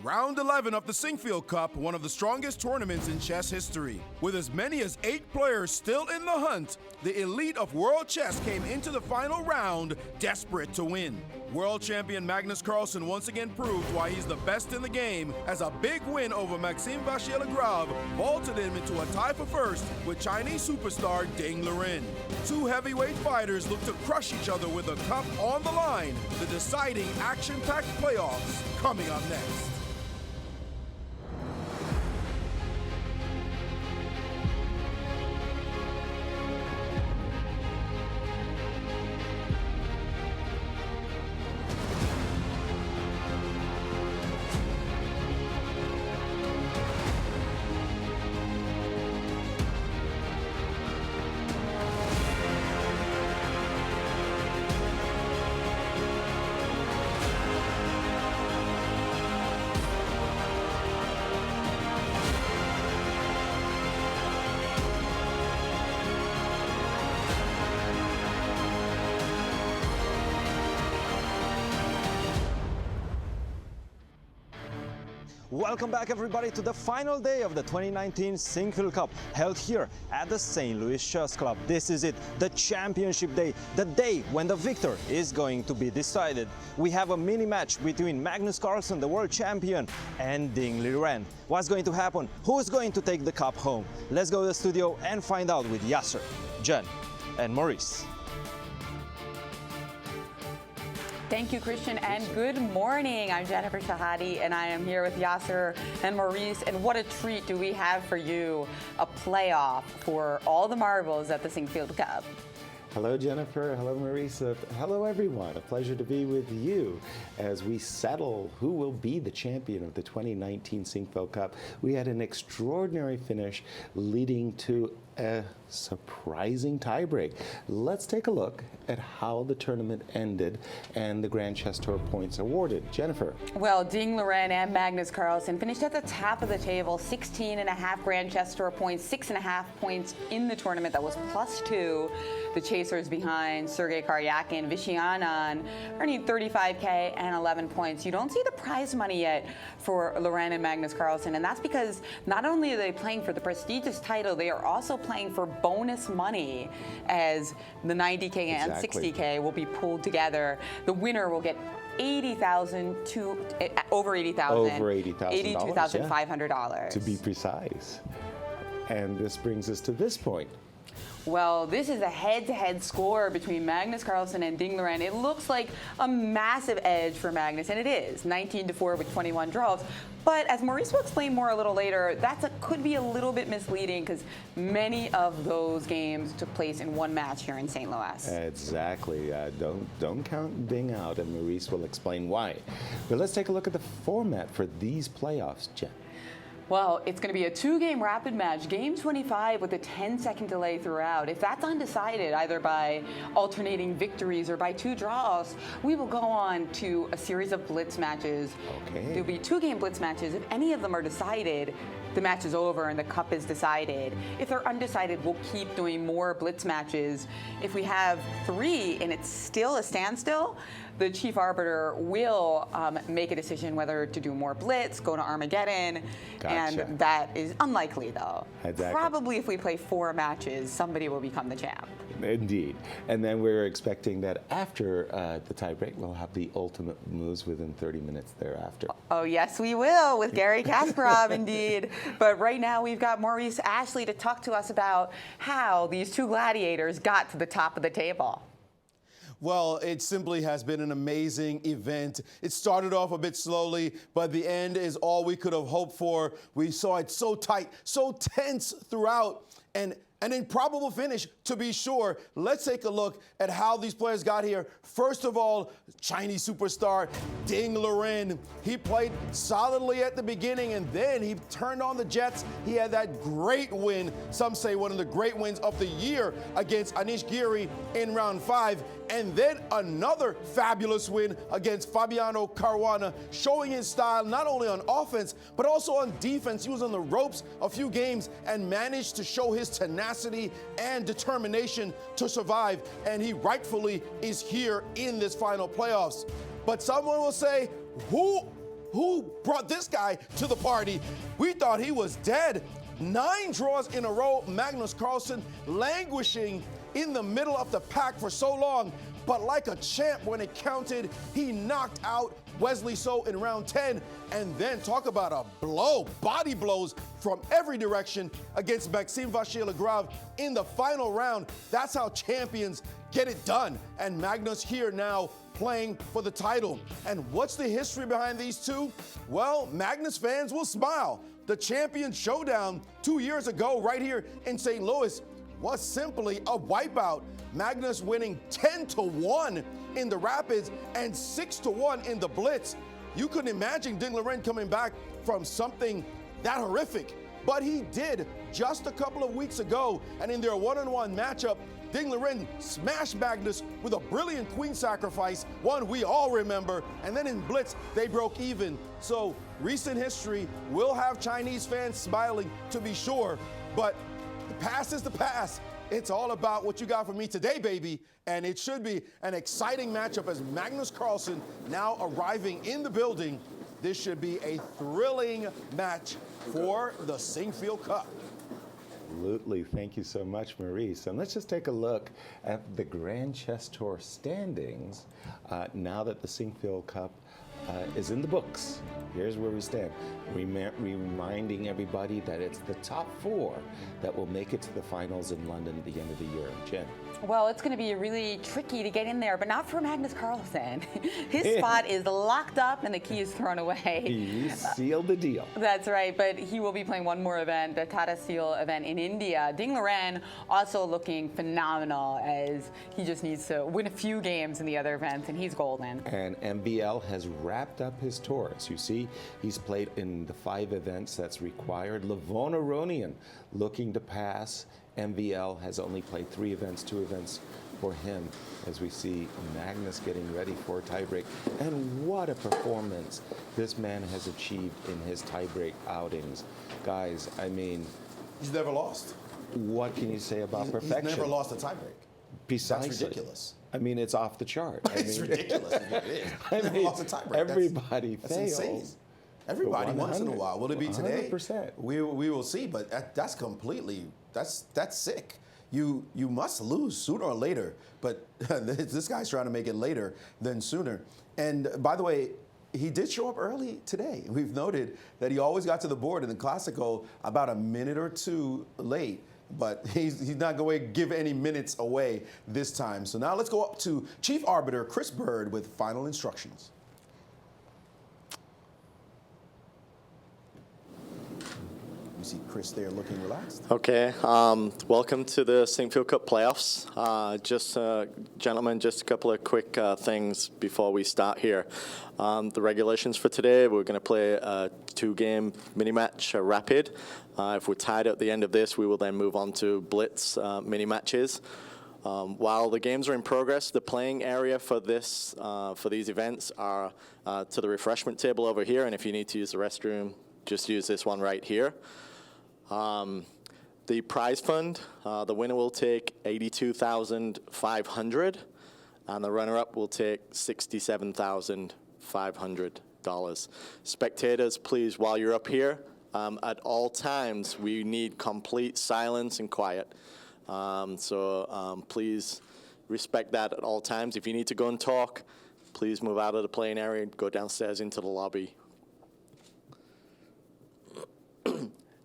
Round 11 of the Sinquefield Cup, one of the strongest tournaments in chess history. With as many as 8 players still in the hunt, the elite of world chess came into the final round desperate to win. World champion Magnus Carlsen once again proved why he's the best in the game, as a big win over Maxime Vachier-Lagrave vaulted him into a tie for first with Chinese superstar Ding Liren. Two heavyweight fighters look to crush each other with the cup on the line. The deciding action-packed playoffs coming up next. Welcome back, everybody, to the final day of the 2019 Sinquefield Cup, held here at the St. Louis Chess Club. This is it, the championship day, the day when the victor is going to be decided. We have a mini match between Magnus Carlsen, the world champion, and Ding Liren. What's going to happen? Who's going to take the cup home? Let's go to the studio and find out with Yasser, Jen, and Maurice. Thank you, Christian, and good morning. I'm Jennifer Shahade, and I am here with Yasser and Maurice, and what a treat do we have for you, a playoff for all the marbles at the Sinquefield Cup. Hello, Jennifer. Hello, Maurice. Hello, everyone. A pleasure to be with you as we settle who will be the champion of the 2019 Sinquefield Cup. We had an extraordinary finish leading to a surprising tiebreak. Let's take a look at how the tournament ended and the Grand Chess Tour points awarded. Jennifer. Well, Ding Liren and Magnus Carlsen finished at the top of the table, 16.5 Grand Chess Tour points, 6.5 points in the tournament. That was +2. The chasers behind Sergei Karyakin, Vishy Anand, earning 35K and 11 points. You don't see the prize money yet for Liren and Magnus Carlsen, and that's because not only are they playing for the prestigious title, they are also playing for bonus money, as the 90K and 60K will be pulled together. The winner will get $80,000 to over $80,000. Over $80,000. $82,500. To be precise. And this brings us to this point. Well, this is a head-to-head score between Magnus Carlsen and Ding Liren. It looks like a massive edge for Magnus, and it is, 19-4 with 21 draws. But as Maurice will explain more a little later, could be a little bit misleading because many of those games took place in one match here in St. Louis. Exactly. Don't count Ding out, and Maurice will explain why. But let's take a look at the format for these playoffs, Jen. Well, it's going to be a 2-game rapid match, game 25 with a 10-second delay throughout. If that's undecided, either by alternating victories or by 2 draws, we will go on to a series of blitz matches. Okay. There'll be 2-game blitz matches. If any of them are decided, the match is over and the cup is decided. If they're undecided, we'll keep doing more blitz matches. If we have 3 and it's still a standstill, the chief arbiter will make a decision whether to do more blitz, go to Armageddon, Gotcha. and that is unlikely, though. Exactly. Probably if we play 4 matches, somebody will become the champ. Indeed. And then we're expecting that after the tiebreak, we'll have the ultimate moves within 30 minutes thereafter. Oh, yes, we will, with Gary Kasparov, indeed. But right now, we've got Maurice Ashley to talk to us about how these 2 gladiators got to the top of the table. Well, it simply has been an amazing event. It started off a bit slowly, but the end is all we could have hoped for. We saw it so tight, so tense throughout, and an improbable finish, to be sure. Let's take a look at how these players got here. First of all, Chinese superstar Ding Liren. He played solidly at the beginning, and then he turned on the jets. He had that great win, some say one of the great wins of the year, against Anish Giri in round 5. And then another fabulous win against Fabiano Caruana, showing his style not only on offense, but also on defense. He was on the ropes a few games and managed to show his tenacity and determination to survive. And he rightfully is here in this final playoffs. But someone will say, who Who brought this guy to the party? We thought he was dead. 9 draws in a row. Magnus Carlsen languishing in the middle of the pack for so long, but like a champ when it counted, he knocked out Wesley So in round 10, and then talk about a blow, body blows from every direction against Maxime Vachier-Lagrave in the final round. That's how champions get it done. And Magnus here now playing for the title. And what's the history behind these two? Well, Magnus fans will smile. The champion showdown 2 years ago right here in St. Louis was simply a wipeout. Magnus winning 10-1 in the Rapids and 6-1 in the Blitz. You couldn't imagine Ding Liren coming back from something that horrific, but he did just a couple of weeks ago, and in their one-on-one matchup, Ding Liren smashed Magnus with a brilliant queen sacrifice, one we all remember, and then in Blitz, they broke even. So recent history will have Chinese fans smiling to be sure, but the past is the past. It's all about what you got for me today, baby. And it should be an exciting matchup as Magnus Carlsen now arriving in the building. This should be a thrilling match for the Sinquefield Cup. Absolutely. Thank you so much, Maurice. And let's just take a look at the Grand Chess Tour standings now that the Sinquefield Cup is in the books. Here's where we stand. Reminding everybody that it's the top 4 that will make it to the finals in London at the end of the year. Jen. Well, it's going to be really tricky to get in there, but not for Magnus Carlsen. His spot is locked up and the key is thrown away. He sealed the deal. That's right, but he will be playing one more event, the Tata Steel event in India. Ding Liren also looking phenomenal as he just needs to win a few games in the other events, and he's golden. And MBL has wrapped up his tour. As you see, he's played in the 5 events that's required. Levon Aronian looking to pass. MVL has only played 3 events, 2 events for him, as we see Magnus getting ready for a tiebreak. And what a performance this man has achieved in his tiebreak outings. Guys, I mean, He's never lost. what can you say about perfection? He's never lost a tiebreak. Precisely. That's ridiculous. I mean, it's off the chart. It's ridiculous. Is what it is. I Never mean, lost a tiebreak. everybody That's fails. insane. Everybody once in a 100. while. Will it be today? 100%. We will see, but that's completely, that's sick. You must lose sooner or later, but this guy's trying to make it later than sooner. And by the way, he did show up early today. We've noted that he always got to the board in the Classico about a minute or 2 late, but he's not going to give any minutes away this time. So now let's go up to Chief Arbiter Chris Bird with final instructions. You see Chris there looking relaxed. Okay, welcome to the Sinquefield Cup playoffs. Gentlemen, just a couple of quick things before we start here. The regulations for today, we're going to play a 2-game mini-match, a rapid. If we're tied at the end of this, we will then move on to Blitz mini-matches. While the games are in progress, the playing area for these events are to the refreshment table over here, and if you need to use the restroom, just use this one right here. The prize fund, the winner will take $82,500, and the runner-up will take $67,500. Spectators, please, while you're up here, at all times, we need complete silence and quiet. Please respect that at all times. If you need to go and talk, please move out of the playing area and go downstairs into the lobby.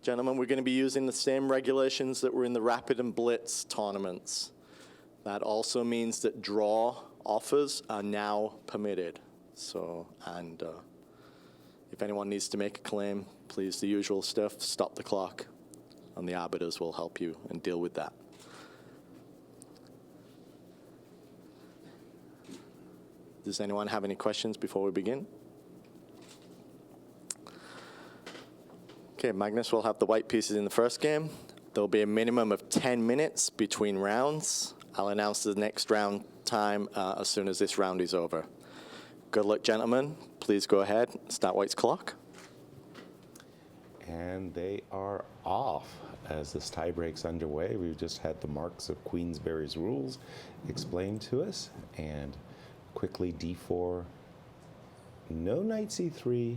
Gentlemen, we're going to be using the same regulations that were in the Rapid and Blitz tournaments. That also means that draw offers are now permitted. If anyone needs to make a claim, please, the usual stuff, stop the clock, and the arbiters will help you and deal with that. Does anyone have any questions before we begin? Okay, Magnus will have the white pieces in the first game. There'll be a minimum of 10 minutes between rounds. I'll announce the next round time as soon as this round is over. Good luck, gentlemen. Please go ahead, start white's clock. And they are off as this tie-break's underway. We've just had the marks of Queensberry's rules explained to us. And quickly, D4, no knight C3,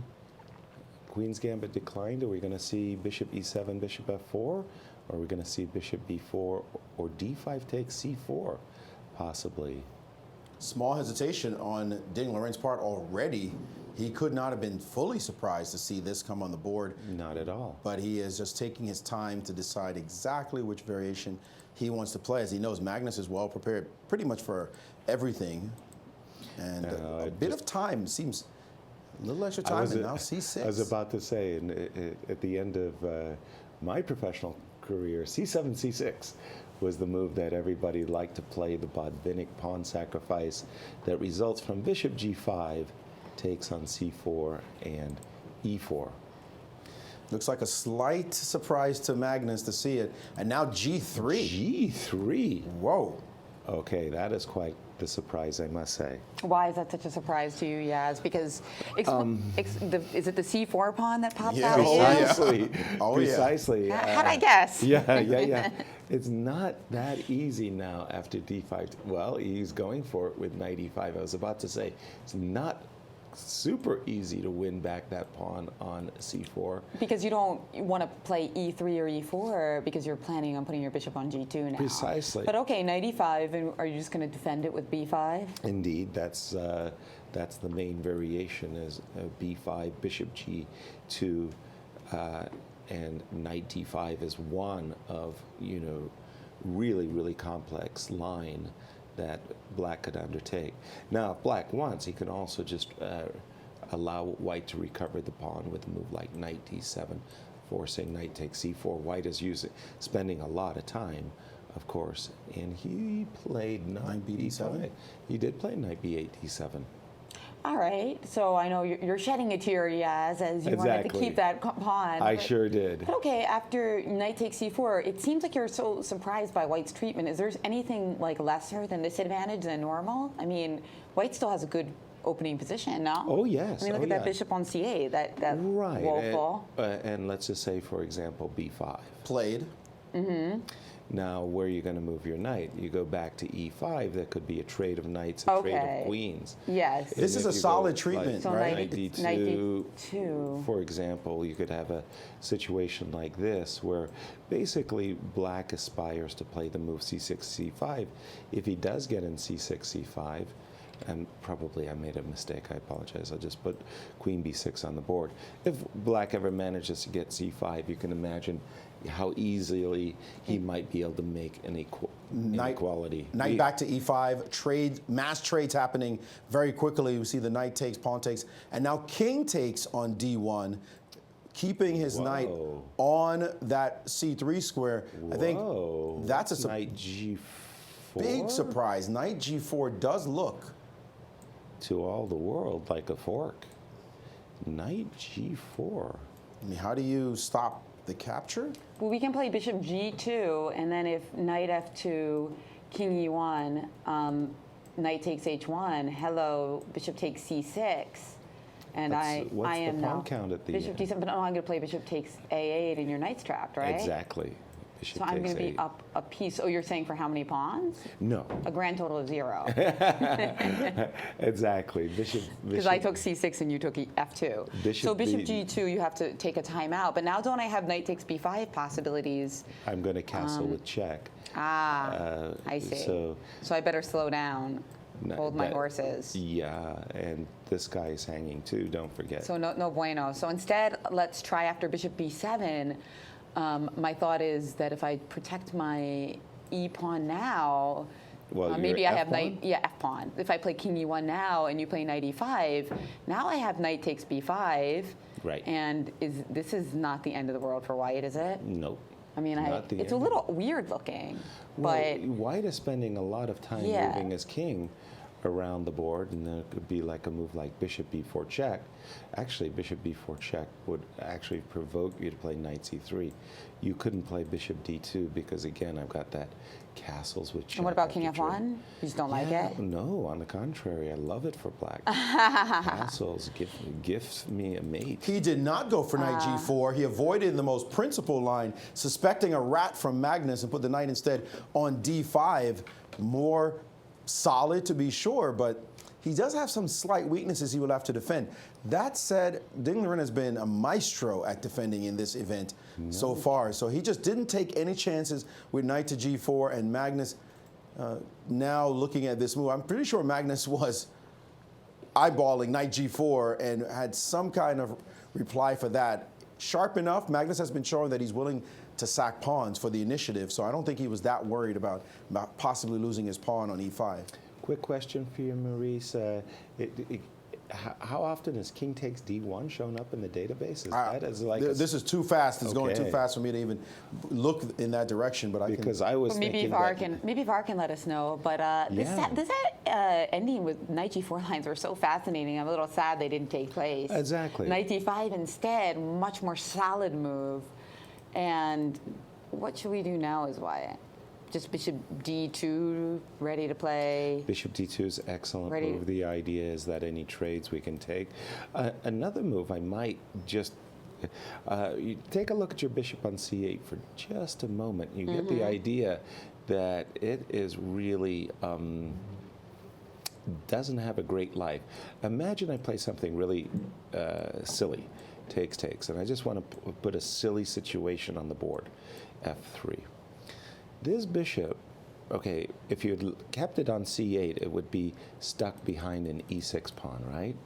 Queen's Gambit declined? Are we going to see bishop e7, bishop f4? Or are we going to see bishop b4 or d5 takes c4, possibly? Small hesitation on Ding Liren's part already. He could not have been fully surprised to see this come on the board. Not at all. But he is just taking his time to decide exactly which variation he wants to play, as he knows Magnus is well prepared pretty much for everything. And a bit of time seems a little extra time, and now c6. I was about to say, at the end of my professional career, c7, c6 was the move that everybody liked to play, the Botvinnik pawn sacrifice that results from bishop g5, takes on c4 and e4. Looks like a slight surprise to Magnus to see it. And now g3. g3. Whoa. Okay, that is quite the surprise, I must say. Why is that such a surprise to you, Yaz? Because is it the c4 pawn that pops Yeah. out at you? Precisely. Oh, yeah. Precisely. How'd I guess? Yeah. It's not that easy now after d5. Well, he's going for it with knight e5. I was about to say, it's not super easy to win back that pawn on c4. Because you don't want to play e3 or e4 because you're planning on putting your bishop on g2 now. Precisely. But okay, knight e5, and are you just going to defend it with b5? Indeed, that's the main variation is b5, bishop g2, and knight d5 is one of, really complex line that Black could undertake. Now, if Black wants, he can also just allow White to recover the pawn with a move like knight d7, forcing knight takes c4. White is spending a lot of time, of course, and he played knight b7. He did play knight b8, d7. All right, so I know you're shedding a tear, Yaz, as you wanted to keep that pawn. I sure did. But okay, after knight takes c4, it seems like you're so surprised by White's treatment. Is there anything like lesser than this advantage than normal? I mean, White still has a good opening position, no? Oh, yes. I mean, look at that bishop on c8, that right. woeful. And let's just say, for example, b5. Played. Mm-hmm. Now, where are you going to move your knight? You go back to e5. That could be a trade of knights, a trade of queens. Yes. This is a solid treatment, right? Knight d2. For example, you could have a situation like this where basically Black aspires to play the move c6, c5. If he does get in c6, c5, and probably I made a mistake, I apologize. I'll just put queen b6 on the board. If Black ever manages to get c5, you can imagine how easily he might be able to make an inequality. Knight back to e5, mass trades happening very quickly. We see the knight takes, pawn takes, and now king takes on d1, keeping his knight on that c3 square. I think that's a knight g4. Big surprise. Knight g4 does look to all the world like a fork. Knight g4. I mean, how do you stop the capture? Well, we can play bishop g2, and then if knight f2, king e1, knight takes h1, hello, bishop takes c6. And what's I am the pawn now count at the bishop d7, but no, I'm going to play bishop takes a8 and your knight's trapped, right? Exactly. Bishop so I'm going to be a8. up a piece. Oh, you're saying for how many pawns? No. A grand total of 0. Exactly. Because I took c6 and you took f2. So bishop g2, you have to take a timeout. But now don't I have knight takes b5 possibilities? I'm going to castle with check. I see. So I better slow down. Hold my horses. Yeah, and this guy is hanging too, don't forget. So no bueno. So instead, let's try after bishop b7. My thought is that if I protect my e-pawn now, maybe I have knight, f-pawn. If I play king e1 now and you play knight e5, now I have knight takes b5. Right. And this is not the end of the world for White, is it? Nope. I mean, it's a little weird looking. Well, but White is spending a lot of time moving his king around the board, and there could be like a move like bishop b4 check. Actually, bishop b4 check would actually provoke you to play knight c3. You couldn't play bishop d2 because, again, I've got that castles with check. And what about king f1? You just don't like it? No, on the contrary, I love it for Black. Castles gives me a mate. He did not go for knight g4. He avoided the most principal line, suspecting a rat from Magnus, and put the knight instead on d5. More solid to be sure, but he does have some slight weaknesses he will have to defend. That said, Liren has been a maestro at defending in this event so far. So he just didn't take any chances with knight to g4, and Magnus, now looking at this move, I'm pretty sure Magnus was eyeballing knight g4 and had some kind of reply for that. Sharp enough, Magnus has been showing that he's willing to sack pawns for the initiative, so I don't think he was that worried about possibly losing his pawn on e5. Quick question for you, Maurice. How often has king takes d1 shown up in the database? This is too fast. It's going too Okay. fast for me to even look in that direction. But I was Maybe thinking VAR that, maybe VAR can let us know. But this ending with knight g4 lines were so fascinating. I'm a little sad they didn't take place. Exactly. Knight d5 instead, much more solid move. And what should we do now is why? Just bishop d2 ready to play. Bishop d2 is excellent Ready. move. The idea is that any trades we can take. Another move I might just you take a look at your bishop on c8 for just a moment. You get the idea that it is really doesn't have a great life. Imagine I play something really silly, takes, and I just want to put a silly situation on the board, f3. This bishop, okay, if you had kept it on c8, it would be stuck behind an e6 pawn, right?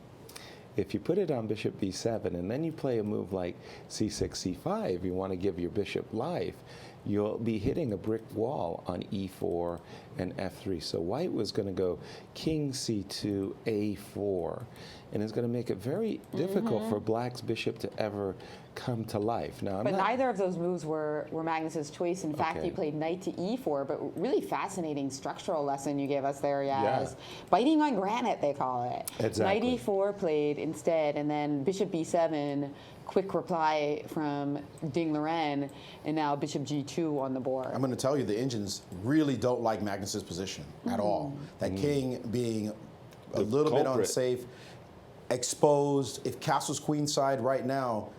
If you put it on bishop b7 and then you play a move like c6, c5, you want to give your bishop life, you'll be hitting a brick wall on e4 and f3. So white was going to go king c2, a4, and it's going to make it very difficult for black's bishop to ever come to life. Now, But neither of those moves were Magnus's choice. In fact, Okay. he played knight to e4, but really fascinating structural lesson you gave us there, Yaz. Yeah. Biting on granite, they call it. Exactly. Knight e4 played instead, and then bishop b7, quick reply from Liren, and now bishop g2 on the board. I'm going to tell you, the engines really don't like Magnus's position at all. That king being a little bit culprit. unsafe, exposed. If castle's queenside right now,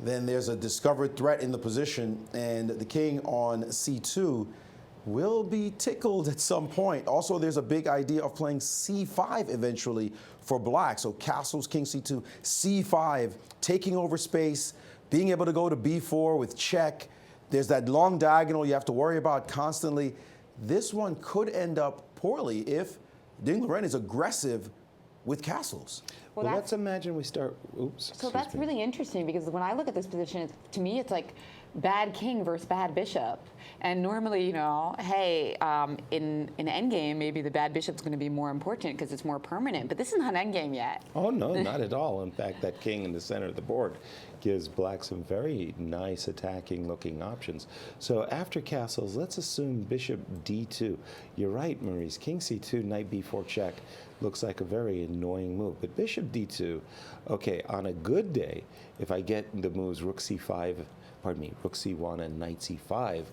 then there's a discovered threat in the position, and the king on c2 will be tickled at some point. Also, there's a big idea of playing c5 eventually for black. So castles, king c2, c5, taking over space, being able to go to b4 with check. There's that long diagonal you have to worry about constantly. This one could end up poorly if Liren is aggressive with castles. Well, Well, that's- let's imagine we start. Oops. So excuse that's me. really interesting because when I look at this position, to me, it's like bad king versus bad bishop. And normally, you know, hey, in endgame, maybe the bad bishop's going to be more important because it's more permanent. But this is not endgame yet. Oh, no, not at all. In fact, that king in the center of the board gives black some very nice attacking looking options. So after castles, let's assume bishop d2. You're right, Maurice. King c2, knight b4 check looks like a very annoying move. But bishop d2, okay, on a good day, if I get the moves rook c5, pardon me, rook c1 and knight c5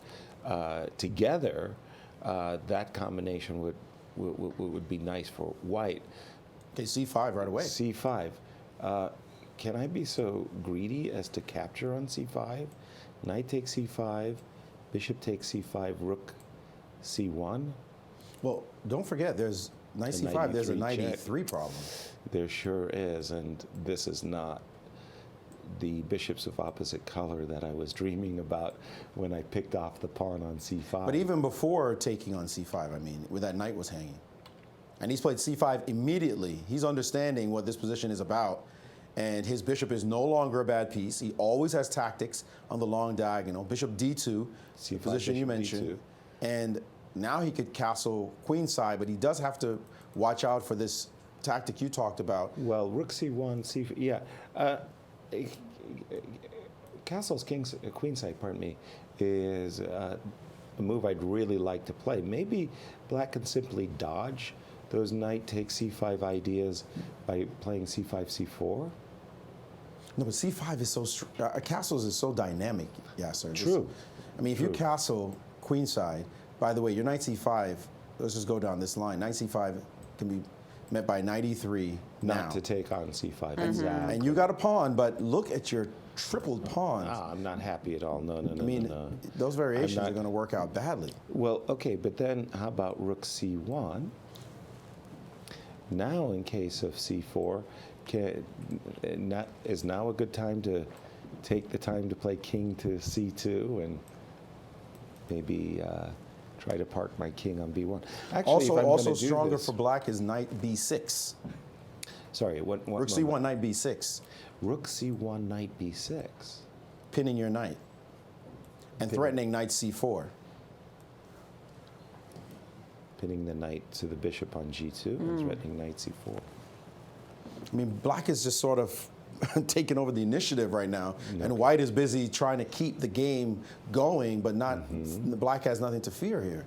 together, that combination would be nice for white. Okay, c5 right away. c5. Can I be so greedy as to capture on c5? Knight takes c5, bishop takes c5, rook c1. Well, don't forget, there's knight A c5, there's a knight knight e3 e3 problem. There sure is, and this is not the bishops of opposite color that I was dreaming about when I picked off the pawn on c5. But even before taking on c5, I mean, where that knight was hanging. And he's played c5 immediately. He's understanding what this position is about. And his bishop is no longer a bad piece. He always has tactics on the long diagonal. Bishop d2, the C5, position you bishop mentioned. d2. And now he could castle queenside, but he does have to watch out for this tactic you talked about. Well, rook c1, c5, yeah. Castle's queenside, pardon me, is a move I'd really like to play. Maybe black can simply dodge those knight takes c5 ideas by playing c5, c4. No, but c5 is so, castles is so dynamic, Yasser. True. I mean, if you castle queenside, by the way, your knight c5, let's just go down this line. Knight c5 can be met by knight e3 now. Not to take on c5, exactly. And you got a pawn, but look at your tripled pawns. Ah, I'm not happy at all. No. I mean, no. those variations not- are going to work out badly. Well, okay, but then how about rook c1? Now, in case of c4, is now a good time to take the time to play king to c2 and maybe try to park my king on b1. Actually, Also stronger for black is knight b6. Sorry, what Rook c1, knight b6. Rook c1, knight b6. Pinning your knight. And threatening knight c4. Pinning the knight to the bishop on g2 and threatening knight c4. I mean, black is just sort of taking over the initiative right now, and white is busy trying to keep the game going, but not. Black has nothing to fear here.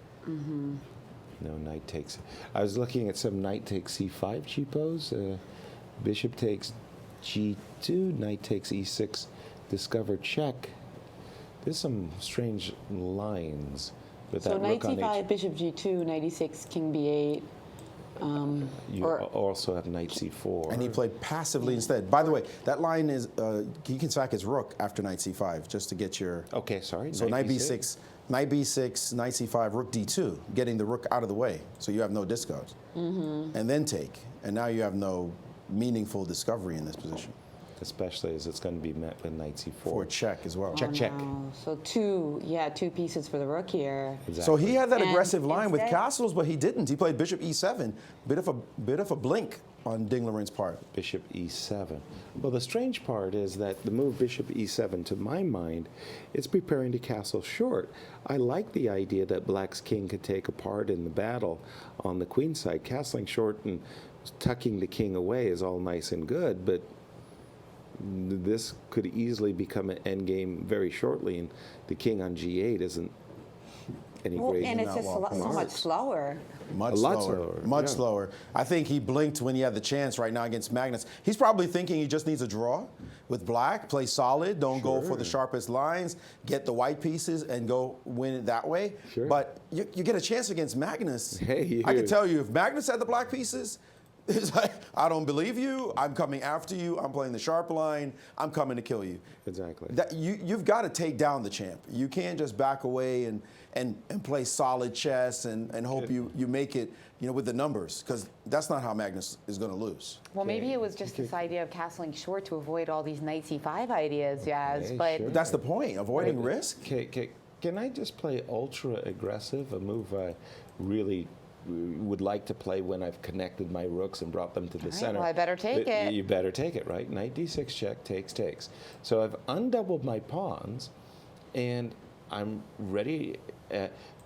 No, knight takes. I was looking at some knight takes c5 cheapos. Bishop takes g2, knight takes e6, discover check. There's some strange lines. With So that knight rook on c5, bishop g2, knight e6, king b8. you also have knight c4. And he played passively instead. By the way, that line is, he can sack his rook after knight c5 just to get your. Okay, sorry. So knight b6, knight b6, knight c5, rook d2, getting the rook out of the way, so you have no discards. And then take, and now you have no meaningful discovery in this position. Especially as it's going to be met with knight c4. For check as well. Check, check. Oh, so two pieces for the rook here. Exactly. So he had that And aggressive line with instead- castles, but he didn't. He played bishop e7. Bit of a blink on Ding Liren's part. Bishop e7. Well, the strange part is that the move bishop e7, to my mind, is preparing to castle short. I like the idea that black's king could take a part in the battle on the queen side. Castling short and tucking the king away is all nice and good, but this could easily become an endgame very shortly, and the king on g8 isn't any great. And it's just so much slower. Much A lot slower. slower, Much yeah. slower. I think he blinked when he had the chance right now against Magnus. He's probably thinking he just needs a draw with black, play solid, don't go for the sharpest lines, get the white pieces, and go win it that way. Sure. But you get a chance against Magnus. Hey, I can tell you, if Magnus had the black pieces, it's like, I don't believe you. I'm coming after you. I'm playing the sharp line. I'm coming to kill you. Exactly. That you've got to take down the champ. You can't just back away and play solid chess and hope you make it, with the numbers, because that's not how Magnus is going to lose. Well, maybe it was just this idea of castling short to avoid all these knight c5 ideas, Yaz. But sure. But that's the point, avoiding risk. Can I just play ultra aggressive, a move I really would like to play when I've connected my rooks and brought them to the center? well, I better take it. You better take it, right? Knight d6 check, takes. So I've undoubled my pawns, and I'm ready.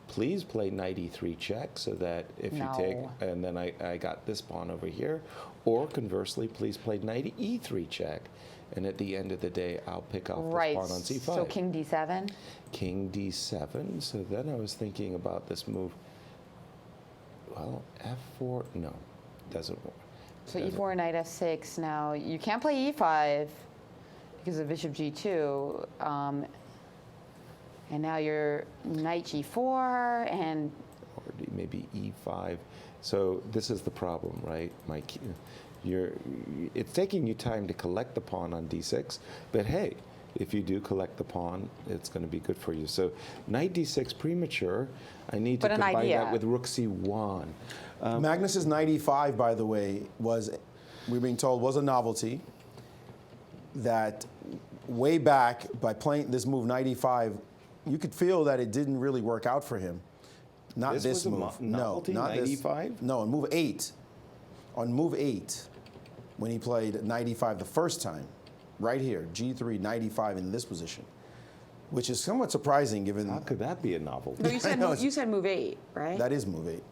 Please play knight e3 check, so that if you take, and then I got this pawn over here. Or conversely, please play knight e3 check, and at the end of the day, I'll pick off this pawn on c5. So king d7? King d7. So then I was thinking about this move. Well, f4, no, doesn't work. So e4, knight f6. Now, you can't play e5 because of bishop g2. And now you're knight g4 and... Or maybe e5. So this is the problem, right? It's taking you time to collect the pawn on d6, but hey, if you do collect the pawn, it's going to be good for you. So knight d6 premature. I need to combine that with rook c1. Magnus's knight e5, by the way, we're being told, was a novelty. That way back, by playing this move, knight e5, you could feel that it didn't really work out for him. Not this move. Novelty, not knight this. e5? No, on move 8. On move 8, when he played knight e5 the first time, right here, g3, knight e5 in this position, which is somewhat surprising given... How could that be a novelty? No, you said move 8, right? That is move 8.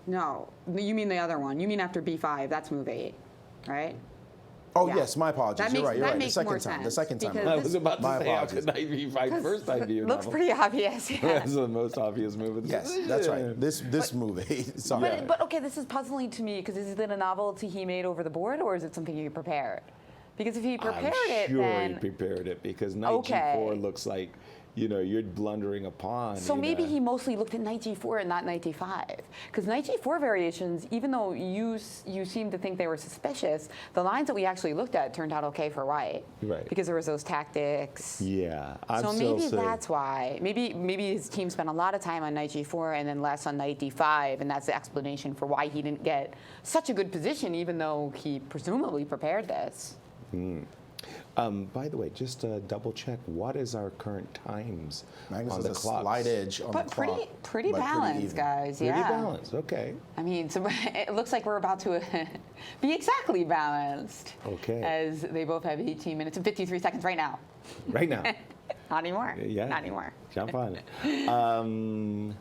No, you mean the other one. You mean after b5, that's move 8, right? Oh, Yeah. yes, my apologies. You're right. That The makes second more time. sense, The second time. because I was about to My say, how apologies. could knight e5 first time be a Looks novelty? pretty obvious. Yeah. That's the most obvious move. of the Yes, season. that's right. This move 8. Sorry. But okay, this is puzzling to me because is it a novelty he made over the board or is it something he prepared? Because if he prepared I'm it, sure then he prepared it, because knight Okay. g4 looks like you're blundering a pawn. So maybe he mostly looked at knight g4 and not knight d5. Because knight g4 variations, even though you seem to think they were suspicious, the lines that we actually looked at turned out okay for white. Right. Because there was those tactics. Yeah. So maybe that's why. Maybe his team spent a lot of time on knight g4 and then less on knight d5, and that's the explanation for why he didn't get such a good position, even though he presumably prepared this. By the way, just double check, what is our current times Magnus on has the a clock? slight edge on But the clock. pretty but balanced, even. guys. Pretty Yeah. balanced, okay. I mean, so it looks like we're about to be exactly balanced. Okay. As they both have 18 minutes and 53 seconds right now. Right now. Not anymore. Yeah. Not anymore. Jump on it.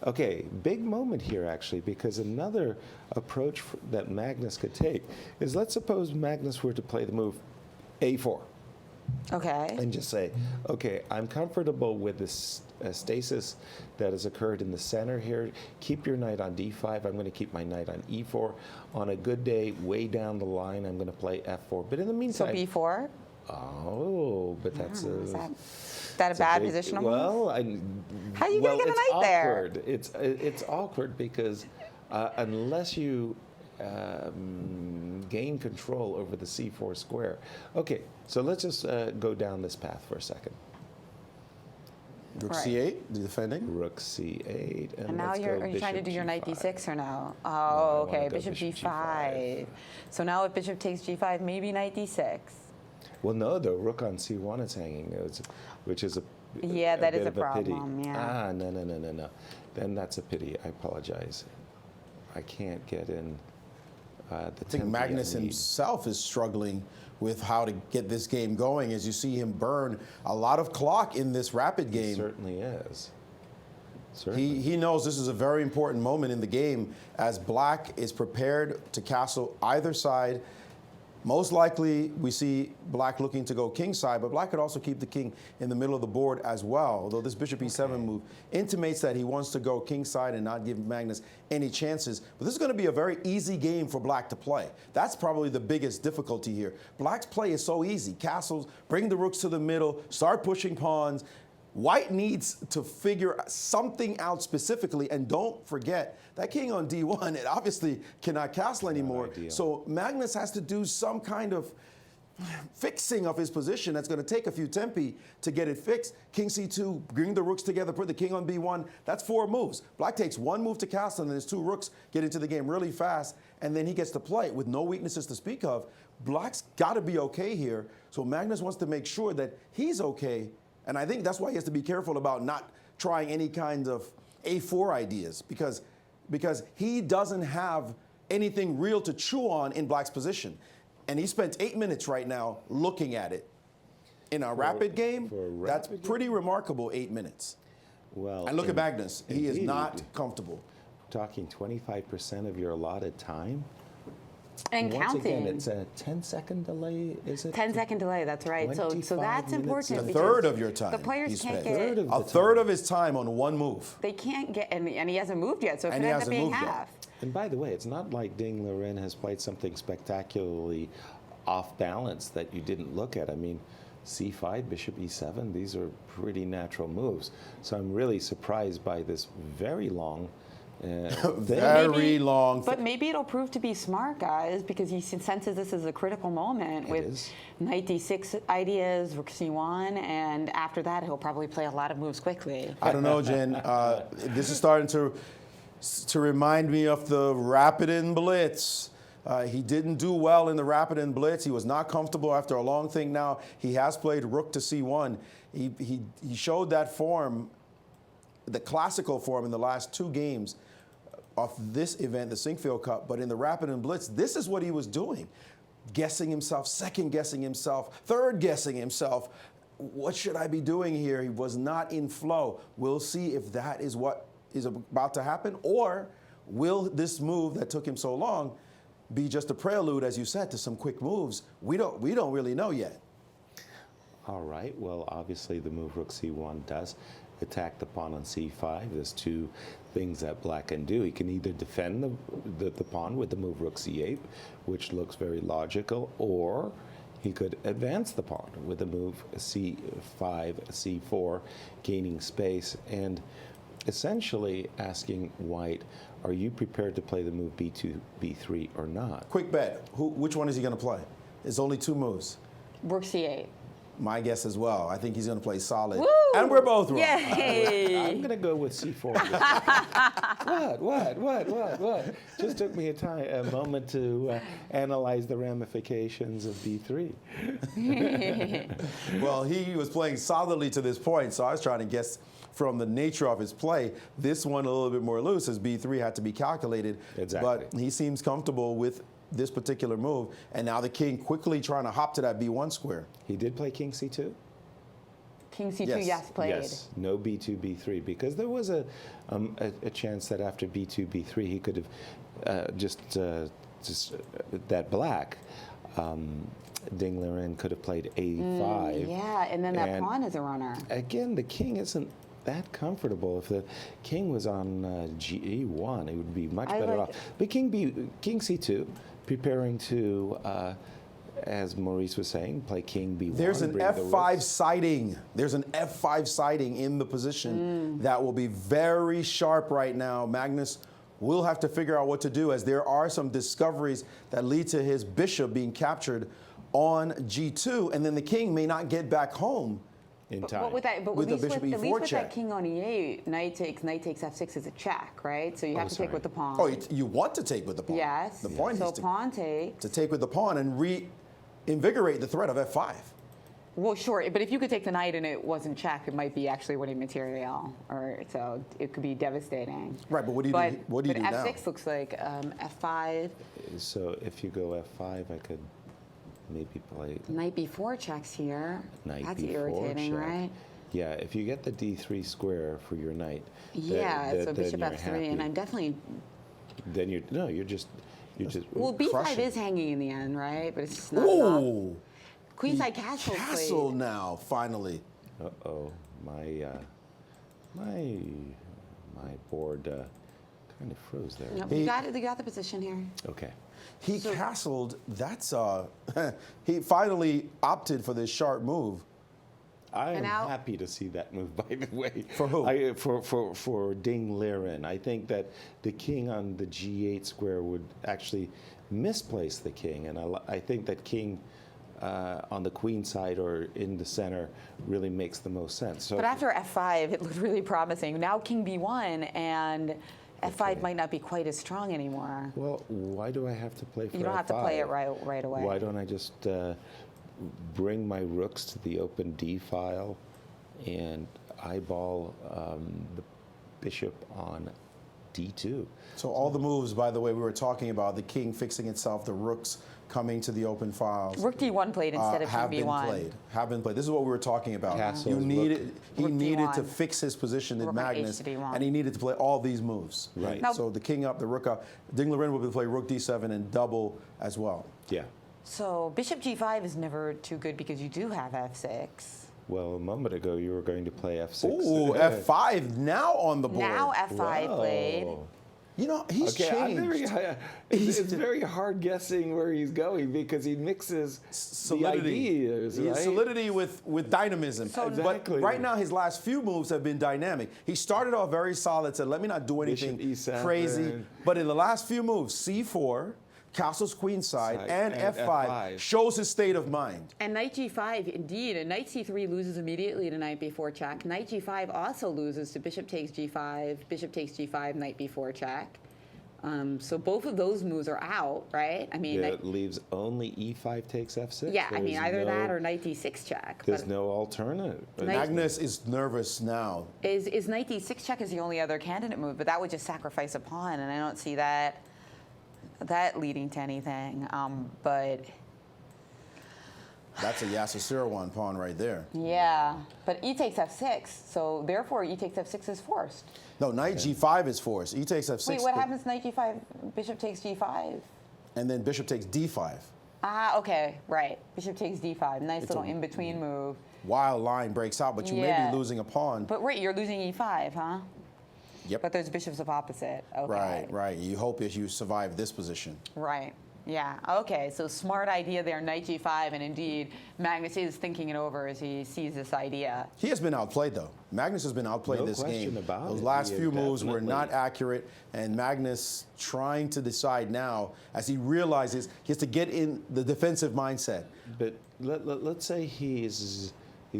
Okay, big moment here actually, because another approach that Magnus could take is, let's suppose Magnus were to play the move a4. Okay. And just say, okay, I'm comfortable with this stasis that has occurred in the center here. Keep your knight on d5. I'm going to keep my knight on e4. On a good day, way down the line, I'm going to play f4. But in the So meantime... b4? Oh, but that's Is that a bad position to move? Well, How are you going to get a knight there? It's awkward because unless you gain control over the c4 square. Okay, so let's just go down this path for a second. Rook Right. c8, defending. Rook c8, And now are you trying to do your knight d6 or no? No, Oh, I okay, wanna go bishop bishop g5. So now if bishop takes g5, maybe knight d6. Well, no, the rook on c1 is hanging, which is a Yeah, that is bit a of pity. problem, yeah. Ah, no. Then that's a pity. I apologize. I can't get in the I think Magnus himself is struggling with how to get this game going, as you see him burn a lot of clock in this rapid game. He certainly is. Certainly. He knows this is a very important moment in the game as Black is prepared to castle either side. Most likely, we see Black looking to go king side, but Black could also keep the king in the middle of the board as well. Although this bishop e7 move intimates that he wants to go king side and not give Magnus any chances. But this is going to be a very easy game for Black to play. That's probably the biggest difficulty here. Black's play is so easy. Castles, bring the rooks to the middle, start pushing pawns. White needs to figure something out specifically, and don't forget that king on d1, it obviously cannot castle anymore. So Magnus has to do some kind of fixing of his position. That's going to take a few tempi to get it fixed. King c2, bring the rooks together, put the king on b1. That's 4 moves. Black takes 1 move to castle, and then his 2 rooks get into the game really fast, and then he gets to play with no weaknesses to speak of. Black's got to be okay here, so Magnus wants to make sure that he's okay. And I think that's why he has to be careful about not trying any kind of a4 ideas, because he doesn't have anything real to chew on in Black's position. And he spent 8 minutes right now looking at it. In a rapid game, that's pretty remarkable, 8 minutes. Well, And look at Magnus. He is indeed. not comfortable. Talking 25% of your allotted time. And Once counting. again, it's a 10-second delay, is it? 10-second delay, that's right. So 25 that's minutes. important. A because third of your time The players he can't spent. get. A third of his time on 1 move. They can't get, and he hasn't moved yet, so it And could he end up hasn't being moved yet. half. And by the way, it's not like Ding Liren has played something spectacularly off balance that you didn't look at. I mean, c5, bishop e7, these are pretty natural moves. So I'm really surprised by this very long Very long. But maybe it'll prove to be smart, guys, because he senses this is a critical moment with knight d6 ideas, rook c1, and after that he'll probably play a lot of moves quickly. I don't know, Jen. This is starting to remind me of the Rapid Blitz. He didn't do well in the Rapid Blitz. He was not comfortable after a long thing. Now he has played rook to c1. He showed that form, the classical form, in the last 2 games of this event, the Sinquefield Cup. But in the Rapid Blitz, this is what he was doing. Guessing himself, second guessing himself, third guessing himself. What should I be doing here? He was not in flow. We'll see if that is what is about to happen, or will this move that took him so long be just a prelude, as you said, to some quick moves? We don't really know yet. All right. Well, obviously the move rook c1 does attack the pawn on c5. There's 2 things that Black can do. He can either defend the pawn with the move rook c8, which looks very logical, or he could advance the pawn with a move c5, c4, gaining space, and essentially asking white, are you prepared to play the move b2, b3 or not? Quick bet. Which one is he going to play? It's only 2 moves. Rook c8. My guess as well. I think he's going to play solid. Woo! And we're both wrong. Yay! I'm going to go with c4. What? Just took me a moment to analyze the ramifications of b3. Well, he was playing solidly to this point, so I was trying to guess from the nature of his play. This one a little bit more loose, as b3 had to be calculated. Exactly. But he seems comfortable with this particular move, and now the king quickly trying to hop to that b1 square. He did play king c2? King c2, Yes. yes, played. Yes, no b2, b3, because there was a chance that after b2, b3, he could have that black, Ding Liren could have played a5. Yeah, and then that pawn is a runner. Again, the king isn't that comfortable. If the king was on g1, it would be much better off. But king c2, preparing to, as Maurice was saying, play king b1. There's an f5 siding. There's an f5 siding in the position that will be very sharp right now. Magnus will have to figure out what to do, as there are some discoveries that lead to his bishop being captured on g2, and then the king may not get back home in time. But with that, with the bishop at least e4 with check. that king on e8, knight takes f6 is a check, right? So you have to take with the pawn. Oh, you want to take with the pawn. Yes. The point so is pawn takes. to take with the pawn and reinvigorate the threat of f5. Well, sure, but if you could take the knight and it wasn't check, it might be actually winning material, or so it could be devastating. Right, but what do you do? What do you do now? now? F6 looks like f5. So if you go f5, I could maybe play Knight b4 checks here. knight That's b4 irritating, check. right? Yeah, if you get the d3 square for your knight, Yeah, so then bishop you're f3, happy. and I'm definitely. Then you're just Well, b5 crushing. is hanging in the end, right? But it's just not enough. Ooh, Queenside castle. castle now, finally. Uh-oh, my board kind of froze there. Nope, you got the position here. Okay. He castled. That's he finally opted for this sharp move. I am now- happy to see that move, by the way. For who? For Ding Liren. I think that the king on the g8 square would actually misplace the king, and I think that king on the queen side or in the center really makes the most sense. So But after f5, it looked really promising. Now king b1, and f5 might not be quite as strong anymore. well, why do I have to play for You don't have to f5? play it right away. Why don't I just bring my rooks to the open d file and eyeball the bishop on d2? So all the moves, by the way, we were talking about, the king fixing itself, the rooks coming to the open files. Rook d1 played instead of have king been b1. played. Have been played. This is what we were talking about. Castles, You needed, he Rook needed to D1. fix his position in Rook on Magnus, H to D1. and he needed to play all these moves. Right. Now- So the king up, the rook up. Ding Liren will be play rook d7 and double as well. Yeah. So bishop g5 is never too good because you do have f6. Well, a moment ago you were going to play f6. Ooh, f5 now on the board. Now f5 Whoa. played. You know, he's Okay, changed. it's very hard guessing where he's going because he mixes the ideas, He has right? solidity with dynamism. Exactly. But right now, his last few moves have been dynamic. He started off very solid, said, let me not do anything Bishop E7. crazy. But in the last few moves, c4, castles queenside, and f5 shows his state of mind. And knight g5, indeed, and knight c3 loses immediately to knight b4 check. Knight g5 also loses to bishop takes g5, bishop takes g5, knight b4 check. So both of those moves are out, right? I mean, It leaves only e5 takes f6. yeah, I mean, There's either no- that or knight d6 check. There's But no alternative. Magnus is nervous now. is knight d6 check is the only other candidate move, but that would just sacrifice a pawn, and I don't see that leading to anything. But That's a Yasser Seirawan pawn right there. yeah, but e takes f6, so therefore e takes f6 is forced. No, knight g5 is forced. He takes f6. Wait, what happens to knight g5? Bishop takes g5. And then bishop takes d5. Ah, okay, right. Bishop takes d5. Nice little in-between move. Wild line breaks out, but you may Yeah. be losing a pawn. But wait, you're losing e5, huh? Yep. But there's bishops of opposite. Okay. Right. You hope as you survive this position. Right. Yeah, okay, so smart idea there, knight g5, and indeed, Magnus is thinking it over as he sees this idea. He has been outplayed, though. Magnus has been outplayed No this question game. about Those it. last He few moves were definitely- not accurate, and Magnus trying to decide now as he realizes he has to get in the defensive mindset. But let's say he's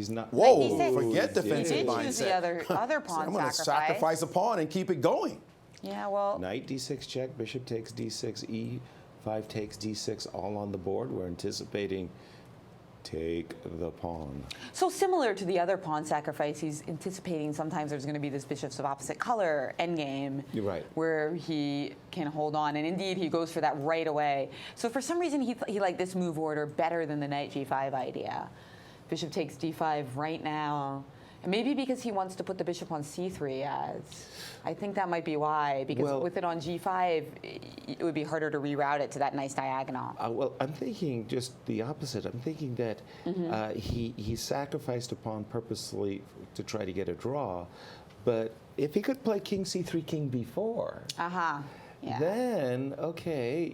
not. Whoa, Knight d6. forget He defensive did mindset. choose the other pawn I'm going to sacrifice. sacrifice a pawn and keep it going. Yeah, well, Knight d6 check, bishop takes d6, e5 takes d6, all on the board. We're anticipating take the pawn. so similar to the other pawn sacrifice, he's anticipating sometimes there's going to be this bishops of opposite color endgame. You're right. Where he can hold on, and indeed he goes for that right away. So for some reason he liked this move order better than the knight g5 idea. Bishop takes d5 right now. And maybe because he wants to put the bishop on c3 as. I think that might be why, because Well- with it on g5, it would be harder to reroute it to that nice diagonal. Well, I'm thinking just the opposite. I'm thinking that he sacrificed a pawn purposely to try to get a draw, but if he could play king c3, king b4, Uh-huh, yeah. then okay,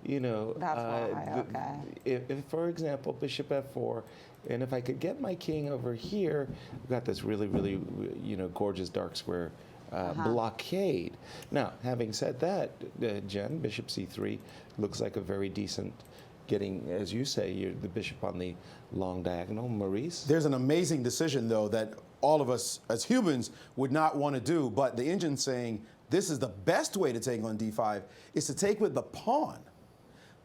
That's why, okay. If, for example, bishop f4, and if I could get my king over here, I've got this really, really, gorgeous dark square blockade. Now, having said that, Jen, bishop c3 looks like a very decent getting, as you say, the bishop on the long diagonal. Maurice? There's an amazing decision, though, that all of us as humans would not want to do, but the engine's saying this is the best way to take on d5, is to take with the pawn.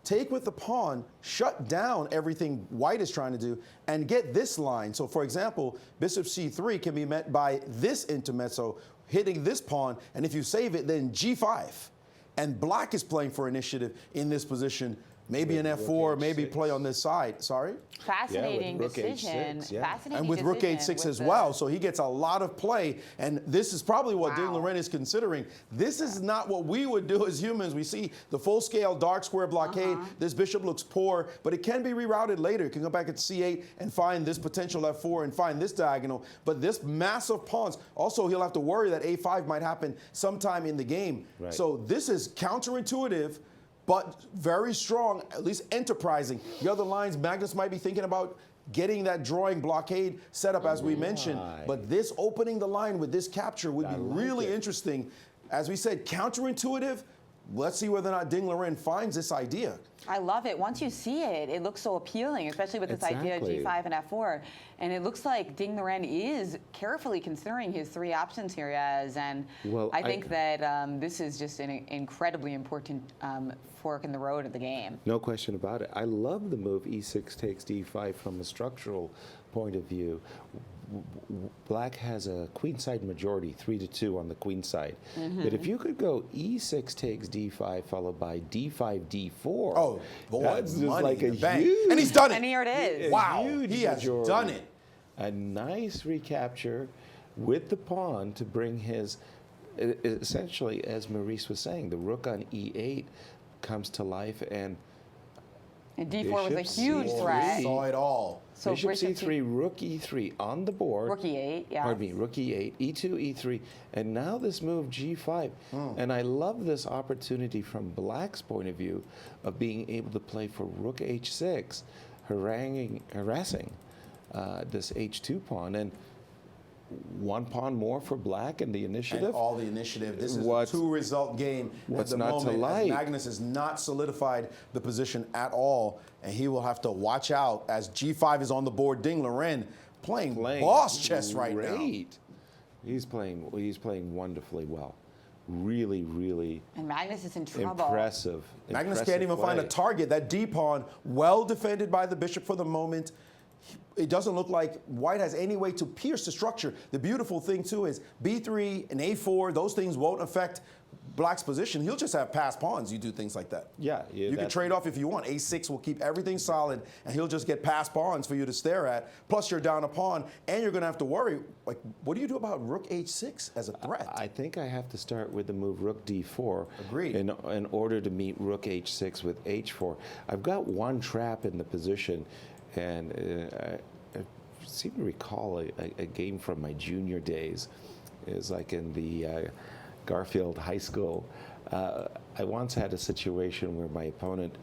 Take with the pawn, shut down everything white is trying to do, and get this line. So, for example, bishop c3 can be met by this intermezzo, hitting this pawn, and if you save it, then g5. And black is playing for initiative in this position. Maybe an f4, rook maybe h6. play on this side. Sorry? Fascinating rook decision. h6, yeah. Fascinating And with rook decision h6 with as the- well, so he gets a lot of play. And this is probably what Ding Wow. Liren is considering. This is not what we would do as humans. We see the full-scale dark square blockade. This bishop looks poor, but it can be rerouted later. It can go back at c8 and find this potential f4 and find this diagonal. But this massive pawns, also he'll have to worry that a5 might happen sometime in the game. Right. So this is counterintuitive, but very strong, at least enterprising. The other lines, Magnus might be thinking about getting that drawing blockade set up as we mentioned, but this opening the line with this capture would be really interesting. As we said, counterintuitive. Let's see whether or not Ding Liren finds this idea. I love it. Once you see it, it looks so appealing, especially with this idea of Exactly. g5 and f4. And it looks like Ding Liren is carefully considering his three options here as, and Well, I think that this is just an incredibly important fork in the road of the game. No question about it. I love the move e6 takes d5 from a structural point of view. Black has a queenside majority, 3-2 on the queen side. But if you could go e6 takes d5 followed by d5 d4, Oh, boy, that's just money like in a the bank. huge, And he's done it. And here it is. Wow, huge he has majority. done it. A nice recapture with the pawn to bring his, essentially, as Maurice was saying, the rook on e8 comes to life, and And d4 was a Bishop huge C3. threat. Saw it all. So bishop c3, rook e3 on the board. Rook e8, yeah. Pardon me, rook e8, e2, e3, and now this move g5. And I love this opportunity from Black's point of view of being able to play for rook h6, harassing this h2 pawn, and one pawn more for Black in the initiative. And all the initiative. This is What's- a two-result game what's at the not to moment. like? Magnus has not solidified the position at all, and he will have to watch out as g5 is on the board. Ding Liren playing boss chess right now. Great. He's playing wonderfully well. Really, really And Magnus is in trouble. impressive. Magnus impressive can't even find a play. target. That D pawn, well defended by the bishop for the moment. It doesn't look like white has any way to pierce the structure. The beautiful thing, too, is b3 and a4, those things won't affect Black's position. He'll just have passed pawns. You do things like that. Yeah, You can that- trade off if you want. A6 will keep everything solid, and he'll just get passed pawns for you to stare at. Plus, you're down a pawn, and you're going to have to worry, like, what do you do about rook h6 as a threat? I think I have to start with the move rook d4. Agreed. In order to meet rook h6 with h4. I've got one trap in the position, and I seem to recall a game from my junior days. It was like in the Garfield High School I once had a situation where my opponent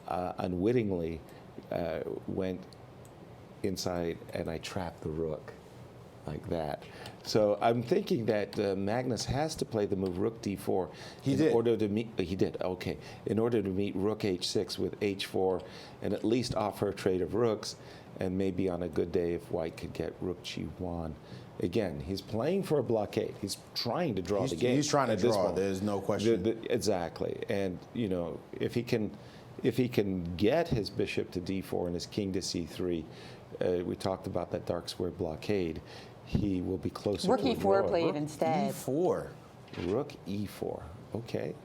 unwittingly went inside and I trapped the rook like that. So I'm thinking that Magnus has to play the move rook d4 order to meet. He did, okay. In order to meet rook h6 with h4 and at least offer a trade of rooks, and maybe on a good day if white could get rook g1. Again, he's playing for a blockade. He's trying to draw the game. He's trying to draw. There's no question. Exactly. And you know, if he can get his bishop to d4 and his king to c3, we talked about that dark square blockade. He will be closer Rook to a e4 draw. played instead. E4. Rook e4. Okay.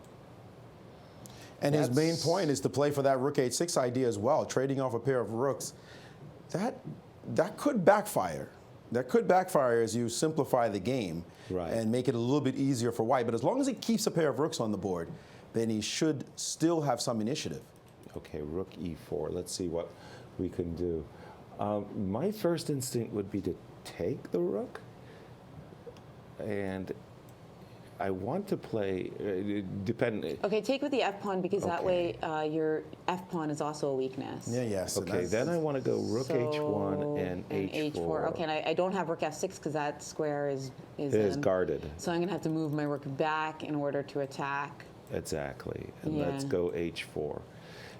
And his main point is to play for that rook h6 idea as well, trading off a pair of rooks. That could backfire. That could backfire as you simplify the game and make it a little bit easier for white. But as long as he keeps a pair of rooks on the board, then he should still have some initiative. Okay, rook e4. Let's see what we can do. My first instinct would be to take the rook. And I want to play, Okay, take with the f-pawn because that way your f-pawn is also a weakness. Yeah, yes. Okay, then I want to go rook h1 and h4. Okay, and I don't have rook f6 because that square is guarded. So I'm going to have to move my rook back in order to attack. Exactly. And let's go h4.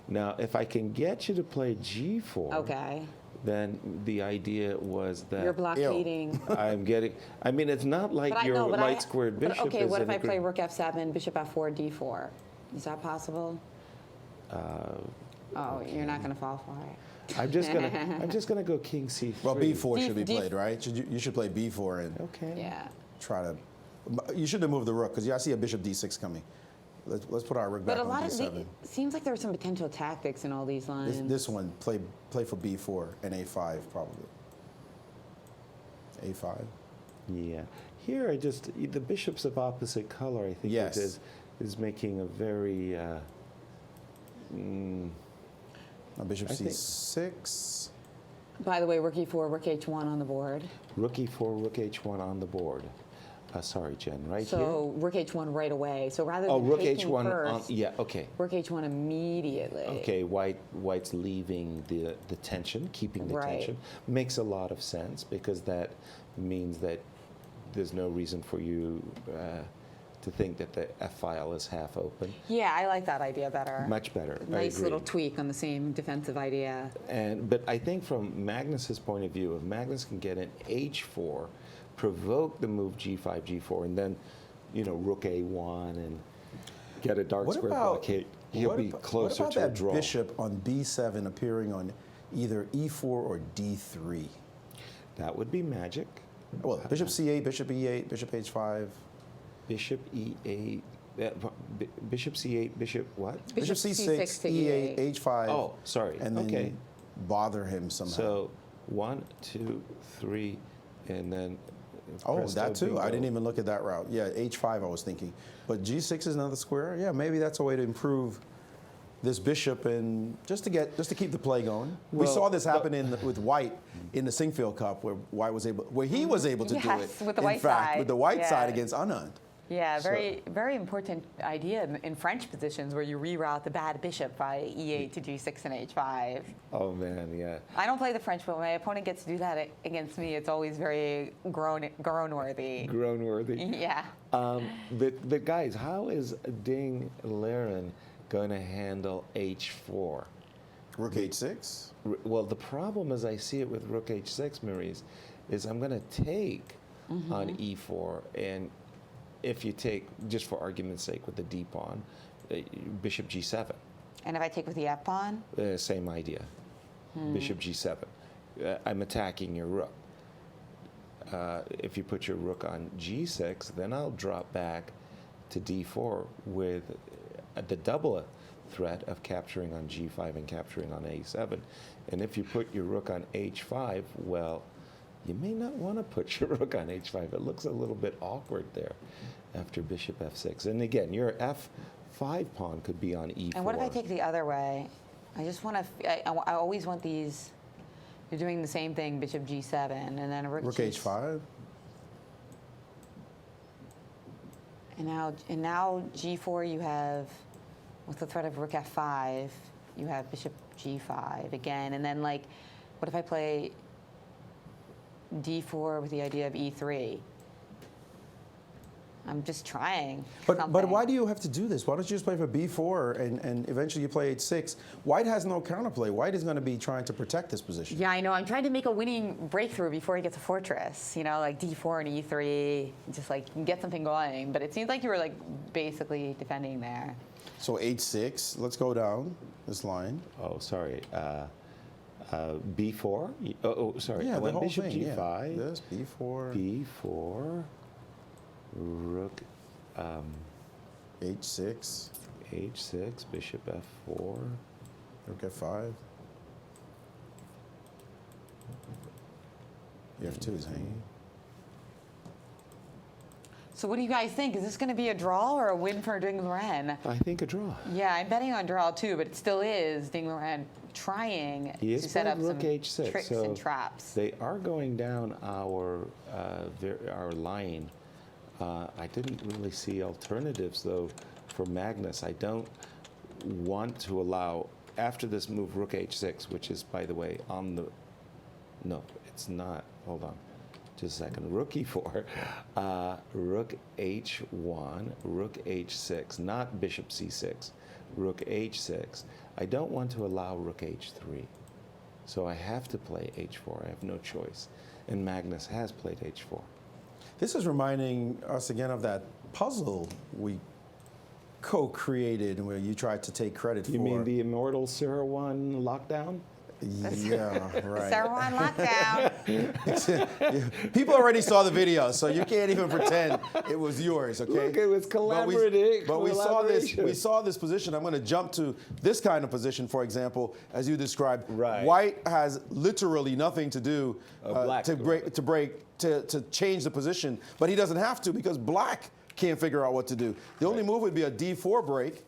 Now, if I can get you to play g4, okay, then the idea was that you're blockading. I'm getting. I mean, it's not like your light squared bishop. Okay, what if I play rook f7, bishop f4, d4? Is that possible? Oh, you're not going to fall for it. I'm just gonna go king c3. Well, b4 should be played, right? You should play b4 and try to. You shouldn't move the rook because I see a bishop d6 coming. Let's put our rook back on d7. It seems like there are some potential tactics in all these lines. This one, play for b4 and a5 probably. a5. Yeah. Here, the bishops of opposite color, I think, is making a very. Bishop c6. By the way, rook e4, rook h1 on the board. Rook e4, rook h1 on the board. Sorry, Jen, here? So rook h1 right away. So rather than rook taking h1 first, okay. Rook h1 immediately. Okay, white's leaving the tension, keeping the tension. Makes a lot of sense because that means that there's no reason for you to think that the F file is half open. Yeah, I like that idea better. Much better. Nice little tweak on the same defensive idea. But I think from Magnus's point of view, if Magnus can get an h4, provoke the move g5, g4, and then, rook a1 and get a dark square blockade, he'll be closer to a draw. What about that bishop on b7 appearing on either e4 or d3? That would be magic. Well, bishop c8, bishop e8, bishop h5. Bishop e8, bishop c8, bishop what? Bishop c6, e8, h5. Oh, sorry. And then bother him somehow. So 1, 2, 3, and then. Oh, that too. I didn't even look at that route. Yeah, h5 I was thinking. But g6 is another square. Yeah, maybe that's a way to improve this bishop and just to keep the play going. We saw this happen with white in the Sinquefield Cup where he was able to do it. With the white side. With the white side against Anand. Yeah, very important idea in French positions where you reroute the bad bishop by e8 to g6 and h5. Oh man, yeah. I don't play the French, but when my opponent gets to do that against me, it's always very groan-worthy. Groan-worthy. Yeah. But guys, how is Ding Liren going to handle h4? Rook h6? Well, the problem as I see it with rook h6, Maurice, is I'm going to take on e4, and if you take, just for argument's sake, with the d pawn, bishop g7. And if I take with the f pawn? Same idea. Bishop g7. I'm attacking your rook. If you put your rook on g6, then I'll drop back to d4 with the double threat of capturing on g5 and capturing on a7. And if you put your rook on h5, well, you may not want to put your rook on h5. It looks a little bit awkward there after bishop f6. And again, your f5 pawn could be on e4. And what if I take the other way? I just want to, I always want these, you're doing the same thing, bishop g7, and then rook h5? And now G4, you have, with the threat of rook F5, you have bishop G5 again. And then, like, what if I play D4 with the idea of E3? I'm just trying. But why do you have to do this? Why don't you just play for B4 and eventually you play H6? White has no counterplay. White is going to be trying to protect this position. Yeah, I know. I'm trying to make a winning breakthrough before he gets a fortress. You know, like D4 and E3, just like get something going. But it seems like you were like basically defending there. So H6, let's go down this line. Oh, sorry. B4? Oh, sorry. Yeah, I the went whole bishop thing, G5. Yeah. This, B4. B4. Rook H6. H6, bishop F4. Rook F5. F2 is hanging. So what do you guys think? Is this going to be a draw or a win for Ding Liren? I think a draw. Yeah, I'm betting on draw too, but it still is Ding Liren trying He is to set up playing some rook H6, tricks so and traps. they are going down our line. I didn't really see alternatives though for Magnus. I don't want to allow, after this move, rook H6, which is, by the way, on the, no, it's not, hold on. Just a second. Rook E4, rook H1, rook H6, not bishop C6, rook H6. I don't want to allow rook H3. So I have to play H4. I have no choice. And Magnus has played H4. This is reminding us again of that puzzle we co-created where you tried to take credit for. You mean the immortal Seirawan lockdown? Yeah, right. Seirawan lockdown. People already saw the video, so you can't even pretend it was yours, okay? Look, it was collaborative. But we saw this. We saw this position. I'm going to jump to this kind of position, for example, as you described. Right. White has literally nothing to do Black to change the position, but he doesn't have to because Black can't figure out what to do. The only move would be a D4 break.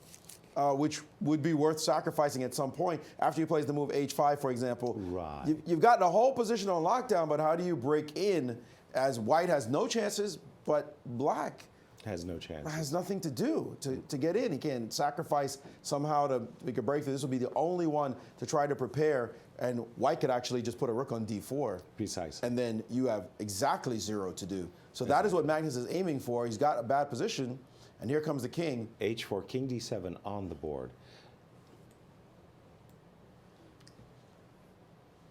Which would be worth sacrificing at some point after he plays the move H5, for example. Right. You've got the whole position on lockdown, but how do you break in as White has no chances, but Black has no chance. has nothing to do to get in. He can sacrifice somehow to make a breakthrough. This will be the only one to try to prepare, and White could actually just put a rook on D4. Precisely. And then you have exactly 0 to do. So that is what Magnus is aiming for. He's got a bad position. And here comes the king. H4, king D7 on the board.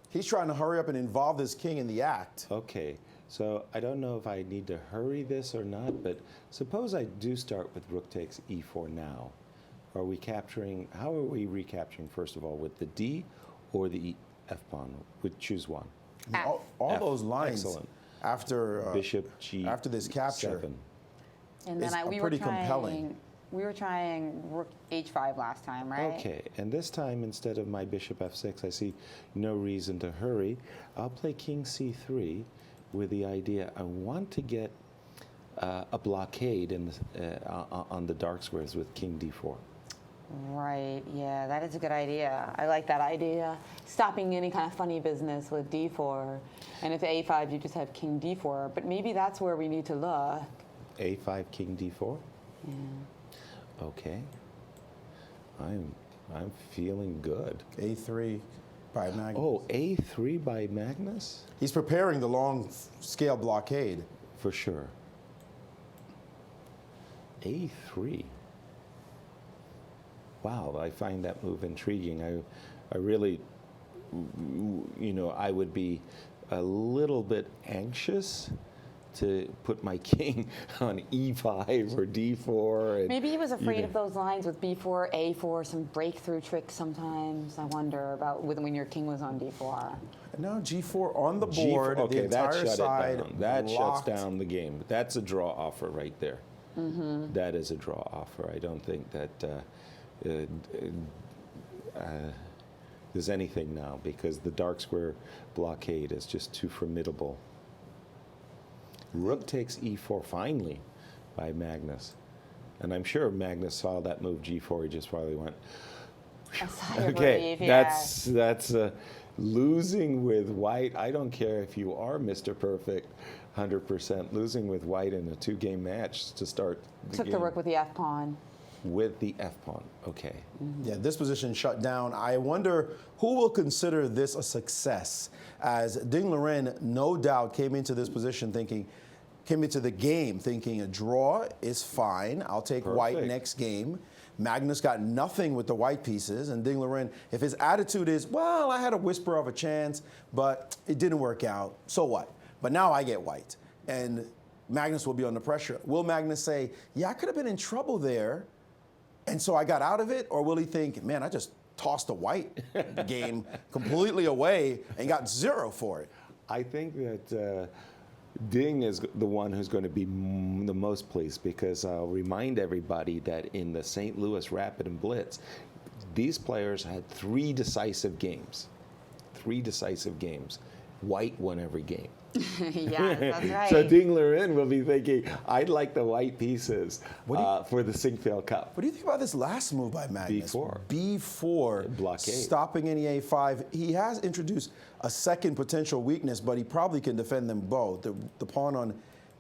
He's trying to hurry up and involve this king in the act. Okay, so I don't know if I need to hurry this or not, but suppose I do start with rook takes E4 now. Are we capturing, how are we recapturing, first of all, with the D or the F pawn? Would choose one. I mean, all F. those lines Excellent. after Bishop G7. after this capture. And then It's we pretty were trying. compelling. We were trying rook H5 last time, right? Okay, and this time instead of my bishop F6, I see no reason to hurry. I'll play king C3 with the idea I want to get a blockade in on the dark squares with king D4. Right, yeah, that is a good idea. I like that idea. Stopping any kind of funny business with D4. And if A5, you just have king D4. But maybe that's where we need to look. A5, king D4? Yeah. Okay. I'm feeling good. A3 by Magnus. Oh, A3 by Magnus? He's preparing the long scale blockade. For sure. A3. Wow, I find that move intriguing. I really, you know, I would be a little bit anxious to put my king on E5 or D4. And, Maybe he was afraid you know, of those lines with B4, A4, some breakthrough tricks sometimes. I wonder about when your king was on D4. And now G4 on the G4 board. okay, the that entire shut side it down. That locked. shuts down the game. That's a draw offer right there. Mm-hmm. That is a draw offer. I don't think that there's anything now because the dark square blockade is just too formidable. Rook takes E4 finally by Magnus. And I'm sure Magnus saw that move G4. He just probably went, A sigh of okay, relief, yeah. that's losing with White. I don't care if you are Mr. Perfect. 100% losing with white in a 2-game match to start the Took game. the rook with the F pawn. With the F-pawn, okay. Yeah, this position shut down. I wonder who will consider this a success, as Ding Liren no doubt came into this position came into the game thinking a draw is fine. I'll take white Perfect. next game. Magnus got nothing with the white pieces, and Ding Liren, if his attitude is, well, I had a whisper of a chance, but it didn't work out, so what? But now I get white, and Magnus will be under pressure. Will Magnus say, yeah, I could have been in trouble there, and so I got out of it? Or will he think, man, I just tossed a white game completely away and got 0 for it? I think that Ding is the one who's going to be the most pleased, because I'll remind everybody that in the St. Louis Rapid and Blitz, these players had 3 decisive games. 3 decisive games. White won every game. Yeah, that's right. So Ding Liren will be thinking, I'd like the white pieces for the Sinquefield Cup. What do you think about this last move by Magnus? B4. B4. Blockade. Stopping any A5. He has introduced a second potential weakness, but he probably can defend them both. The pawn on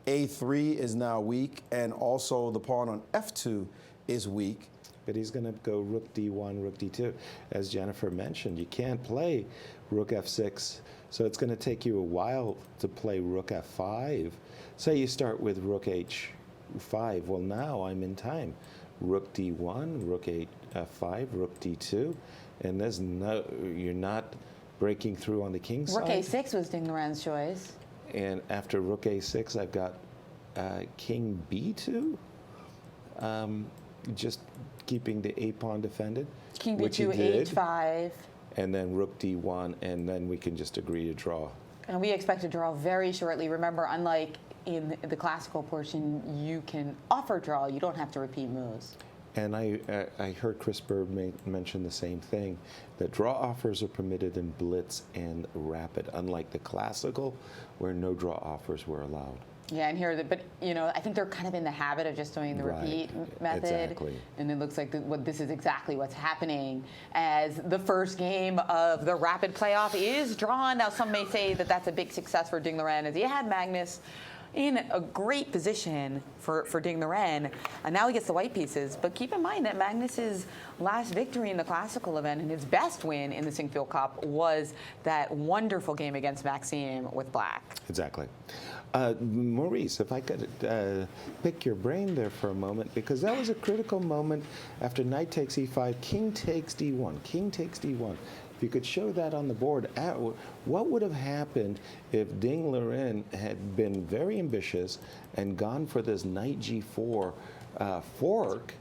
A3 is now weak, and also the pawn on F2 is weak. But he's going to go rook D1, rook D2. As Jennifer mentioned, you can't play rook F6, so it's going to take you a while to play rook F5. Say you start with rook H5. Well, now I'm in time. Rook D1, rook F5, rook D2, and there's no, you're not breaking through on the king Rook side. A6 was Ding Liren's choice. And after rook A6, I've got king B2. Just keeping the A pawn defended. King which he B2, did, H5. and then rook D1, and then we can just agree to draw. And we expect to draw very shortly. Remember, unlike in the classical portion, you can offer draw. You don't have to repeat moves. And I heard Chris Bird mention the same thing, that draw offers are permitted in Blitz and Rapid, unlike the classical, where no draw offers were allowed. Yeah, and here, but you know, I think they're kind of in the habit of just doing the Right, repeat method. exactly. And it looks like this is exactly what's happening, as the first game of the Rapid playoff is drawn. Now, some may say that that's a big success for Ding Liren, as he had Magnus in a great position for Ding Liren, and now he gets the white pieces. But keep in mind that Magnus's last victory in the classical event and his best win in the Sinquefield Cup was that wonderful game against Maxime with black. Exactly. Maurice, if I could pick your brain there for a moment, because that was a critical moment after knight takes e5, king takes d1, king takes d1. If you could show that on the board, what would have happened if Ding Liren had been very ambitious and gone for this knight g4 fork,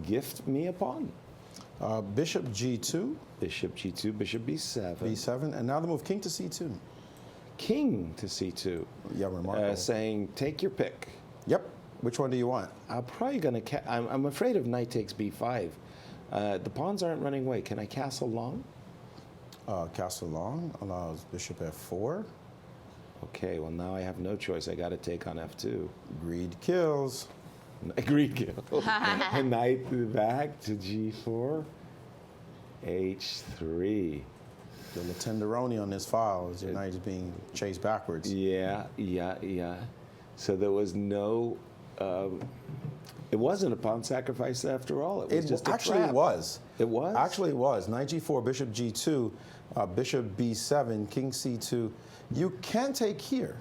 gift me a pawn? Bishop G2, Bishop g2, bishop b7. B7, and now the move king to C2. King to c2. Yeah, remarkable. Saying, take your pick. Yep. Which one do you want? I'm probably going to. I'm afraid of knight takes b5. The pawns aren't running away. Can I castle long? Castle long allows bishop F4. Okay. Well, now I have no choice. I got to take on f2. Greed kills. Greed kill. And knight back to g4. h3. The tenderoni on this file is your knight is being chased backwards. Yeah. So there was no. It wasn't a pawn sacrifice after all. It was just a actually trap. it was. It was? Actually it was. Knight G4, bishop G2, bishop B7, king C2. You can take here.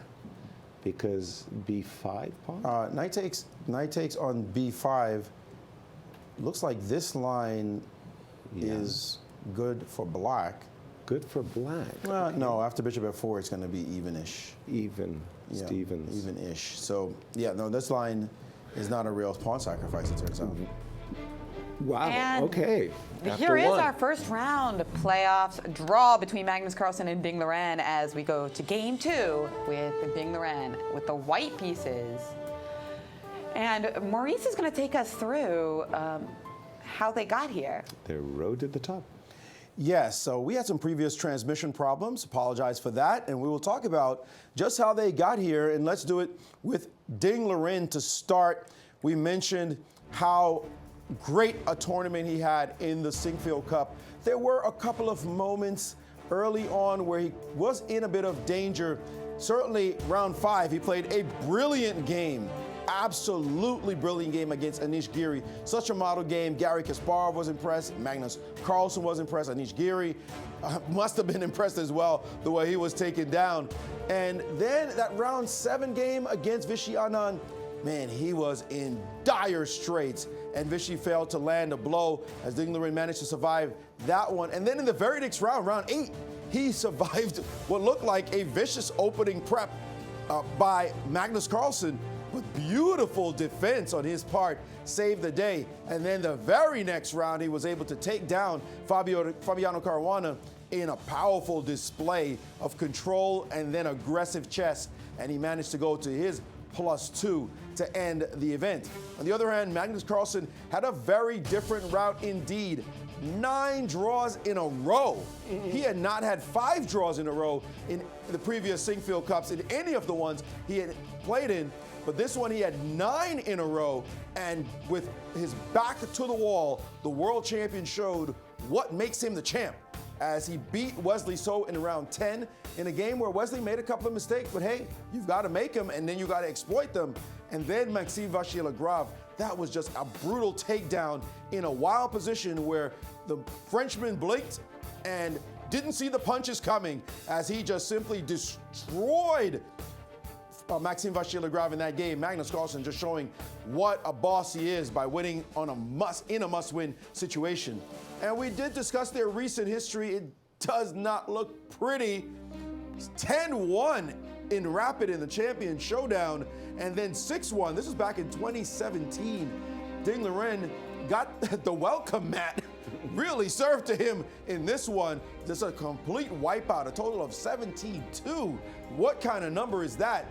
Because b5 pawn? Knight takes on B5. Looks like this line is good for black. Good for black. Well, no, after bishop F4, it's going to be even-ish. Even. Yeah, Stevens. even-ish. So, yeah, no, this line is not a real pawn sacrifice, it turns out. Wow. And okay. Here is our first round playoffs draw between Magnus Carlsen and Ding Liren, as we go to game 2 with Ding Liren with the white pieces. And Maurice is going to take us through how they got here. Their road to the top. Yes, so we had some previous transmission problems. Apologize for that. And we will talk about just how they got here. And let's do it with Ding Liren to start. We mentioned how great a tournament he had in the Sinquefield Cup. There were a couple of moments early on where he was in a bit of danger. certainly round 5, he played a brilliant game. Absolutely brilliant game against Anish Giri. Such a model game. Garry Kasparov was impressed. Magnus Carlsen was impressed. Anish Giri must have been impressed as well, the way he was taken down. And then that round 7 game against Vishy Anand, man, he was in dire straits. And Vishy failed to land a blow as Ding Liren managed to survive that one. And then in the very next round, round 8, he survived what looked like a vicious opening prep by Magnus Carlsen. With beautiful defense on his part, saved the day. And then the very next round, he was able to take down Fabiano Caruana in a powerful display of control and then aggressive chess. And he managed to go to his +2 to end the event. On the other hand, Magnus Carlsen had a very different route indeed. 9 draws in a row. He had not had 5 draws in a row in the previous Sinquefield Cups in any of the ones he had played in. But this one, he had 9 in a row, and with his back to the wall, the world champion showed what makes him the champ, as he beat Wesley So in round 10 in a game where Wesley made a couple of mistakes, but hey, you've got to make them, and then you got to exploit them. And then Maxime Vachier-Lagrave, that was just a brutal takedown in a wild position where the Frenchman blinked and didn't see the punches coming, as he just simply destroyed Maxime Vachier-Lagrave in that game. Magnus Carlsen just showing what a boss he is by winning on a must-win situation. And we did discuss their recent history. It does not look pretty. 10-1 in Rapid in the Champion Showdown, and then 6-1. This was back in 2017. Ding Liren got the welcome mat really served to him in this one. Just a complete wipeout, a total of 17-2. What kind of number is that?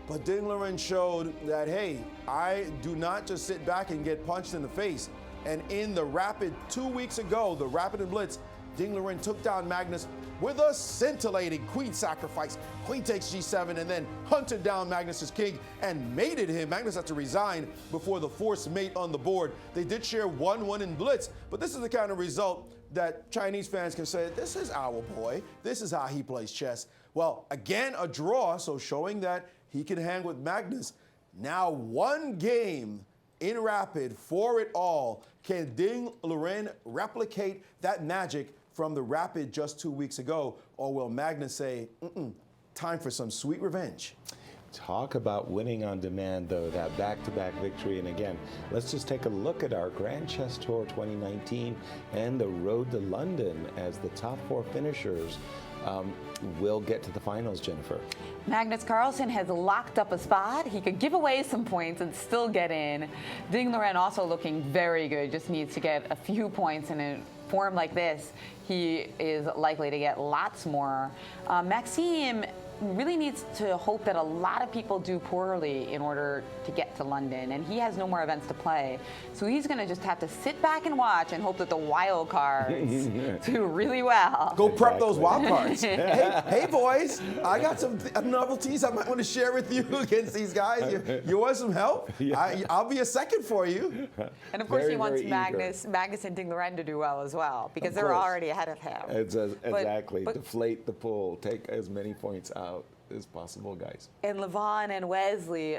But Ding Liren showed that, hey, I do not just sit back and get punched in the face. And in the Rapid 2 weeks ago, the Rapid and Blitz, Ding Liren took down Magnus with a scintillating queen sacrifice. Queen takes G7 and then hunted down Magnus's king and mated him. Magnus had to resign before the forced mate on the board. They did share 1-1 in Blitz, but this is the kind of result that Chinese fans can say, this is our boy. This is how he plays chess. Well, again, a draw, so showing that he can hang with Magnus. Now 1 game in Rapid for it all. Can Ding Liren replicate that magic from the Rapid just 2 weeks ago? Or will Magnus say, time for some sweet revenge? Talk about winning on demand, though, that back-to-back victory. And again, let's just take a look at our Grand Chess Tour 2019 and the road to London as the top 4 finishers will get to the finals, Jennifer. Magnus Carlsen has locked up a spot. He could give away some points and still get in. Ding Liren also looking very good, just needs to get a few points, and in form like this, he is likely to get lots more. Maxime really needs to hope that a lot of people do poorly in order to get to London, and he has no more events to play. So he's going to just have to sit back and watch and hope that the wild cards do really well. Go prep those wild cards. Hey, boys, I got some novelties I might want to share with you against these guys. You want some help? Yeah. I'll be a second for you. And of course, he wants Magnus and Ding Liren to do well as well, because they're already ahead of him. Exactly. Deflate the pool. Take as many points out as possible, guys. And Levon and Wesley,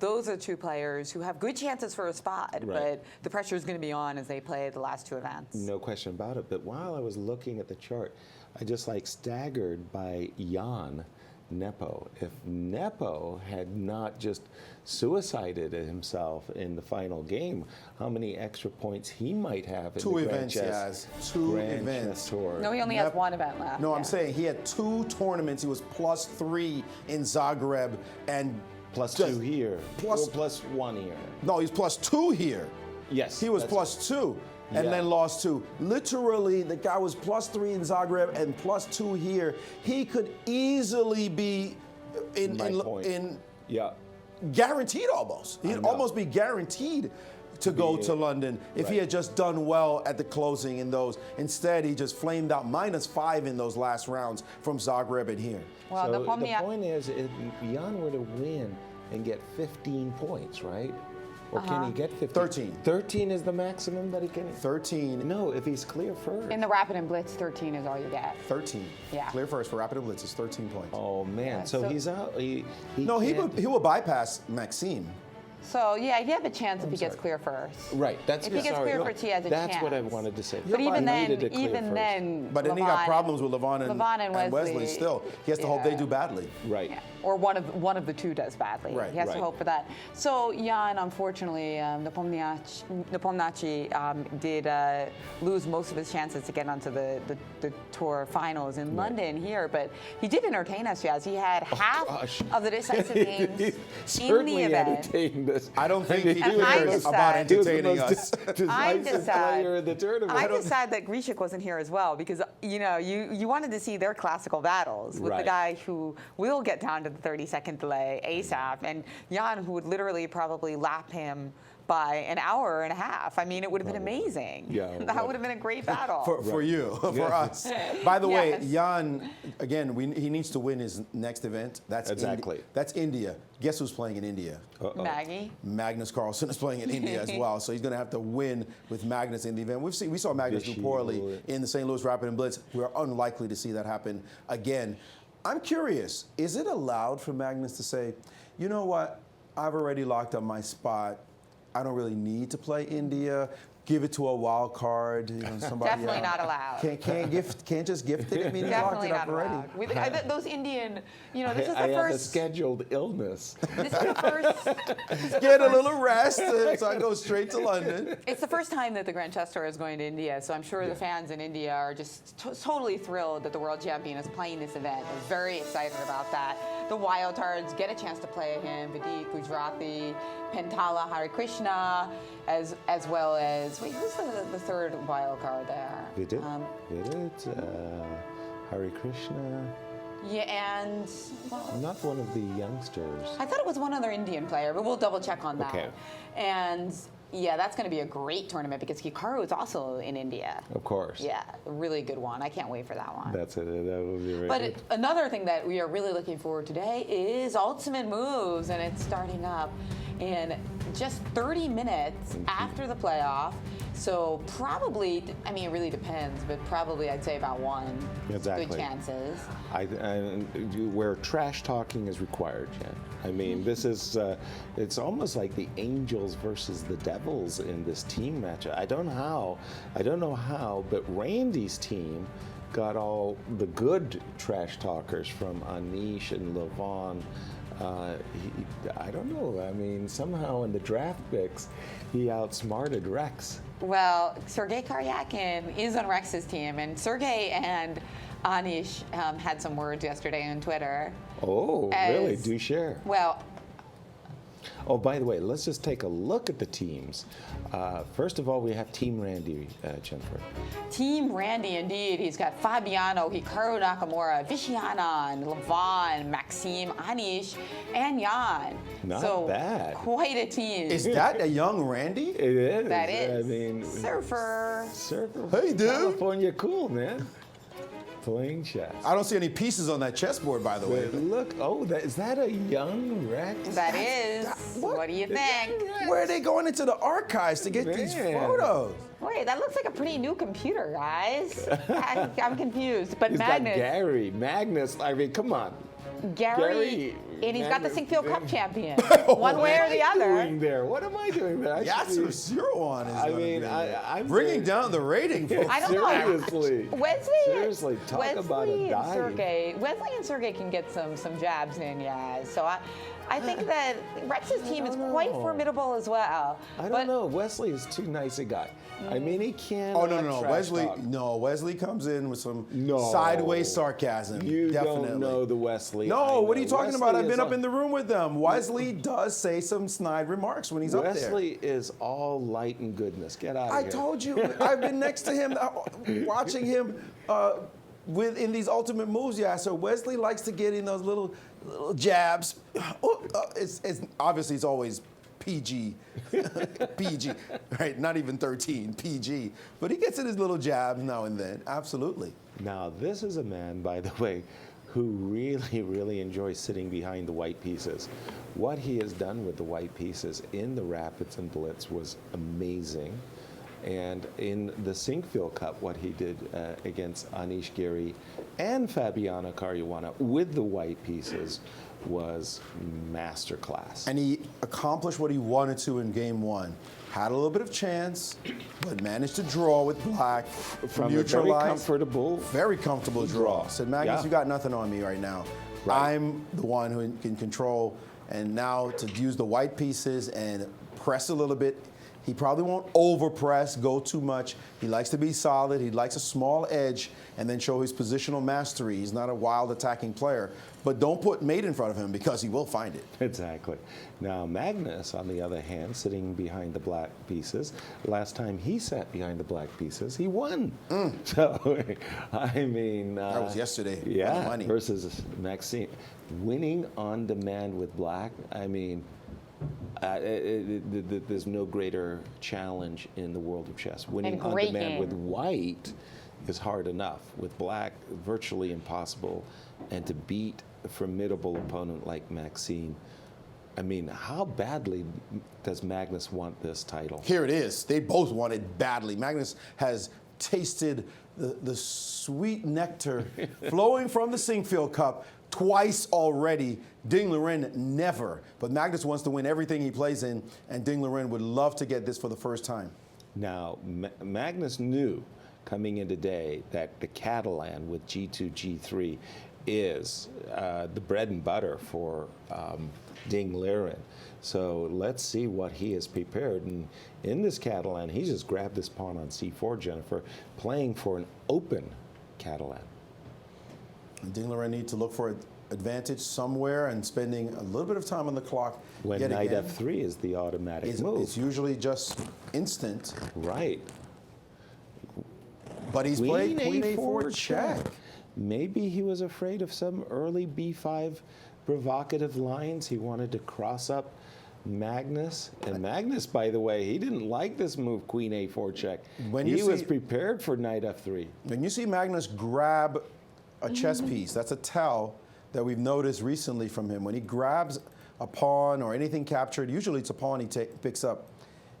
those are 2 players who have good chances for a spot, but the pressure is going to be on as they play the last 2 events. No question about it. But while I was looking at the chart, I just staggered by Jan Nepo. If Nepo had not just suicided himself in the final game, how many extra points he might have in 2 the events, Grand Chess, Two Grand events. Chess Tour. No, he only has 1 event left. No, I'm saying he had 2 tournaments. He was +3 in Zagreb and +2 here. +1 here. No, he's +2 here. Yes. He was +2 and then lost 2. Literally, the guy was +3 in Zagreb and +2 here. He could easily be in guaranteed almost. He'd almost be guaranteed to go to London if he had just done well at the closing in those. Instead, he just flamed out -5 in those last rounds from Zagreb and here. Well, so the point is, if Jan were to win and get 15 points, right? Or can he get 15? 13. 13 is the maximum that he can? 13. No, if he's clear first. In the Rapid and Blitz, 13 is all you get. 13. Yeah. Clear first for Rapid and Blitz is 13 points. Oh, man. Yeah, so so- he's out. He Will bypass Maxime. So, yeah, you have a chance if he gets sorry. clear first. Right. That's If he gets sorry, clear no, first, he has a That's what I chance. wanted to say. But He even needed then, to clear first. But then he got Levon problems with Levon and Wesley still. He has to hope they do badly. Right. Yeah. Or one of the two does badly. Right. He has Right. to hope for that. So Jan, unfortunately, Nepomniachtchi did lose most of his chances to get onto the tour finals in London here, but he did entertain us, Jazz. He had half of the decisive games in the Certainly event. entertained us. I don't think he And I cares about decide- He was the entertaining most us. I'm decisive just sad. player in the tournament. I'm just sad that Grishik wasn't here as well because you wanted to see their classical battles with the Right. guy who will get down to the 30-second delay ASAP, and Jan who would literally probably lap him by an hour and a half. I mean, it would have been amazing. Yeah, That would have been a great battle. For you, for us. By the way, Yes. Jan, again, he needs to win his next event. That's Exactly. That's India. Guess who's playing in India? Maggie. Magnus Carlsen is playing in India as well, so he's going to have to win with Magnus in the event. We saw Magnus do poorly in the St. Louis Rapid and Blitz. We're unlikely to see that happen again. I'm curious, is it allowed for Magnus to say, you know what, I've already locked up my spot. I don't really need to play India. Give it to a wild card. Somebody Definitely not allowed. Can't just gift it. I mean, he locked Definitely it up not already. allowed. Those Indian, this is I the have a first. scheduled illness. This is the first. Get a little rest, so I go straight to London. It's the first time that the Grand Chess Tour is going to India, so I'm sure the fans in India are just totally thrilled that the world champion is playing this event. They're very excited about that. The wild cards get a chance to play him, Vidit, Gujarati, Pentala, Hare Krishna, as well as who's the third wild card there? Vidit, Hare Krishna. Yeah, and well, Not one of the youngsters. I thought it was one other Indian player, but we'll double check on that. Okay. And yeah, that's going to be a great tournament because Hikaru is also in India. Of course. Yeah, a really good one. I can't wait for that one. That's it. That will be very But good. another thing that we are really looking forward to today is Ultimate Moves, and it's starting up in just 30 minutes after the playoff. So probably, I mean, it really depends, but probably I'd say about one. Exactly. Good chances. Where trash talking is required, Jen. I mean, this is, it's almost like the Angels versus the Devils in this team matchup. I don't know how, but Randy's team got all the good trash talkers from Anish and Levon. I don't know. I mean, somehow in the draft picks, he outsmarted Rex. Well, Sergei Karyakin is on Rex's team, and Sergei and Anish had some words yesterday on Twitter. Oh, really? Do share. Well, Oh, by the way, let's just take a look at the teams. First of all, we have Team Randy, Jennifer. Team Randy, indeed. He's got Fabiano, Hikaru Nakamura, Vishianan, Levon, Maxime, Anish, and Jan. Not bad. Quite a team. Is that a young Randy? It is. That is. I mean, Surfer. Hey, dude. California, cool, man. Playing chess. I don't see any pieces on that chessboard, by the way. Wait, look, is that a young Rex? That is. What do you think? Where are they going into the archives to get these Man. photos? Wait, that looks like a pretty new computer, guys. I'm confused. But He's Magnus. got Magnus, I mean, come on. Gary, and he's got the Magnus. Sinquefield Cup champion. One way or the other. What am I doing there? I Yasser should be- Seirawan is I gonna mean, be I'm bringing down the rating, folks. I don't know. Seriously. Wesley talk about a dive. Wesley and Sergey can get some jabs in, yeah. So I think that Rex's team is quite know. formidable as well. I don't know. Wesley is too nice a guy. I mean, he can't. Oh, no. Wesley comes in with some sideways sarcasm. You definitely. don't know the Wesley. No, what are you talking about? I've been up in in the room with them. Wesley does say some snide remarks when he's up there. Wesley is all light and goodness. Get out of here. I told you, I've been next to him, watching him in these ultimate moves. Yeah, so Wesley likes to get in those little jabs. It's obviously it's always PG, PG, right? Not even 13, PG. But he gets in his little jabs now and then. Absolutely. Now, this is a man, by the way, who really, really enjoys sitting behind the white pieces. What he has done with the white pieces in the Rapids and Blitz was amazing. And in the Sinquefield Cup, what he did against Anish Giri and Fabiano Caruana with the white pieces was masterclass. And he accomplished what he wanted to in game one. Had a little bit of chance, but managed to draw with black. From a very comfortable draw. Said, Magnus, Yeah. you got nothing on me right now. Right. I'm the one who can control. And now to use the white pieces and press a little bit. He probably won't overpress, go too much. He likes to be solid. He likes a small edge and then show his positional mastery. He's not a wild attacking player. But don't put mate in front of him because he will find it. Exactly. Now, Magnus, on the other hand, sitting behind the black pieces, last time he sat behind the black pieces, he won. So, I mean... that was yesterday. Yeah, Money. versus Maxime. Winning on demand with black, I mean... there's no greater challenge in the world of chess. Winning on great demand game. with white is hard enough. With black, virtually impossible. And to beat a formidable opponent like Maxime, I mean, how badly does Magnus want this title? Here it is. They both want it badly. Magnus has tasted the sweet nectar flowing from the Sinquefield Cup twice already. Ding Liren never. But Magnus wants to win everything he plays in, and Ding Liren would love to get this for the first time. Now, Magnus knew coming in today that the Catalan with G2, G3 is the bread and butter for Ding Liren. So let's see what he has prepared. And in this Catalan, he just grabbed this pawn on C4, Jennifer, playing for an open Catalan. Ding Liren needs to look for an advantage somewhere and spending a little bit of time on the clock. When yet knight again, F3 is the automatic move. It's usually just instant. Right. But he's played Queen A4 check. Maybe he was afraid of some early B5 provocative lines. He wanted to cross up Magnus. And Magnus, by the way, he didn't like this move, Queen A4 check. He was prepared for knight F3. When you see Magnus grab a chess piece, that's a tell that we've noticed recently from him. When he grabs a pawn or anything captured, usually it's a pawn he picks up.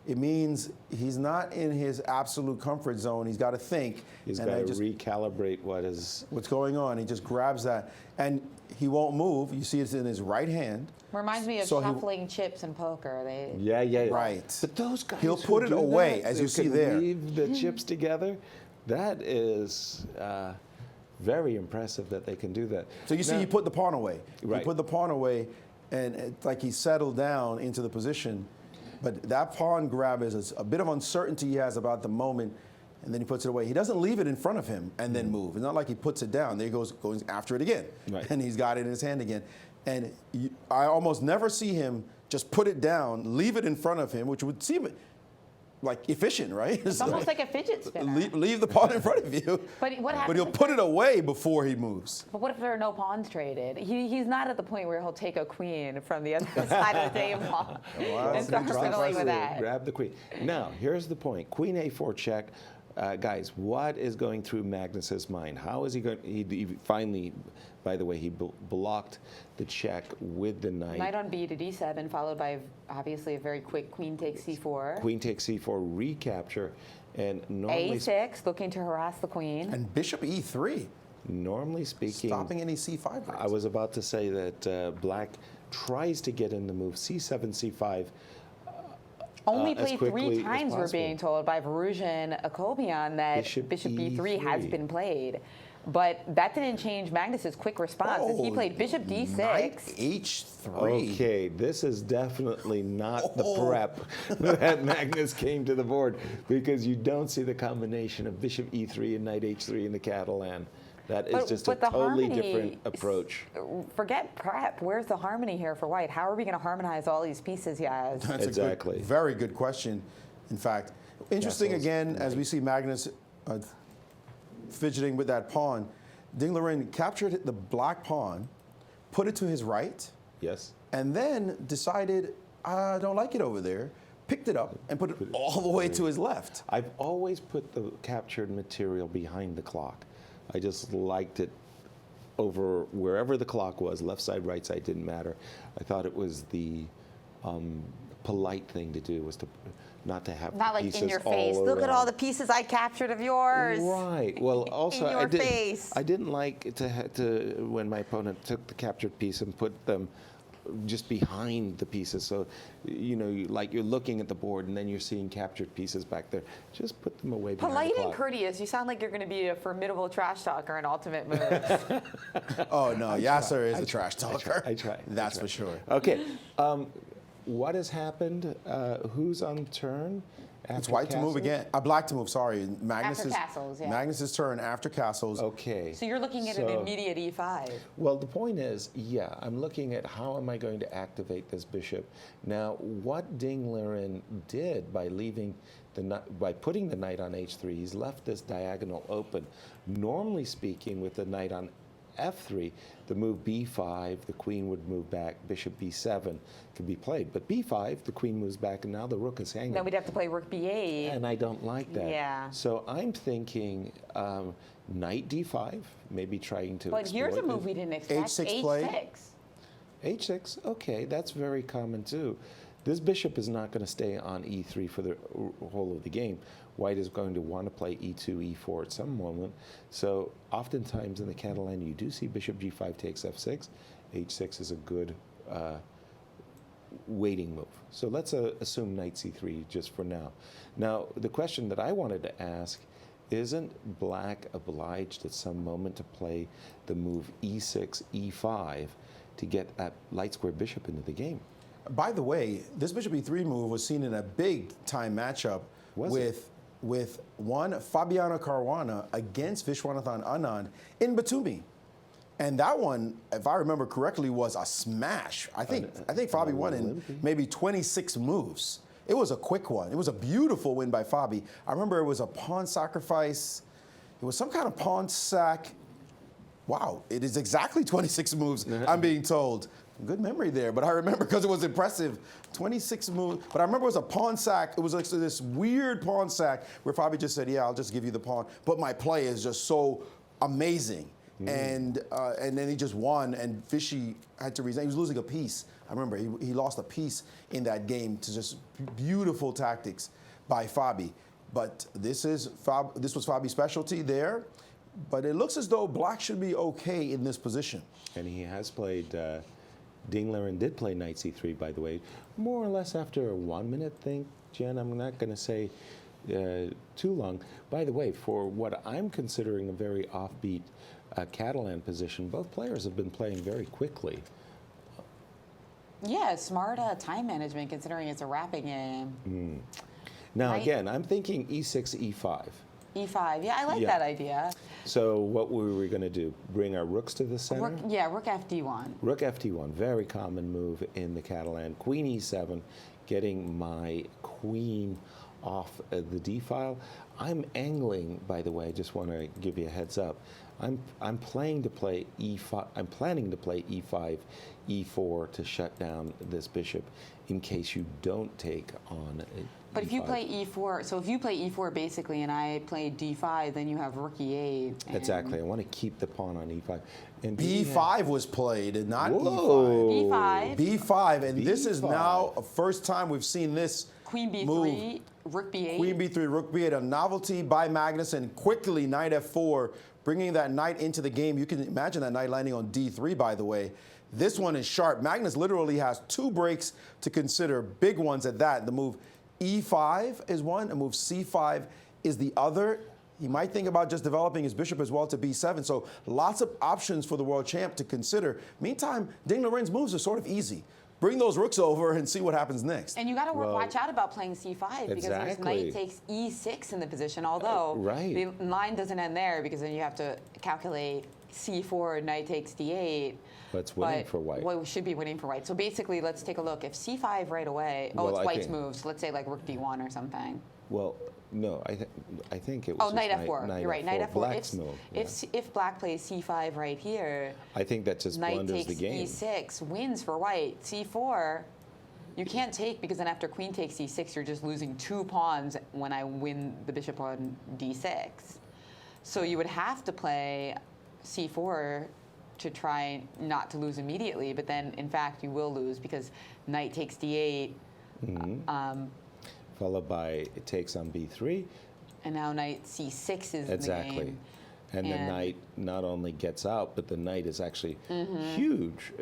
It means he's not in his absolute comfort zone. He's got to think. He's got to recalibrate what's going on. He just grabs that, and he won't move. You see it's in his right hand. Reminds me of shuffling chips in poker. Yeah. Right. But those guys he'll put it away, as you see there. Leave the chips together. That is very impressive that they can do that. So you see, he put the pawn away. Right. He put the pawn away, and it's like he settled down into the position. But that pawn grab is a bit of uncertainty he has about the moment, and then he puts it away. He doesn't leave it in front of him and then move. It's not like he puts it down. There he goes after it again, and he's got it in his hand again. And I almost never see him just put it down, leave it in front of him, which would seem like efficient, right? It's almost like a fidget spinner. Leave the pawn in front of you. But what happens? But he'll put it away before he moves. But what if there are no pawns traded? He's not at the point where he'll take a queen from the other side of the table and start fiddling with that. Grab the queen. Now, here's the point. Queen A4 check. Guys, what is going through Magnus's mind? How is he going? He finally, by the way, he blocked the check with the knight. Knight on B to D7, followed by obviously a very quick queen takes C4. Queen takes C4, recapture, and normally A6, looking to harass the queen. And Bishop E3. Normally speaking, stopping any C5 breaks. I was about to say that Black tries to get in the move C7, C5. Only played 3 times, we're being told by Varusian Akobian, that Bishop B3 has been played. But that didn't change Magnus's quick response. As he played Bishop D6. Knight H3. Okay, this is definitely not the prep that Magnus came to the board, because you don't see the combination of Bishop E3 and Knight H3 in the Catalan. That is just a totally different approach. Forget prep. Where's the harmony here for White? How are we going to harmonize all these pieces he has? That's exactly. a very good question, in fact. Interesting again, as we see Magnus fidgeting with that pawn. Ding Liren captured the black pawn, put it to his right. Yes. And then decided, I don't like it over there. Picked it up and put it all the way to his left. I've always put the captured material behind the clock. I just liked it over wherever the clock was, left side, right side, didn't matter. I thought it was the polite thing to do was to not to have not like pieces in your all face. Look at all around. the pieces I captured of yours. Right. Well, also in your face. I didn't like to when my opponent took the captured piece and put them just behind the pieces. So, you know, like you're looking at the board and then you're seeing captured pieces back there. Just put them away behind Polite the and clock. courteous. You sound like you're going to be a formidable trash talker in Ultimate Moves. Oh, no. Yasser is a trash talker. I try. That's for sure. Okay. What has happened? Who's on turn? It's white to move again. Black to move, sorry. After castles, yeah. Magnus's turn after castles. Okay. So you're looking at an immediate e5. Well, the point is, yeah, I'm looking at how am I going to activate this bishop. Now, what Ding Liren did by putting the knight on h3, he's left this diagonal open. Normally speaking, with the knight on f3, the move b5, the queen would move back, bishop b7 could be played. But b5, the queen moves back, and now the rook is hanging. Then we'd have to play rook b8. And I don't like that. Yeah. So I'm thinking knight d5, maybe trying to But here's a move we didn't expect. H6 play. H6. h6, okay, that's very common too. This bishop is not going to stay on e3 for the whole of the game. White is going to want to play e2, e4 at some moment. So oftentimes in the Catalan, you do see bishop g5 takes f6. h6 is a good waiting move. So let's assume knight c3 just for now. Now, the question that I wanted to ask, isn't black obliged at some moment to play the move e6, e5 to get that light square bishop into the game? By the way, this bishop e3 move was seen in a big-time matchup with one Fabiano Caruana against Vishwanathan Anand in Batumi. And that one, if I remember correctly, was a smash. I think Fabi won in maybe 26 moves. It was a quick one. It was a beautiful win by Fabi. I remember it was a pawn sacrifice. It was some kind of pawn sack. Wow, it is exactly 26 moves, I'm being told. Good memory there, but I remember because it was impressive. 26 moves, but I remember it was a pawn sack. It was like this weird pawn sack where Fabi just said, yeah, I'll just give you the pawn, but my play is just so amazing. And then he just won, and Fishy had to resign. He was losing a piece. I remember he lost a piece in that game to just beautiful tactics by Fabi. But this was Fabi's specialty there. But it looks as though black should be okay in this position. And he has played, Ding Liren did play knight c3, by the way, more or less after a 1 minute thing. Jen, I'm not going to say too long. By the way, for what I'm considering a very offbeat Catalan position, both players have been playing very quickly. Yeah, smart time management considering it's a wrapping game. Now, again, I'm thinking e6, e5. E5, yeah, I like that idea. So what were we going to do? Bring our rooks to the center? Rook FD1. Rook FD1, very common move in the Catalan. Queen e7, getting my queen off the d file. I'm angling, by the way, I just want to give you a heads up. I'm planning to play e5. I'm planning to play e5, e4 to shut down this bishop in case you don't take on it. But if you play e4, so if you play e4 basically, and I play d5, then you have rook e8. Exactly. I want to keep the pawn on e5. And b5 was played, and not Whoa. e5. b5. b5, and B5. This is now a first time we've seen this Queen b3, move. rook b8. Queen b3, rook b8, a novelty by Magnus, and quickly knight f4, bringing that knight into the game. You can imagine that knight landing on d3, by the way. This one is sharp. Magnus literally has 2 breaks to consider, big ones at that. The move e5 is one, and move c5 is the other. He might think about just developing his bishop as well to b7. So lots of options for the world champ to consider. Meantime, Ding Liren's moves are sort of easy. Bring those rooks over and see what happens next. And you got to watch out about playing c5 because there's knight takes e6 in the position. Although the line doesn't end there because then you have to calculate c4, knight takes d8. But it's winning for white. Well, we should be winning for white. So basically, let's take a look. If c5 right away, it's white's moves. Let's say like rook d1 or something. Well, no, I think it was. Oh, knight f4. You're right. Knight f4. Black's move. If black plays c5 right here, I think that just blunders the game. Knight takes e6 wins for white. c4, you can't take because then after queen takes e6, you're just losing 2 pawns when I win the bishop on d6. So you would have to play c4 to try not to lose immediately, but then in fact you will lose because knight takes d8. Followed by it takes on b3. And now knight c6 is exactly. in the game. And the knight not only gets out, but the knight is actually huge,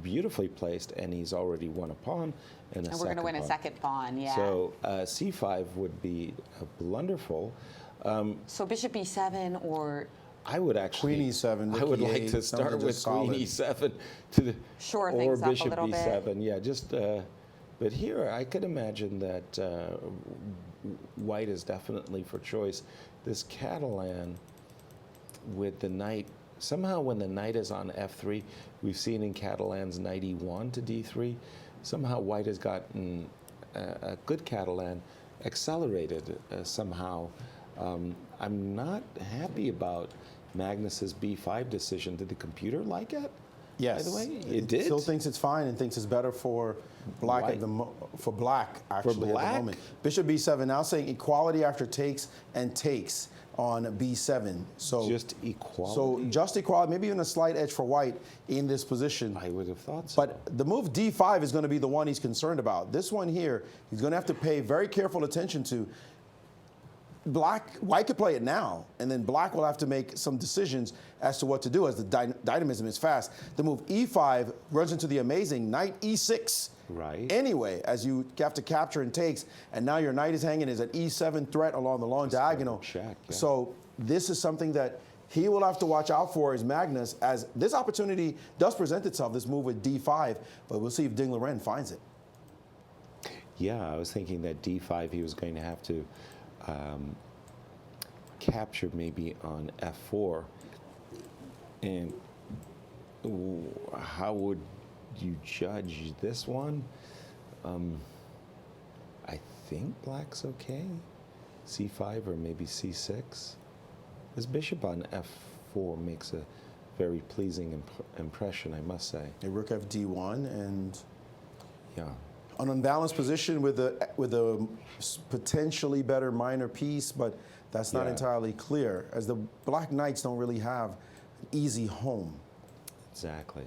beautifully placed, and he's already won a pawn and a second pawn. And we're going to win a second pawn, yeah. So c5 would be blunderful. So bishop e7 or... I would actually... Queen e7, I would rook like e8, to start something with just queen solid. e7 to the, Shore or things up a bishop little bit. b7. Yeah, just... but here, I could imagine that white is definitely for choice. This Catalan with the knight, somehow when the knight is on f3, we've seen in Catalan's knight e1 to d3, somehow white has gotten a good Catalan accelerated somehow. I'm not happy about Magnus's b5 decision. Did the computer like it? Yes. By the way, it did. Still thinks it's fine and thinks it's better for black at the for black actually at the moment. Bishop b7 now saying equality after takes and takes on b7. So just equality. So just equality, maybe even a slight edge for white in this position. I would have thought so. But the move d5 is going to be the one he's concerned about. This one here, he's going to have to pay very careful attention to. White could play it now, and then black will have to make some decisions as to what to do as the dynamism is fast. The move e5 runs into the amazing knight e6. Right. Anyway, as you have to capture and takes, and now your knight is hanging as an e7 threat along the long diagonal. Check, yeah. So this is something that he will have to watch out for as Magnus, as this opportunity does present itself, this move with d5, but we'll see if Liren finds it. Yeah, I was thinking that d5 he was going to have to capture maybe on f4. And how would you judge this one? I think black's okay. c5 or maybe c6. This bishop on f4 makes a very pleasing impression, I must say. A rook fd1 and yeah. an unbalanced position with a potentially better minor piece, but that's not entirely clear, as the black knights don't really have an easy home. Exactly.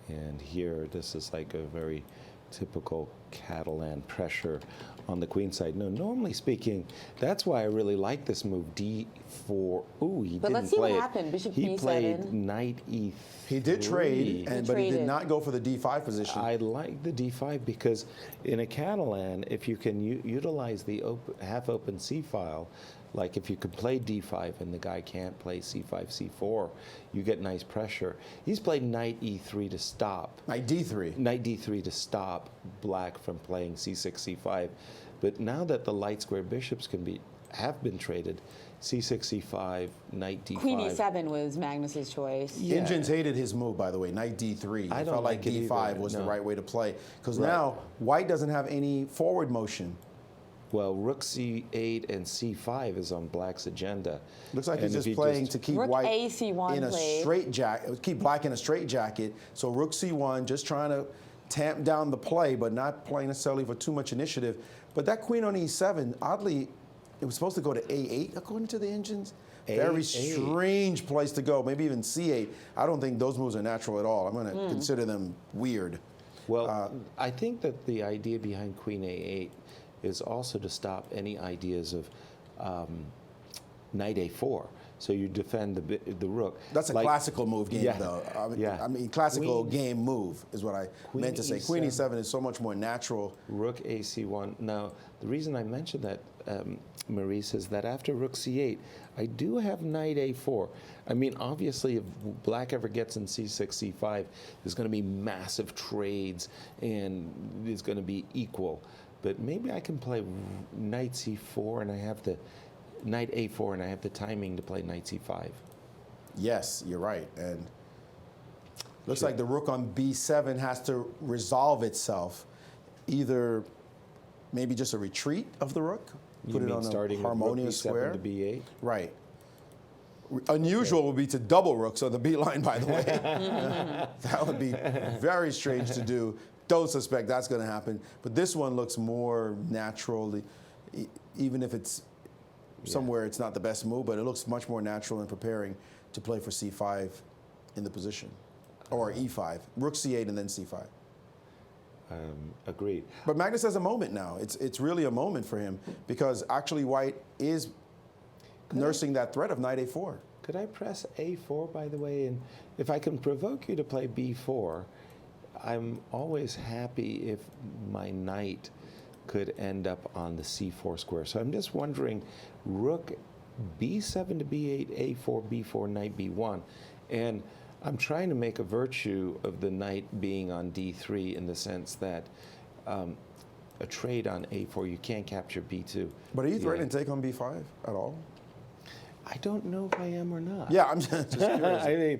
And here, this is like a very typical Catalan pressure on the queen side. No, normally speaking, that's why I really like this move, d4. Ooh, he but didn't let's see play what it. happened. Bishop he b7. played knight e3. He did trade, but he did not go for the d5 position. I like the d5 because in a Catalan, if you can utilize the half-open c file, like if you could play d5 and the guy can't play c5, c4, you get nice pressure. He's played knight e3 to stop. Knight d3. Knight d3 to stop black from playing c6, c5. But now that the light square bishops have been traded, c6, c5, knight d5. Queen e7 was Magnus's choice. Yeah. Indians hated his move, by the way, knight d3. I They felt like d5 was the right way to play. Because now white doesn't have any forward motion. Well, rook c8 and c5 is on black's agenda. Looks like he's just playing to keep white a1 in a straight jacket, keep black in a straight jacket. So rook c1, just trying to tamp down the play, but not playing necessarily for too much initiative. But that queen on e7, oddly, it was supposed to go to a8 according to the engines. Very strange place to go. Maybe even c8. I don't think those moves are natural at all. I'm going to consider them weird. Well, I think that the idea behind queen a8 is also to stop any ideas of knight a4. So you defend the rook. That's a classical move game, though. I mean, classical game move is what I meant to say. Queen e7 is so much more natural. Rook ac1. Now, the reason I mentioned that, Maurice, is that after rook c8, I do have knight a4. I mean, obviously, if black ever gets in c6, c5, there's going to be massive trades, and it's going to be equal. But maybe I can play knight c4, and I have the knight a4, and I have the timing to play knight c5. Yes, you're right. And looks like the rook on b7 has to resolve itself. Either maybe just a retreat of the rook, put it on a harmonious square. To b8? Right. Unusual would be to double rooks on the b line, by the way. That would be very strange to do. Don't suspect that's going to happen. But this one looks more natural, even if it's somewhere it's not the best move, but it looks much more natural in preparing to play for c5 in the position. Or E5. Rook C8 and then C5. Agreed. But Magnus has a moment now. It's really a moment for him because actually White is nursing that threat of knight A4. Could I press A4, by the way? And if I can provoke you to play B4, I'm always happy if my knight could end up on the C4 square. So I'm just wondering, rook B7 to B8, A4, B4, knight B1. And I'm trying to make a virtue of the knight being on D3 in the sense that a trade on A4, you can't capture B2. But are you threatening to take on B5 at all? I don't know if I am or not. Yeah, I'm just curious. I mean,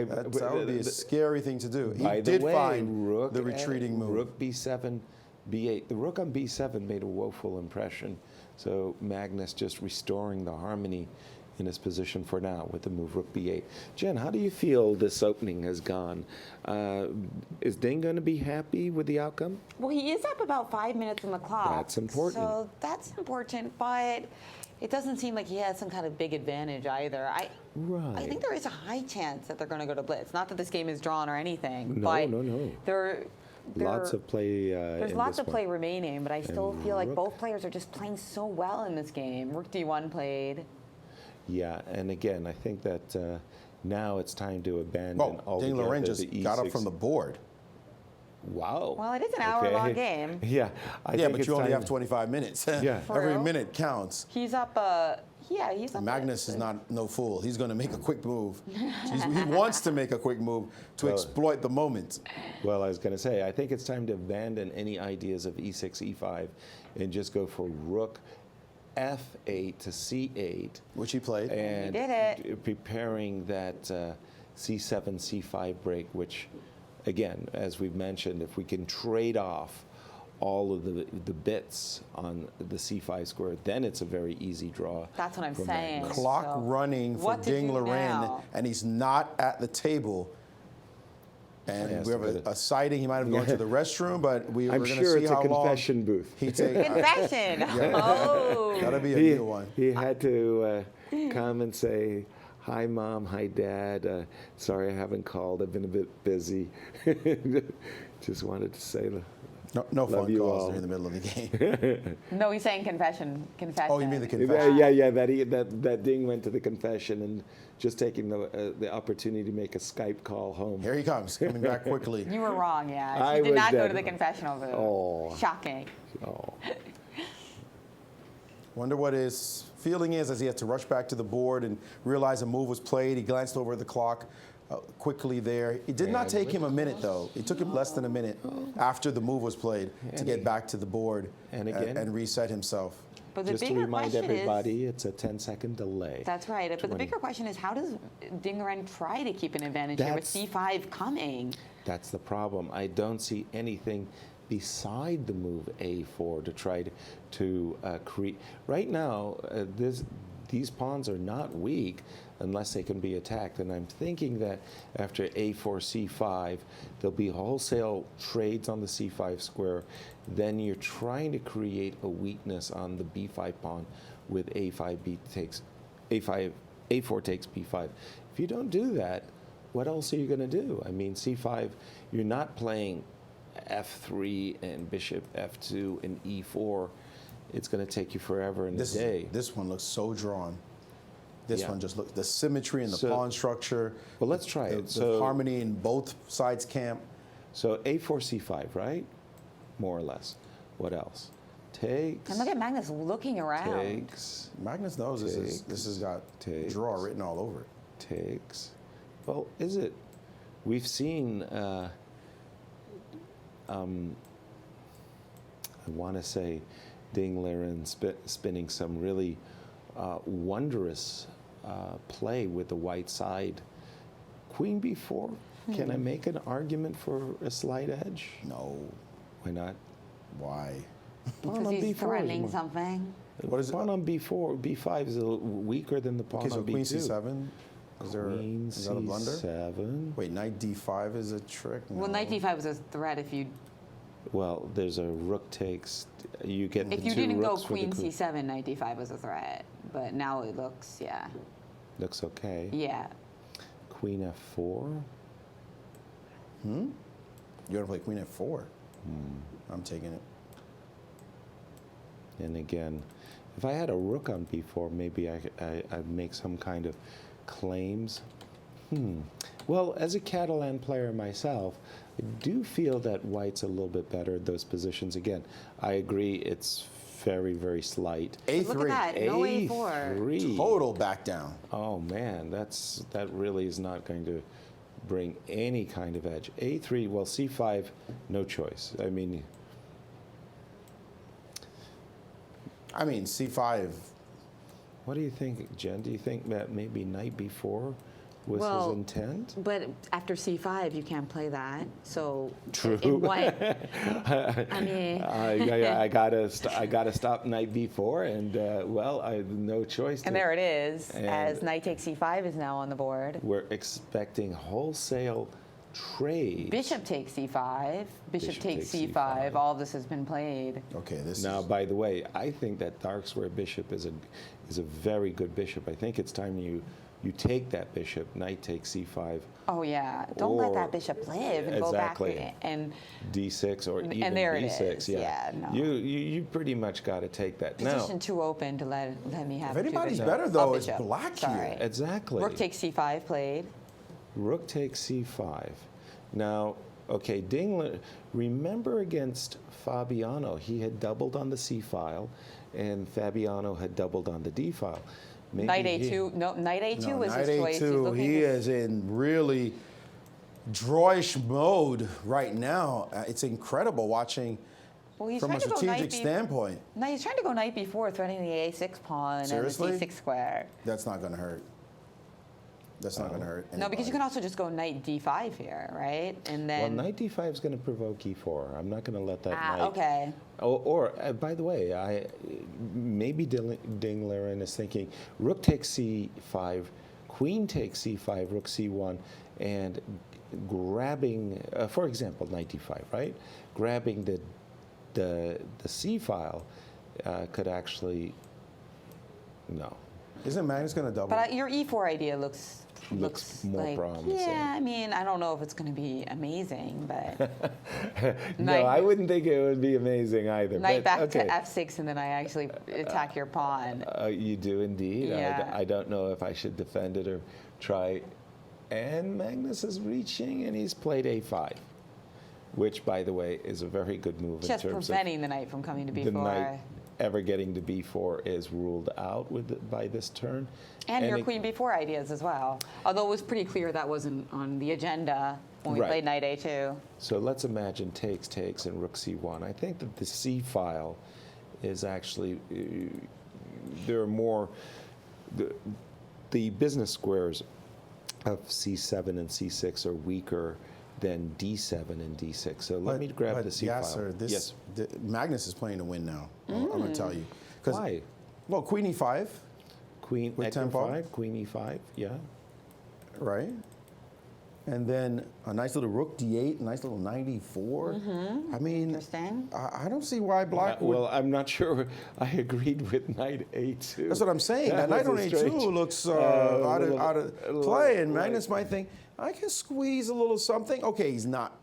that would be a scary thing to do. He by did the way, find rook the retreating move. Rook B7, B8. The rook on B7 made a woeful impression. So Magnus just restoring the harmony in his position for now with the move rook B8. Jen, how do you feel this opening has gone? Is Ding going to be happy with the outcome? Well, he is up about 5 minutes on the clock. That's important. So that's important, but it doesn't seem like he has some kind of big advantage either. I think there is a high chance that they're going to go to Blitz. Not that this game is drawn or anything. No, but no. Lots of play. There's lots of play remaining, but I still feel like both players are just playing so well in this game. Rook D1 played. Yeah, and again, I think that now it's time to abandon altogether Liren just the E6. got up from the board. Wow. Well, it is an hour-long game. Yeah. But you only have 25 minutes. Yeah. Every minute counts. He's up. He's up. Magnus is no fool. He's going to make a quick move. He wants to make a quick move to exploit the moment. Well, I was going to say, I think it's time to abandon any ideas of E6, E5, and just go for rook F8 to C8. Which he played. And he did it. Preparing that C7, C5 break, which, again, as we've mentioned, if we can trade off all of the bits on the C5 square, then it's a very easy draw. That's what I'm saying. Magnus. Clock running for Ding Liren, and he's not at the table. And we have a sighting. He might have gone to the restroom, but we're going to see how long. I'm sure it's a confession booth. Confession. Oh. That'll be a new one. He had to come and say, "Hi, Mom. Hi, Dad. Sorry I haven't called. I've been a bit busy. Just wanted to say No love phone you calls all." during the middle of the game. No, he's saying confession. Confession. Oh, you mean the confession? Yeah. That Ding went to the confession and just taking the opportunity to make a Skype call home. Here he comes, coming back quickly. You were wrong, yeah. I He did was not go dead. to the confessional booth. Oh. Shocking. Oh. Wonder what his feeling is as he has to rush back to the board and realize a move was played. He glanced over at the clock quickly there. It did not take him a minute, though. It took him less than a minute after the move was played to get back to the board and reset himself. But the Just to bigger remind question everybody, it's a 10-second delay. That's right. But the bigger question is, how does Ding Liren try to keep an advantage here with C5 coming? That's the problem. I don't see anything beside the move A4 to try to create. Right now, these pawns are not weak unless they can be attacked. And I'm thinking that after A4, C5, there'll be wholesale trades on the C5 square. Then you're trying to create a weakness on the B5 pawn with A4 takes B5. If you don't do that, what else are you going to do? I mean, C5, you're not playing F3 and bishop F2 and E4. It's going to take you forever in the day. This one looks so drawn. This one just looks, the symmetry in the pawn structure. Well, let's try it. The harmony in both sides' camp. So A4, C5, right? More or less. What else? Takes. And look at Magnus looking around. Takes. Magnus knows this has got draw written all over it. Takes. Well, is it? We've seen, I want to say, Ding Liren spinning some really wondrous play with the white side. Queen B4. Can I make an argument for a slight edge? No. Why not? Why? Because he's threatening something. What is it? Pawn on B4, B5 is a little weaker than the pawn Okay, so on B2. Queen C7. Is that a blunder? C7. Wait, Knight D5 is a trick? No. Well, Knight D5 was a threat if you. Well, there's a rook takes. You get the If you two didn't go rooks for the Queen C7, Knight D5 was a threat. But now it looks, looks okay. Yeah. queen f4. You're gonna play queen f4. I'm taking it. And again, if I had a rook on b4, maybe I'd make some kind of claims. Well, as a Catalan player myself, I do feel that white's a little bit better at those positions. Again, I agree it's very, very slight. A3. Look at that, no A4. A3. Total back down. Oh man, that really is not going to bring any kind of edge. A3, well, C5, no choice. I mean, C5. what do you think, Jen? Do you think that maybe knight b4 was Well, his intent? But after c5, you can't play that. So True. In what? I mean, I gotta stop knight b4, and well, I have no choice. and there it is, And as knight takes c5 is now on the board. we're expecting wholesale trade. Bishop takes c5. Bishop takes takes c5. All of this has been played. Okay, this Now, is. by the way, I think that dark square bishop is a very good bishop. I think it's time you take that bishop. Knight takes c5. Oh yeah, don't let Or- that bishop live and Exactly. go back and D6 or even there it D6. is. Yeah, Yeah, no. You pretty much got to take that. position too open to let me have. If two anybody's bishops. better, though, Oh, it's bishop. black Sorry. here. Exactly. Rook takes c5 played. Rook takes c5. Now, okay, Dingler, remember against Fabiano, he had doubled on the c file, and Fabiano had doubled on the d file. Maybe Knight a2. No, knight a2 No, was knight his choice. He's A2. looking He to- is in really drawish mode right now. It's incredible watching Well, he's from a trying to go knight strategic standpoint. No, he's trying to go knight b4, threatening the a6 pawn Seriously? and the c6 square. That's not going to hurt. That's not going to hurt. No, because anybody. you can also just go knight d5 here, right? And Well, then knight d5 is going to provoke e4. I'm not going to let that knight. okay. Or by the way, maybe Ding Liren is thinking rook takes c5, queen takes c5, rook c1, and grabbing, for example, knight d5, right? Grabbing the c file could actually no. Isn't Magnus going to double? But your e4 idea looks more like, promising. Yeah, I mean, I don't know if it's going to be amazing, but No, Knight- I wouldn't think it would be amazing either. knight but, back okay. to f6 and then I actually attack your pawn. You do indeed. Yeah. I don't know if I should defend it or try. And Magnus is reaching, and he's played a5, which, by the way, is a very good move Just in terms preventing the knight from coming to of b4. the knight ever getting to b4 is ruled out by this turn. And your it- queen b4 ideas as well. Although it was pretty clear that wasn't on the agenda when we Right. played knight a2. So let's imagine takes, and rook c1. I think that the c file is actually, there are more, the business squares of c7 and c6 are weaker than d7 and d6. So let me grab the c file. Yasser, Yes. Magnus is playing to win now. I'm going to tell you. 'Cause- Why? Well, queen e5, Queen With Echo tempo? 5, queen e5, yeah. right? And then a nice little rook d8, nice little knight e4. I mean, Interesting. I don't see why black would. Well, I'm not sure I agreed with knight a2. That's what I'm saying. That knight on was a a2 strange- looks a little- out a of little- play, and right. Magnus might think, I can squeeze a little something. Okay, he's not.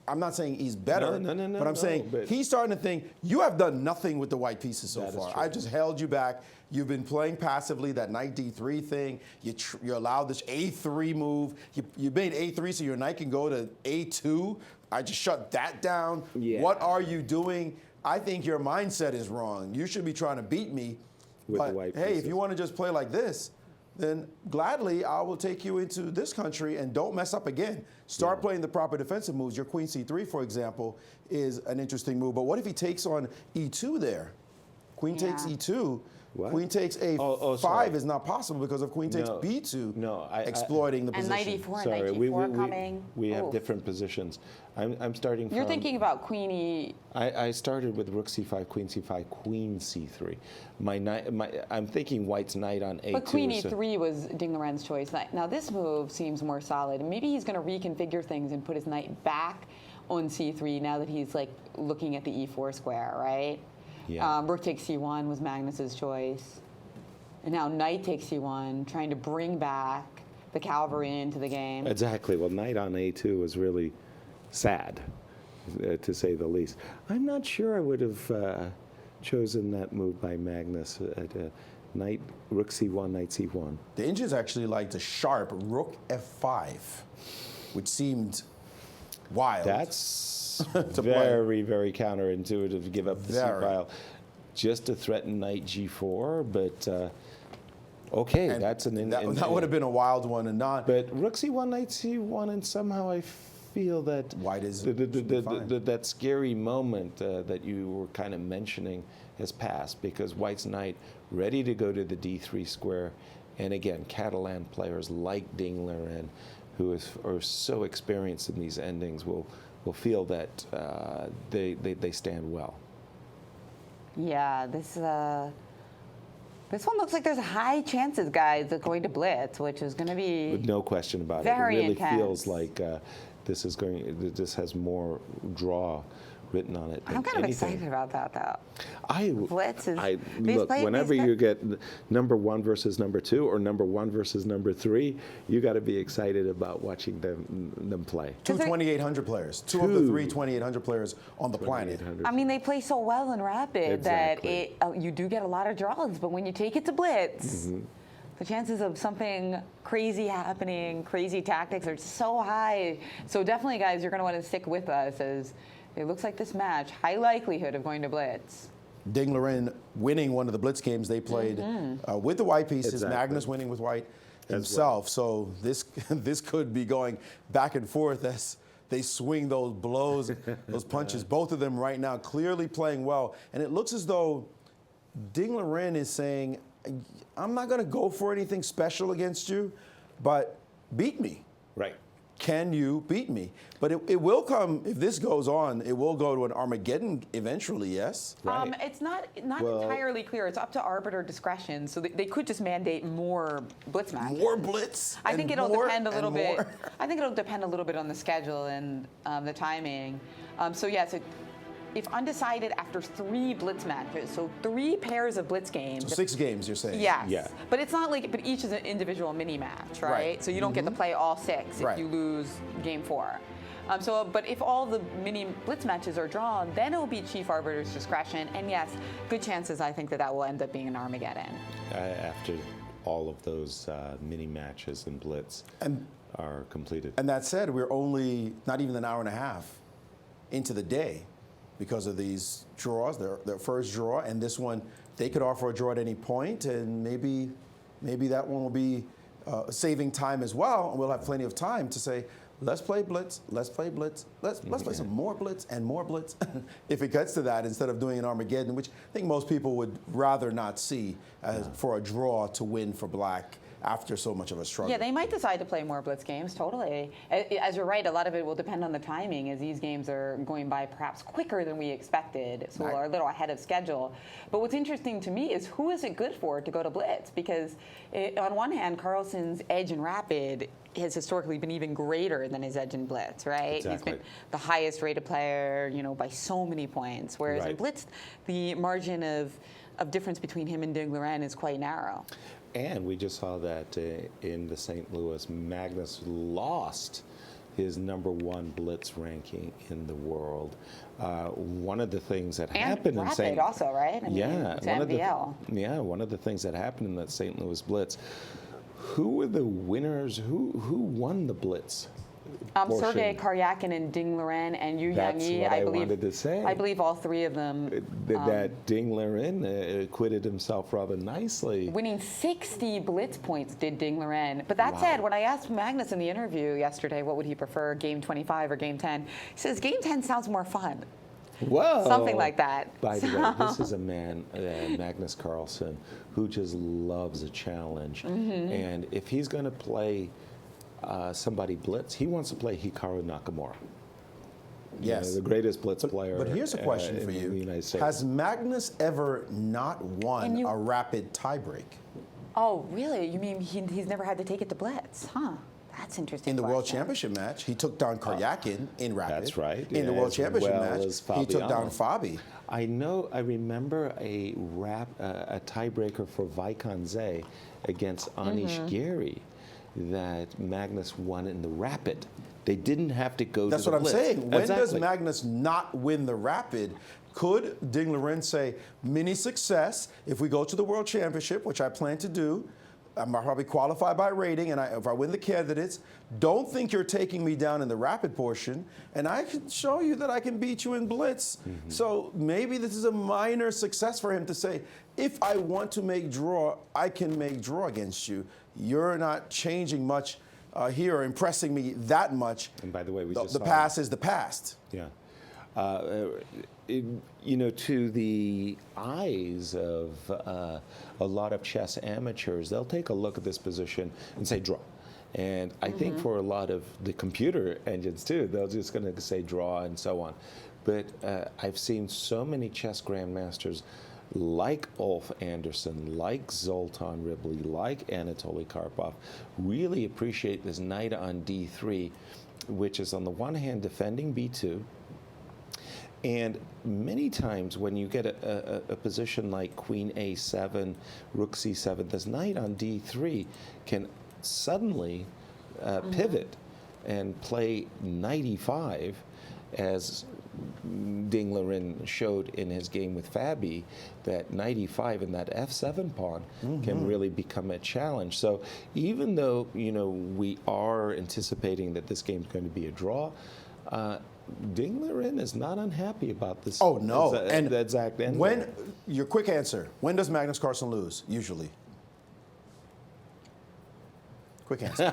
I'm not saying he's better, No, but I'm saying but- he's starting to think, you have done nothing with the white pieces so That is far. true. I just held you back. You've been playing passively, that knight d3 thing. You allowed this a3 move. You made a3 so your knight can go to a2. I just shut that down. Yeah. What are you doing? I think your mindset is wrong. You should be trying to beat me. With But the white hey, if pieces. you want to just play like this, then gladly I will take you into this country and don't mess up again. Start playing the proper defensive moves. Your queen c3, for example, is an interesting move. But what if he takes on e2 there? Queen takes Yeah. e2. What? Queen takes a5 sorry. is not possible because of queen takes No. b2, No, exploiting the And position. knight e4 Sorry, and knight g4 coming. we have Ooh. different positions. I'm starting from. You're thinking about queen e. I started with rook c5, queen c5, queen c3. I'm thinking white's knight on a2. But queen so- e3 was Ding Liren's choice. Now this move seems more solid. Maybe he's going to reconfigure things and put his knight back on c3 now that he's like looking at the e4 square, right? Yeah. Rook takes c1 was Magnus's choice. And now knight takes c1, trying to bring back the cavalry into the game. Exactly. Well, knight on A2 was really sad, to say the least. I'm not sure I would have chosen that move by Magnus. Knight, rook C1, knight C1. The Indians actually liked a sharp rook F5, which seemed wild. That's very, very counterintuitive to give up the C file just to threaten knight G4, but okay, and that's that would have been a wild one and not. But rook C1, knight C1, and somehow I feel that white is that scary moment that you were kind of mentioning has passed, because white's knight ready to go to the D3 square, and again, Catalan players like Ding Liren, who are so experienced in these endings, will feel that they stand well. Yeah, this one looks like there's high chances, guys, of going to Blitz, which is going to be with no question about very it. It really intense. feels like this has more draw written on it. I'm kind of excited about that, though. Blitz is. Look, whenever you get number 1 versus number 2 or number 1 versus number 3, you got to be excited about watching them play. Two 2,800 players. Two of the 3 2,800 players on the planet. I mean, they play so well in Rapid that you do get a lot of draws, but when you take it to Blitz, the chances of something crazy happening, crazy tactics are so high. So definitely, guys, you're going to want to stick with us, as it looks like this match, high likelihood of going to Blitz. Ding Liren winning one of the Blitz games they played with the white pieces. Exactly. Magnus winning with white himself. So this could be going back and forth as they swing those blows, those punches. Both of them right now clearly playing well. And it looks as though Ding Liren is saying, I'm not going to go for anything special against you, but beat me. Right. Can you beat me? But it will come, if this goes on, it will go to an Armageddon eventually, yes? Right. It's not entirely clear. It's up to arbiter discretion. So they could just mandate more Blitz matches. More Blitz. I think it'll depend a little bit. I think it'll depend a little bit on the schedule and the timing. So if undecided after 3 Blitz matches, so 3 pairs of Blitz games. So 6 games, you're saying? Yes. Yeah. But it's not like, but each is an individual mini match, right? So you don't get to play all 6 if you lose game 4. But if all the mini Blitz matches are drawn, then it will be chief arbiter's discretion. And yes, good chances, I think, that will end up being an Armageddon. After all of those mini matches and Blitz are completed. And that said, we're only not even an hour and a half into the day because of these draws, their first draw, and this one, they could offer a draw at any point, and maybe that one will be saving time as well, and we'll have plenty of time to say, let's play Blitz, let's play Blitz, let's play some more Blitz and more Blitz, if it gets to that, instead of doing an Armageddon, which I think most people would rather not see for a draw to win for black after so much of a struggle. Yeah, they might decide to play more Blitz games, totally. As you're right, a lot of it will depend on the timing, as these games are going by perhaps quicker than we expected, so we're a little ahead of schedule. But what's interesting to me is, who is it good for to go to Blitz? Because on one hand, Carlsen's edge in Rapid has historically been even greater than his edge in Blitz, right? Exactly. He's been the highest rated player, by so many points, whereas in Blitz, the margin of difference between him and Ding Liren is quite narrow. And we just saw that in the St. Louis, Magnus lost his #1 Blitz ranking in the world. One of the things that happened in St. also, right? I mean, it's MVL. One of the things that happened in that St. Louis Blitz. Who were the winners? Who won the Blitz? Sergei Karyakin and Ding Liren and Yu That's Yangyi, what I believe. Wanted to say. I believe all 3 of them. That Ding Liren acquitted himself rather nicely. Winning 60 Blitz points did Ding Liren. But that said, when I asked Magnus in the interview yesterday what would he prefer, game 25 or game 10, he says game 10 sounds more fun. Whoa. Something like that. By the way, this is a man, Magnus Carlsen, who just loves a challenge. And if he's going to play somebody Blitz, he wants to play Hikaru Nakamura. Yes. The greatest Blitz player. But here's a question for you. In the United States. Has Magnus ever not won a Rapid tiebreak? Oh, really? You mean he's never had to take it to Blitz? Huh. That's interesting. In the World Championship match, he took down Karyakin in Rapid. That's right. In the World Championship match, he took down Fabi. I remember a tiebreaker for Vaikonze against Anish Giri. that Magnus won in the rapid. They didn't have to go to the Blitz. That's what I'm saying. When Exactly. does Magnus not win the rapid? Could Ding Liren say, mini success, if we go to the World Championship, which I plan to do, I'm probably qualified by rating, and if I win the candidates, don't think you're taking me down in the rapid portion, and I can show you that I can beat you in Blitz. Mm-hmm. So maybe this is a minor success for him to say, if I want to make draw, I can make draw against you. You're not changing much here or impressing me that much. And by the way, the past is the past. Yeah. You know, to the eyes of a lot of chess amateurs, they'll take a look at this position and say draw. And I think for a lot of the computer engines too, they're just going to say draw and so on. But I've seen so many chess grandmasters like Ulf Andersson, like Zoltan Ribley, like Anatoly Karpov, really appreciate this knight on d3, which is on the one hand defending b2, and many times when you get a position like queen a7, rook c7, this knight on d3 can suddenly pivot and play knight e5, as Ding Liren showed in his game with Fabi, that knight e5 and that f7 pawn can really become a challenge. So even though, you know, we are anticipating that this game is going to be a draw, Ding Liren is not unhappy about this. Oh no! And the exact end. When your quick answer? When does Magnus Carlsen lose? Usually. Quick answer.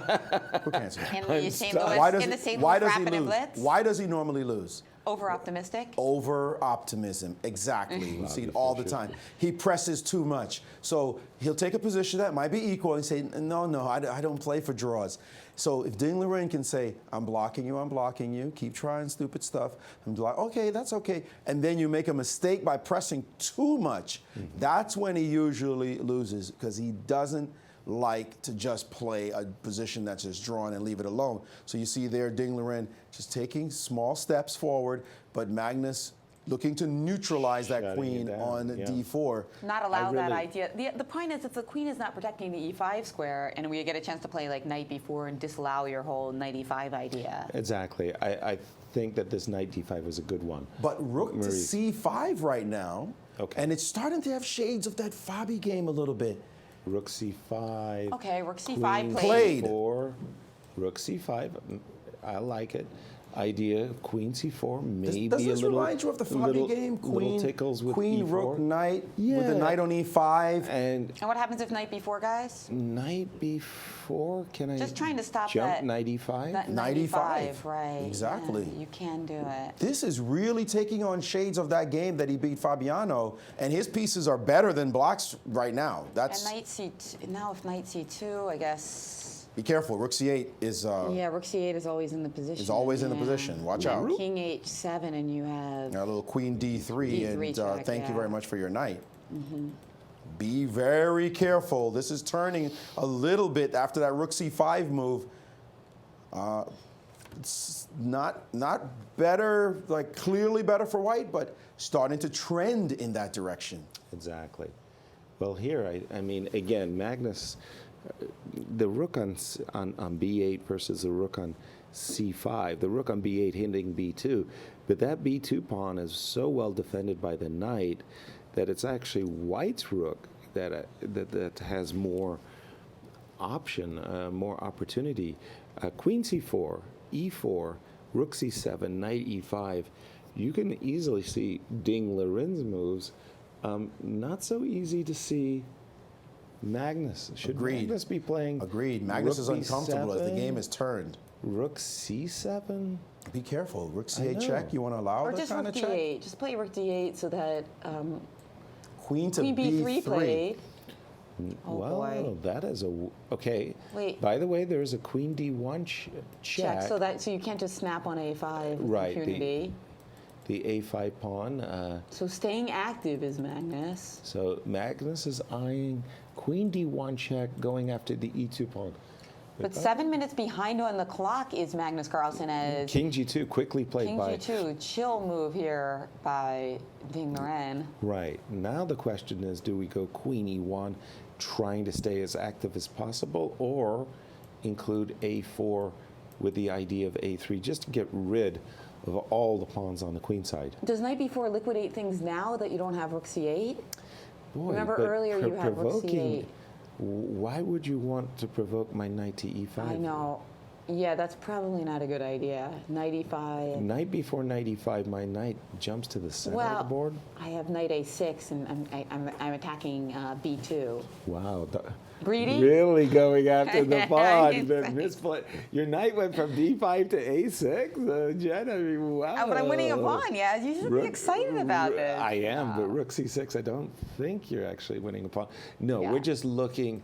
Quick answer. In the St. Louis, Why does he Rapid and lose? Blitz? Why does he normally lose? Over-optimistic? Over-optimism, exactly. We see it all the time. He presses too much. So he'll take a position that might be equal and say, no, I don't play for draws. So if Ding Liren can say, I'm blocking you, keep trying stupid stuff, I'm like, okay, that's okay. And then you make a mistake by pressing too much, that's when he usually loses, because he doesn't like to just play a position that's just drawn and leave it alone. So you see there Ding Liren just taking small steps forward, but Magnus looking to neutralize that queen on d4. Not allow that idea. The point is, if the queen is not protecting the e5 square, and we get a chance to play like knight b4 and disallow your whole knight e5 idea. Exactly. I think that this knight d5 was a good one. But rook Maurice. to c5 right now, and it's starting to have shades of that Fabi game a little bit. Rook c5. Okay, rook c5 played. C4, rook c5. I like it. Idea of queen c4, maybe does this a little. Remind you of the Fabi game? Little tickles with queen, e4. rook, knight, with the knight on e5. And what happens if knight b4, guys? Knight b4. Can I just trying to stop jump that? Knight e5. Knight e5, right? Exactly. Yeah, you can do it. This is really taking on shades of that game that he beat Fabiano, and his pieces are better than Block's right now. That's and knight c2. Now if knight c2, I guess. Be careful. Rook c8 is. Yeah, rook c8 is always in the position. Is always in the position. Watch out. King h7, and you have. A little queen d3, and check, thank you very much for your knight. Be very careful. This is turning a little bit after that rook c5 move. It's not better, like clearly better for white, but starting to trend in that direction. Exactly. Well, here, I mean, again, Magnus. The rook on b8 versus the rook on c5. The rook on b8 hitting b2, but that b2 pawn is so well defended by the knight that it's actually white's rook that has more option, more opportunity. Queen c4, e4, rook c7, knight e5. You can easily see Ding Liren's moves. Not so easy to see Magnus. Should Magnus be playing? Agreed. Magnus is uncomfortable as the game is turned. Rook c7? Be careful. Rook c8 check. You want to allow that kind of check? Or just rook d8. Just play rook d8 so that queen to queen b3 played. Oh boy. That is a... Okay. Wait. By the way, there's a queen d1 check. So you can't just snap on a5 with right, impunity. The a5 pawn. So staying active is Magnus. So Magnus is eyeing queen d1 check, going after the e2 pawn. But 7 minutes behind on the clock is Magnus Carlsen as King g2 quickly played King by... King g2, chill move here by Ding Liren. Right. Now the question is, do we go queen e1, trying to stay as active as possible, or include a4 with the idea of a3, just to get rid of all the pawns on the queen side. Does knight b4 liquidate things now that you don't have rook c8? Boy, Remember but earlier you had rook c8. Why would you want to provoke my knight to e5? I know. Yeah, that's probably not a good idea. Knight e5. Knight before knight e5, my knight jumps to the center of the board. I have knight a6, and I'm attacking b2. Wow. Greedy? Really going after the pawn. Your knight went from d5 to a6? Jen, I mean, wow. But I'm winning a pawn, yeah. You should be excited about this. I am, but rook c6, I don't think you're actually winning a pawn. No, we're just looking.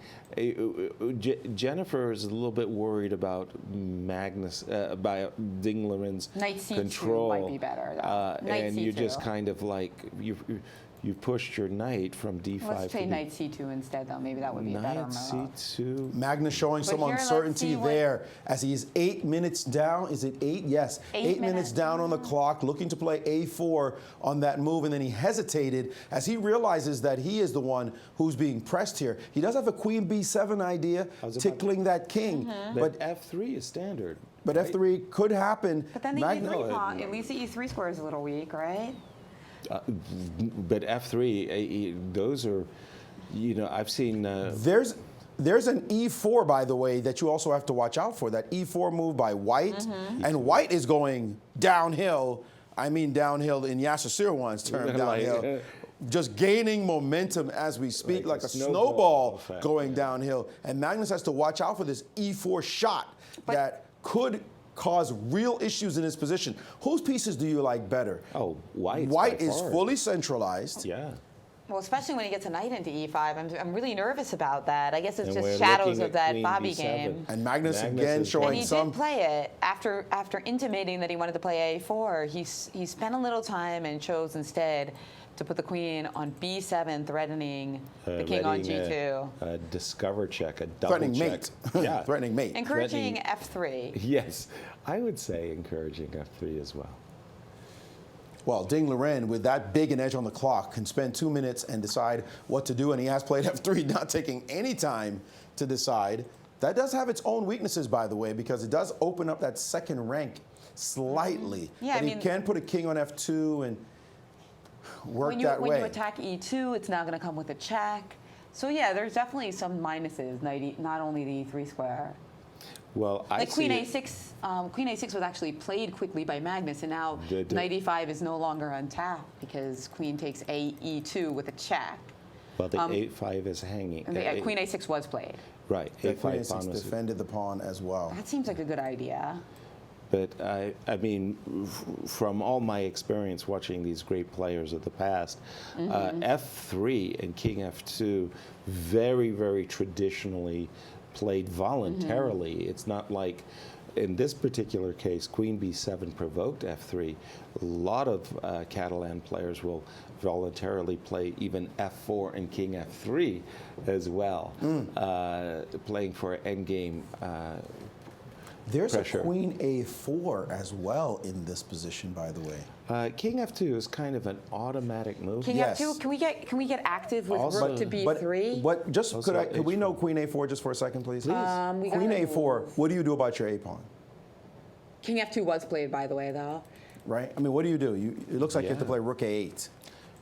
Jennifer is a little bit worried about Magnus, about Ding Liren's control. Knight c2 might be better, though. And you just kind of like, you pushed your knight from d5 Let's play knight c2 instead, though. Maybe that would be a better move. Knight c2. Magnus showing some uncertainty there as he is 8 minutes down. Is it 8? Yes. 8 minutes down on the clock, looking to play a4 on that move, and then he hesitated as he realizes that he is the one who's being pressed here. He does have a queen b7 idea, tickling that king. But f3 is standard. But f3 could happen. But then the e3 pawn, at least the e3 square is a little weak, right? But f3, those are, I've seen. There's an e4, by the way, that you also have to watch out for. That e4 move by White, and White is going downhill. I mean downhill in Yasser Seirawan's term, downhill. Just gaining momentum as we speak, like a snowball going downhill. And Magnus has to watch out for this e4 shot that could cause real issues in his position. Whose pieces do you like better? Oh, White. White is fully centralized. Yeah. Well, especially when he gets a knight into e5. I'm really nervous about that. I guess it's just shadows of that Bobby game. And Magnus again showing some. And he did play it after intimating that he wanted to play a4. He spent a little time and chose instead to put the queen on b7, threatening the king on g2. A discover check, a double threatening check. Mate. Yeah. Threatening mate. Encouraging f3. Yes, I would say encouraging f3 as well. Well, Ding Liren, with that big an edge on the clock, can spend 2 minutes and decide what to do, and he has played f3, not taking any time to decide. That does have its own weaknesses, by the way, because it does open up that second rank slightly. Yeah, but he can put a king on f2 and work that way. When you attack e2, it's now going to come with a check. So yeah, there's definitely some minuses, not only the e3 square. Well, like queen a6. Queen a6 was actually played quickly by Magnus, and now knight e5 is no longer untapped because queen takes e2 with a check. Well, the a5 is hanging. Queen a6 was played. Right. A5 queen a6 defended the pawn as well. That seems like a good idea. But I mean, from all my experience watching these great players of the past, f3 and king f2 very, very traditionally played voluntarily. It's not like, in this particular case, queen b7 provoked f3. A lot of Catalan players will voluntarily play even f4 and king f3 as well, playing for endgame. There's pressure. A queen a4 as well in this position, by the way. King f2 is kind of an automatic move. King f2. Can we get active with rook to b3? But just could we know queen a4 just for a second, please? Queen a4. What do you do about your a pawn? King f2 was played, by the way, though. Right. I mean, what do? It looks like you have to play rook a8.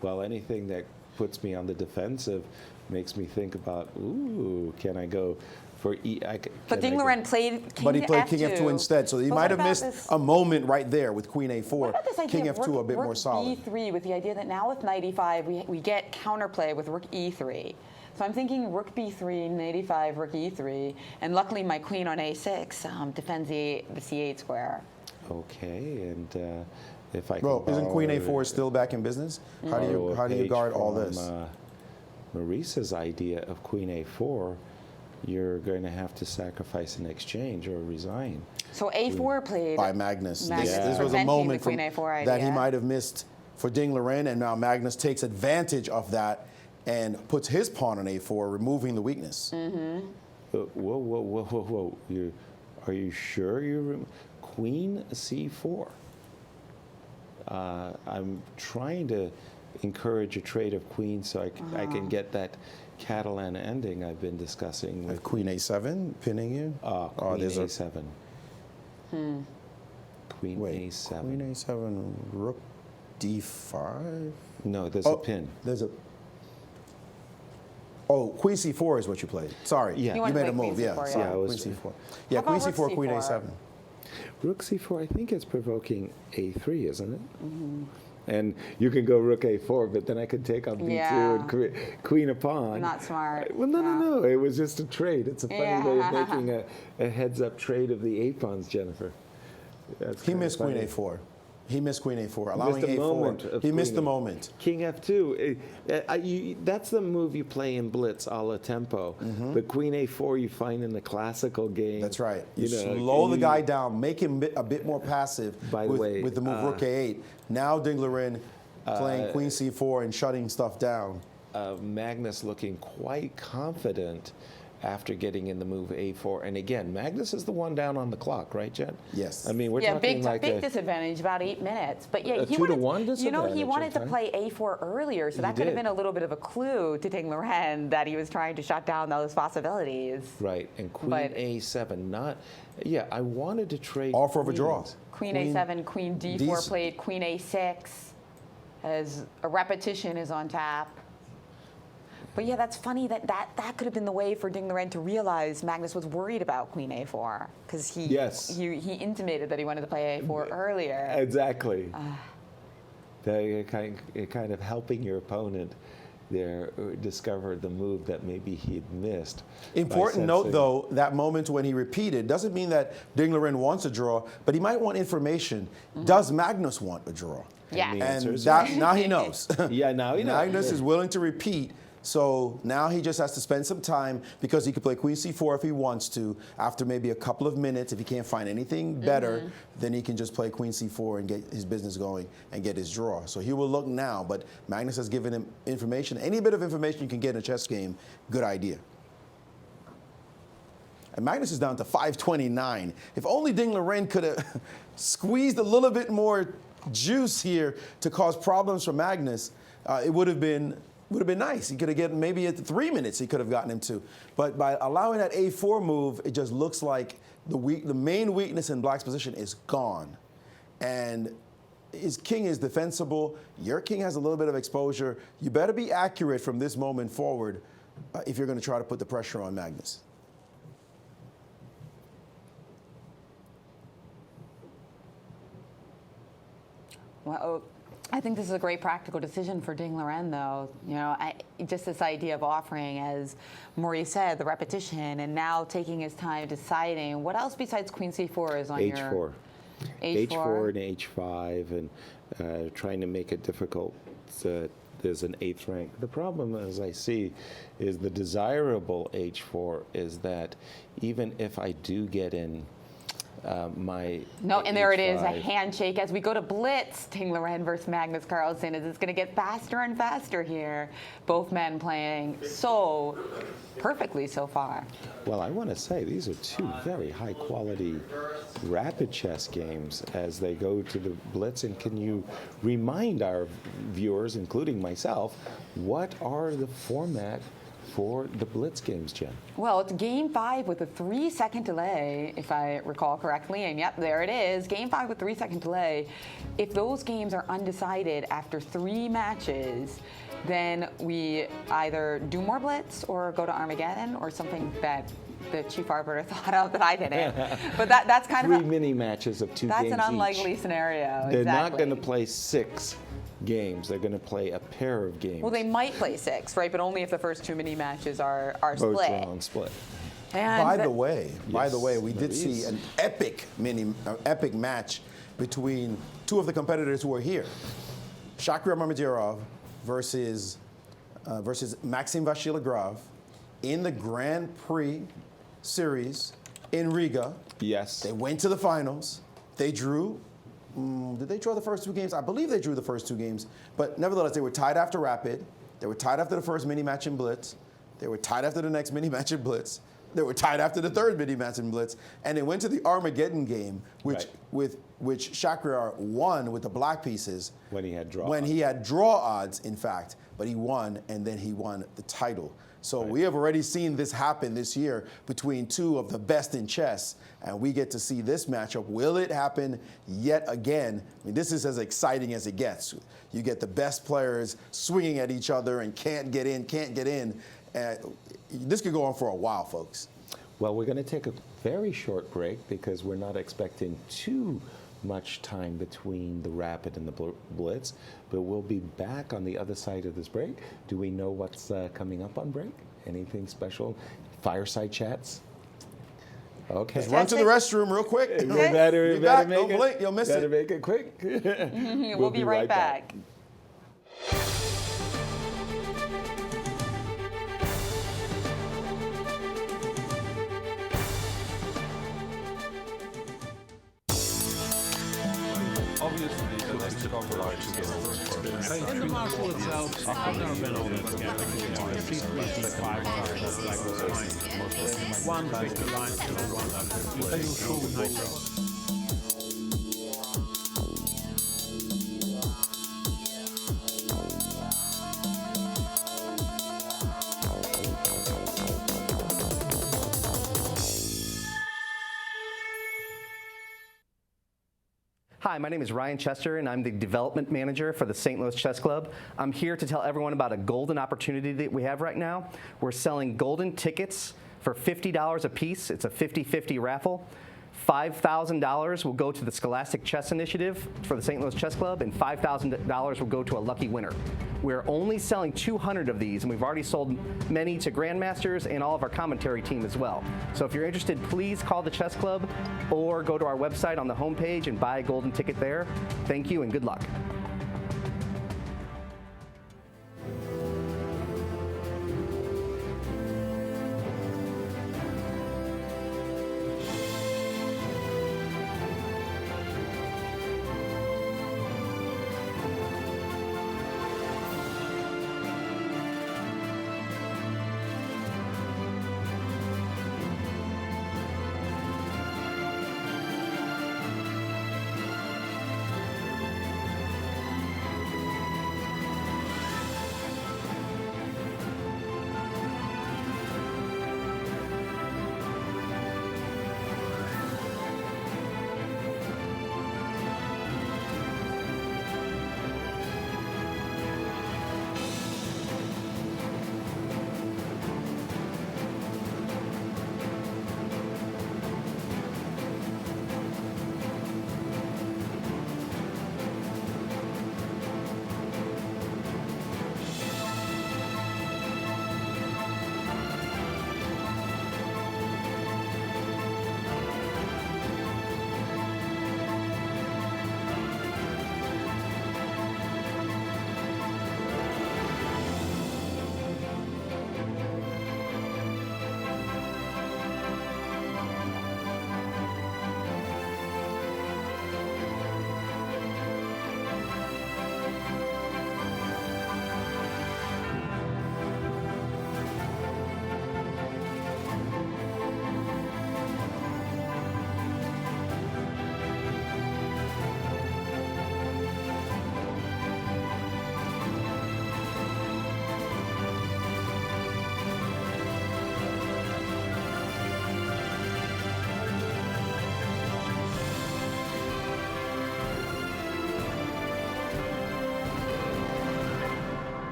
Well, anything that puts me on the defensive makes me think about, ooh, can I go for e? But Ding Liren played king But he played f2. king f2 instead, so he might have missed a moment right there with queen a4. What about this idea king of f2 a bit more solid. e3 with the idea that now with knight e5 we get counterplay with rook e3. So I'm thinking rook b3, knight e5, rook e3, and luckily my queen on a6 defends the c8 square. Okay, and if I well, isn't queen a4 still back in business? How do you guard all this? Maurice's idea of queen a4, you're going to have to sacrifice an exchange or resign. So a4 played by Magnus. This was a moment that he might have missed for Ding Liren, and now Magnus takes advantage of that and puts his pawn on a4, removing the weakness. Whoa. Are you sure you're queen c4? I'm trying to encourage a trade of queen so I can get that Catalan ending I've been discussing with Queen A7 pinning you. Queen there's A7. Queen Wait, A7. Queen A7, Rook D5. No, there's a pin. There's a. Oh, Queen C4 is what you played. Sorry, Yeah. You you wanted to made a play move. Queen Yeah, C4, sorry, yeah. Queen C4. Yeah, How Queen about C4, Rook Queen C4? A7. Rook C4, I think it's provoking A3, isn't it? And you can go Rook A4, but then I could take on B2 Yeah. and Queen a pawn. Not smart. Well, no, Yeah. no. It was just a trade. It's a funny way of Yeah. making a heads-up trade of the 8 pawns, Jennifer. That's He kinda missed Queen funny. A4. He missed Queen A4, Missed allowing the moment A4. of He missed Queen the A- moment. King F2. That's the move you play in Blitz a la tempo. But Queen A4 you find in the classical game. That's right. You know, slow the guy down, make him a bit more passive By the way, with the move Rook A8. Now Liren playing Queen C4 and shutting stuff down. Magnus looking quite confident after getting in the move A4. And again, Magnus is the one down on the clock, right, Jen? Yes. I mean, we're Yeah, talking big, like big disadvantage, about 8 minutes. But yeah, a he 2-to-1 wanted, you know, he disadvantage, wanted to okay. play A4 earlier, so that could did. have been a little bit of a clue to Liren that he was trying to shut down those possibilities. Right, and Queen But- A7, I wanted to trade Offer of a draw. queens. Queen A7, Queen D4 D's- played, Queen A6, as a repetition is on tap. But yeah, that's funny that could have been the way for Liren to realize Magnus was worried about Queen A4 because he intimated that he wanted to play A4 earlier. Exactly. You're kind of helping your opponent there discover the move that maybe he'd missed. Important note, though, that moment when he repeated doesn't mean that Liren wants a draw, but he might want information. Does Magnus want a draw? Yeah. And the answer And is now he knows. Yeah, now he knows. Magnus is willing to repeat. So now he just has to spend some time because he could play Queen C4 if he wants to. After maybe a couple of minutes, if he can't find anything better, then he can just play Queen C4 and get his business going and get his draw. So he will look now, but Magnus has given him information. Any bit of information you can get in a chess game, good idea. And Magnus is down to 529. If only Liren could have squeezed a little bit more juice here to cause problems for Magnus, it would have been nice. He could have gotten maybe at 3 minutes he could have gotten him to. But by allowing that A4 move, it just looks like the main weakness in Black's position is gone. And his king is defensible. Your king has a little bit of exposure. You better be accurate from this moment forward if you're going to try to put the pressure on Magnus. Well, I think this is a great practical decision for Liren, though. You know, just this idea of offering, as Maurice said, the repetition, and now taking his time deciding what else besides Queen C4 is on H4. your H4 and H5, and trying to make it difficult. There's an 8th rank. The problem, as I see, is the desirable H4 is that even if I do get in my and there it is, a H5. handshake as we go to Blitz. Liren versus Magnus Carlsen. It's going to get faster and faster here. Both men playing so perfectly so far. Well, I want to say these are two very high-quality rapid chess games as they go to the Blitz. And can you remind our viewers, including myself, what are the format for the Blitz games, Jen? Well, it's game 5 with a 3-second delay, if I recall correctly. And yep, there it is. Game 5 with 3-second delay. If those games are undecided after 3 matches, then we either do more Blitz or go to Armageddon or something that the chief arbiter thought of that I didn't. But that's kind of 3 mini matches of 2 games that's an unlikely each. scenario. They're not exactly. going to play 6 games. They're going to play a pair of games. Well, they might play 6, right? But only if the first 2 mini matches are both split. draw and split. And By the way, we did Maurice. see an epic match between 2 of the competitors who are here. Shakhriyar Mamedyarov versus Maxim Vachilagrov in the Grand Prix series in Riga. Yes. They went to the finals. They drew. Did they draw the first 2 games? I believe they drew the first 2 games. But nevertheless, they were tied after Rapid. They were tied after the first mini match in Blitz. They were tied after the next mini match in Blitz. They were tied after the third mini match in Blitz. And they went to the Armageddon game, which Shakhriyar won with the black pieces. When he had draw When he had draw odds, in fact. But he won, and then he won the title. So we have already seen this happen this year between two of the best in chess, and we get to see this matchup. Will it happen yet again? I mean, this is as exciting as it gets. You get the best players swinging at each other and can't get in. This could go on for a while, folks. Well, we're going to take a very short break because we're not expecting too much time between the Rapid and the Blitz, but we'll be back on the other side of this break. Do we know what's coming up on break? Anything special? Fireside chats? Okay. Just run to the restroom real quick. We better make Don't blink, you'll miss it. Better make it quick. We'll be right back. In the marshal itself, I've never been over the one big line to one Hi, my name is Ryan Chester, and I'm the development manager for the St. Louis Chess Club. I'm here to tell everyone about a golden opportunity that we have right now. We're selling golden tickets for $50 a piece. It's a 50-50 raffle. $5,000 will go to the Scholastic Chess Initiative for the St. Louis Chess Club, and $5,000 will go to a lucky winner. We're only selling 200 of these, and we've already sold many to grandmasters and all of our commentary team as well. So if you're interested, please call the Chess Club or go to our website on the homepage and buy a golden ticket there. Thank you and good luck.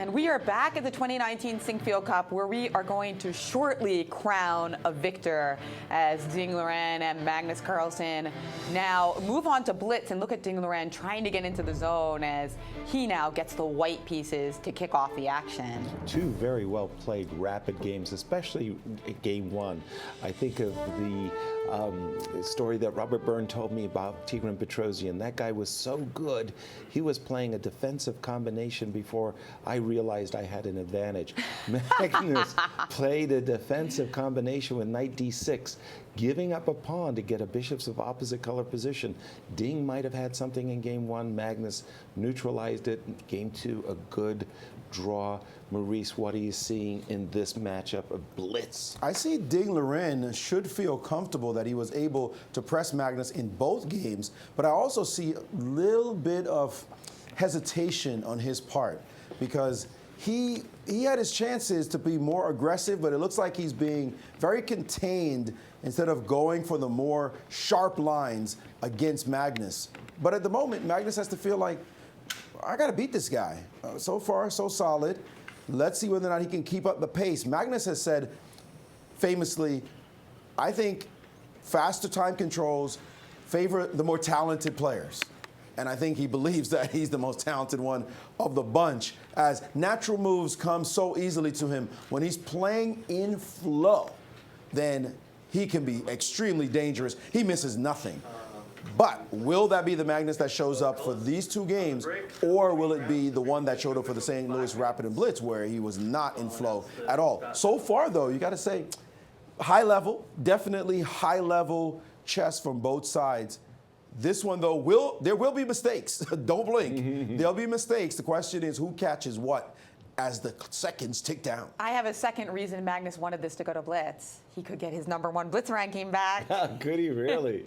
And we are back at the 2019 Sinquefield Cup, where we are going to shortly crown a victor as Ding Liren and Magnus Carlsen now move on to Blitz, and look at Ding Liren trying to get into the zone as he now gets the white pieces to kick off the action. Two very well played rapid games, especially game one. I think of the story that Robert Byrne told me about Tigran Petrosian. That guy was so good. He was playing a defensive combination before I realized I had an advantage. Magnus played a defensive combination with knight d6, giving up a pawn to get a bishops of opposite color position. Ding might have had something in game one. Magnus neutralized it. Game two, a good draw. Maurice, what are you seeing in this matchup of Blitz? I see Ding Liren should feel comfortable that he was able to press Magnus in both games, but I also see a little bit of hesitation on his part because he had his chances to be more aggressive, but it looks like he's being very contained instead of going for the more sharp lines against Magnus. But at the moment, Magnus has to feel like, I got to beat this guy. So far, so solid. Let's see whether or not he can keep up the pace. Magnus has said famously, I think faster time controls favor the more talented players. And I think he believes that he's the most talented one of the bunch, as natural moves come so easily to him. When he's playing in flow, then he can be extremely dangerous. He misses nothing. But will that be the Magnus that shows up for these two games, or will it be the one that showed up for the St. Louis Rapid and Blitz, where he was not in flow at all? So far, though, you got to say, high level, definitely high level chess from both sides. This one, though, there will be mistakes. Don't blink. There'll be mistakes. The question is who catches what as the seconds tick down. I have a second reason Magnus wanted this to go to Blitz. He could get his #1 Blitz ranking back. Could he really?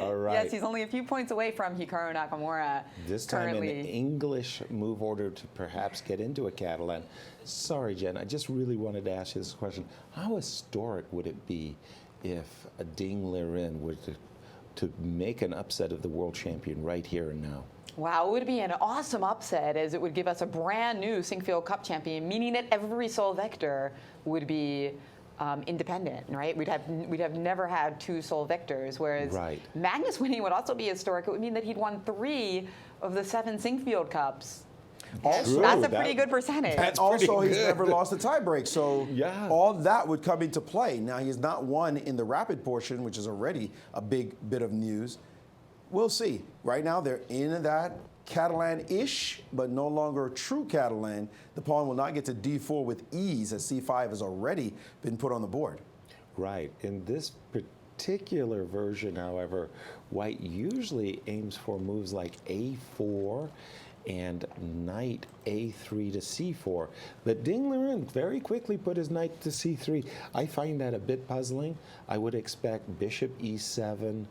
All right. Yes, he's only a few points away from Hikaru Nakamura. This time currently. An English move order to perhaps get into a Catalan. Sorry, Jen, I just really wanted to ask you this question. How historic would it be if a Ding Liren were to make an upset of the world champion right here and now? Wow, it would be an awesome upset, as it would give us a brand new Sinquefield Cup champion, meaning that every sole victor would be independent, right? We'd have never had two sole victors, whereas Magnus winning would also be historic. It would mean that he'd won 3 of the 7 Sinquefield Cups. Also, that's a pretty good percentage. And also, he's never lost a tiebreak, so all that would come into play. Now, he has not won in the rapid portion, which is already a big bit of news. We'll see. Right now, they're in that Catalan-ish, but no longer true Catalan. The pawn will not get to d4 with ease, as c5 has already been put on the board. Right. In this particular version, however, white usually aims for moves like a4 and knight a3 to c4. But Ding Liren very quickly put his knight to c3. I find that a bit puzzling. I would expect bishop e7,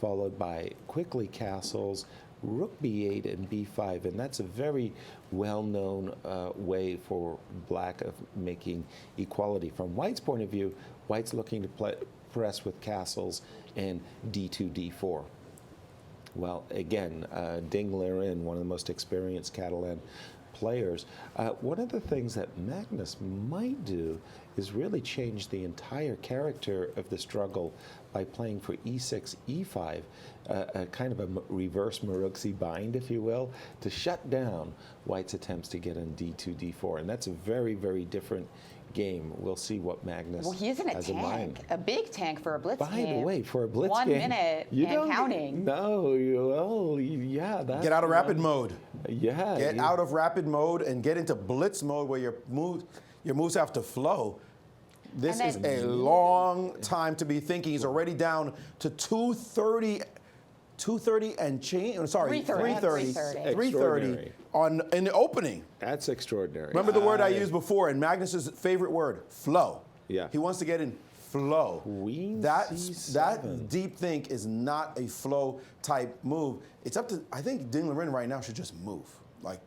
followed by quickly castles, rook b8 and b5, and that's a very well-known way for black of making equality. From white's point of view, white's looking to press with castles and d2, d4. Well, again, Ding Liren, one of the most experienced Catalan players. One of the things that Magnus might do is really change the entire character of the struggle by playing for e6, e5, a kind of a reverse Maruxi bind, if you will, to shut down white's attempts to get in d2, d4. And that's a very, very different game. We'll see what Magnus he isn't a has tank, in mind. a big tank for a Blitz game. By the way, for a Blitz 1 game, minute and counting. No, that's get out of rapid mode. Yeah. Get out of rapid mode and get into Blitz mode, where your moves have to flow. This is a long time to be thinking. He's already down to 230 and change. Sorry, 330 in the opening. That's extraordinary. Remember the word I used before, and Magnus's favorite word, flow. Yeah. He wants to get in flow. Queen that C7. deep think is not a flow type move. It's up to, I think Ding Liren right now should just move. Like,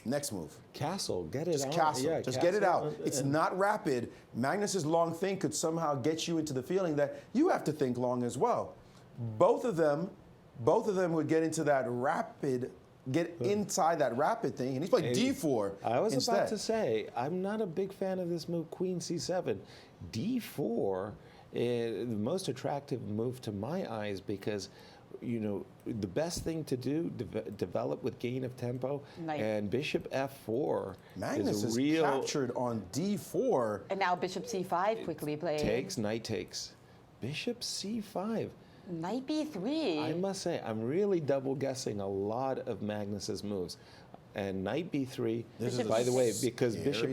next move. Castle, get it just out. Castle. Yeah, just castle. Get it out. It's not rapid. Magnus's long think could somehow get you into the feeling that you have to think long as well. Both of them would get into that rapid get inside that rapid thing, and he's playing D4 I was instead. about to say, I'm not a big fan of this move, Queen C7. D4 is the most attractive move to my eyes because, the best thing to do, develop with gain of tempo, and Bishop F4 Magnus is a real... captured on D4. And now Bishop C5 quickly played. Knight takes. Bishop C5. Knight B3. I must say, I'm really double guessing a lot of Magnus's moves. And Knight B3, by the way, because Bishop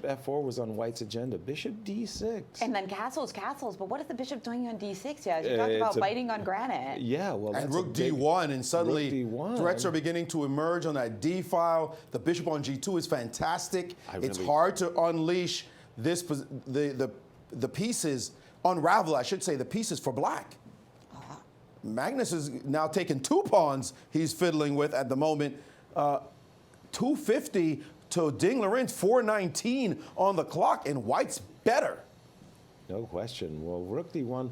F4 was on White's agenda. Bishop D6. And then castles. But what is the bishop doing on D6? Yeah, you talked about biting on granite. Yeah, well, and Rook D1, and suddenly threats are beginning to emerge on that D file. The bishop on G2 is fantastic. It's hard to unleash this the pieces, unravel, I should say, the pieces for black. Magnus is now taking 2 pawns he's fiddling with at the moment. 250 to Ding Liren's 419 on the clock, and White's better. No question. Well, Rook D1,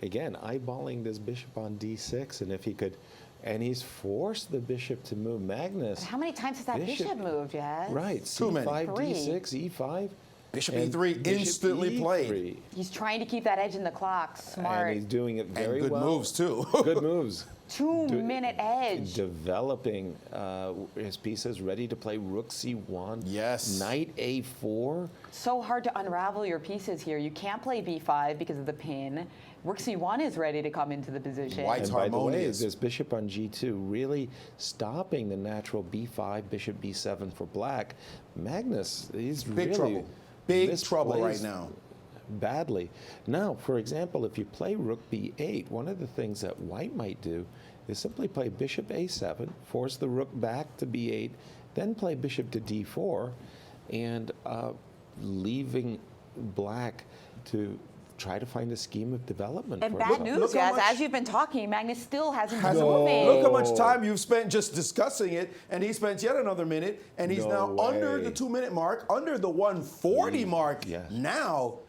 again, eyeballing this bishop on D6, and if he could, and he's forced the bishop to move. Magnus. But how many times has that bishop moved, Jazz? Right, C5, D6, E5. Bishop E3 instantly played. He's trying to keep that edge in the clock. Smart. And he's doing it very well. Good moves, too. Good moves. 2-minute edge. Developing his pieces, ready to play Rook C1. Yes. Knight A4. So hard to unravel your pieces here. You can't play B5 because of the pin. Rook C1 is ready to come into the position. White's and by harmonious. the way, this bishop on G2 really stopping the natural B5, bishop B7 for black. Magnus, he's big trouble. Big trouble right now. Badly. Now, for example, if you play Rook B8, one of the things that White might do is simply play Bishop A7, force the Rook back to B8, then play Bishop to D4, and leaving Black to try to find a scheme of development. And bad news, guys. As you've been talking, Magnus still hasn't been moving. Look how much time you've spent just discussing it, and he spent yet another minute, and he's now under the 2-minute mark, under the 140 mark. Yes. Now,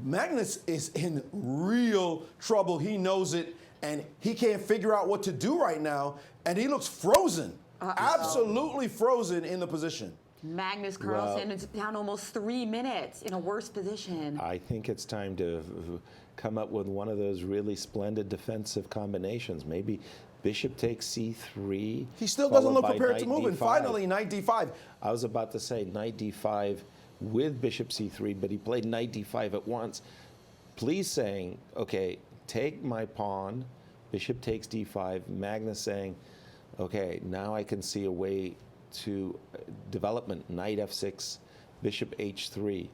Magnus is in real trouble. He knows it, and he can't figure out what to do right now, and he looks frozen, absolutely frozen in the position. Magnus Carlsen is down almost 3 minutes in a worse position. I think it's time to come up with one of those really splendid defensive combinations. Maybe Bishop takes C3. He still doesn't look prepared to move, and finally Knight D5. I was about to say Knight D5 with Bishop C3, but he played Knight D5 at once. Please saying, okay, take my pawn, Bishop takes D5, Magnus saying, okay, now I can see a way to development, Knight F6, Bishop H3.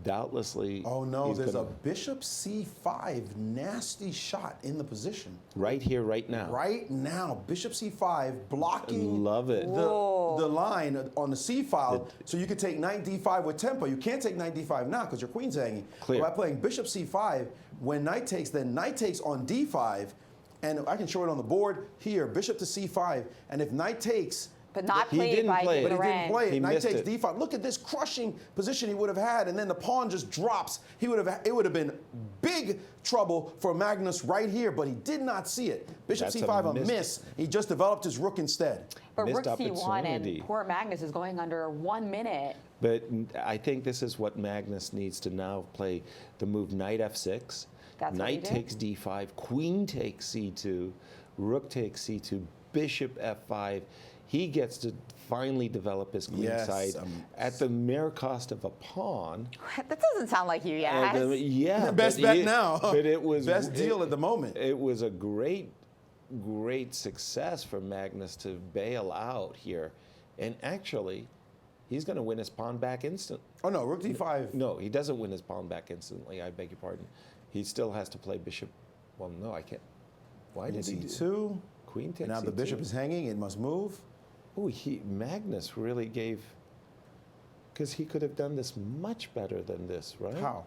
Doubtlessly. Oh no, there's a Bishop C5 nasty shot in the position. Right here, right now. Right now, Bishop C5 blocking Love it. the line on the C file, so you can take Knight D5 with tempo. You can't take Knight D5 now because your queen's hanging. Clear. By playing Bishop C5, when Knight takes, then Knight takes on D5, and I can show it on the board here, Bishop to C5, and if Knight takes, but not played by But he didn't play it. Knight takes it. D5. Look at this crushing position he would have had, and then the pawn just drops. It would have been big trouble for Magnus right here, but he did not see it. Bishop C5 a miss. He just developed his rook instead. But Rook C1 and poor Magnus is going under 1 minute. But I think this is what Magnus needs to now play: the move Knight F6. Knight takes D5. Queen takes C2. Rook takes C2. Bishop F5. He gets to finally develop his queen side at the mere cost of a pawn. That doesn't sound like you, yeah. Best bet now. But it was best deal at the moment. It was a great success for Magnus to bail out here, and actually, he's going to win his pawn back instant. Oh no, Rook D5. No, he doesn't win his pawn back instantly. I beg your pardon. He still has to play Bishop. Well, no, I can't. Why did he do C2? Queen takes. Now the Bishop is hanging. It must move. Oh, Magnus really gave, because he could have done this much better than this, right? How?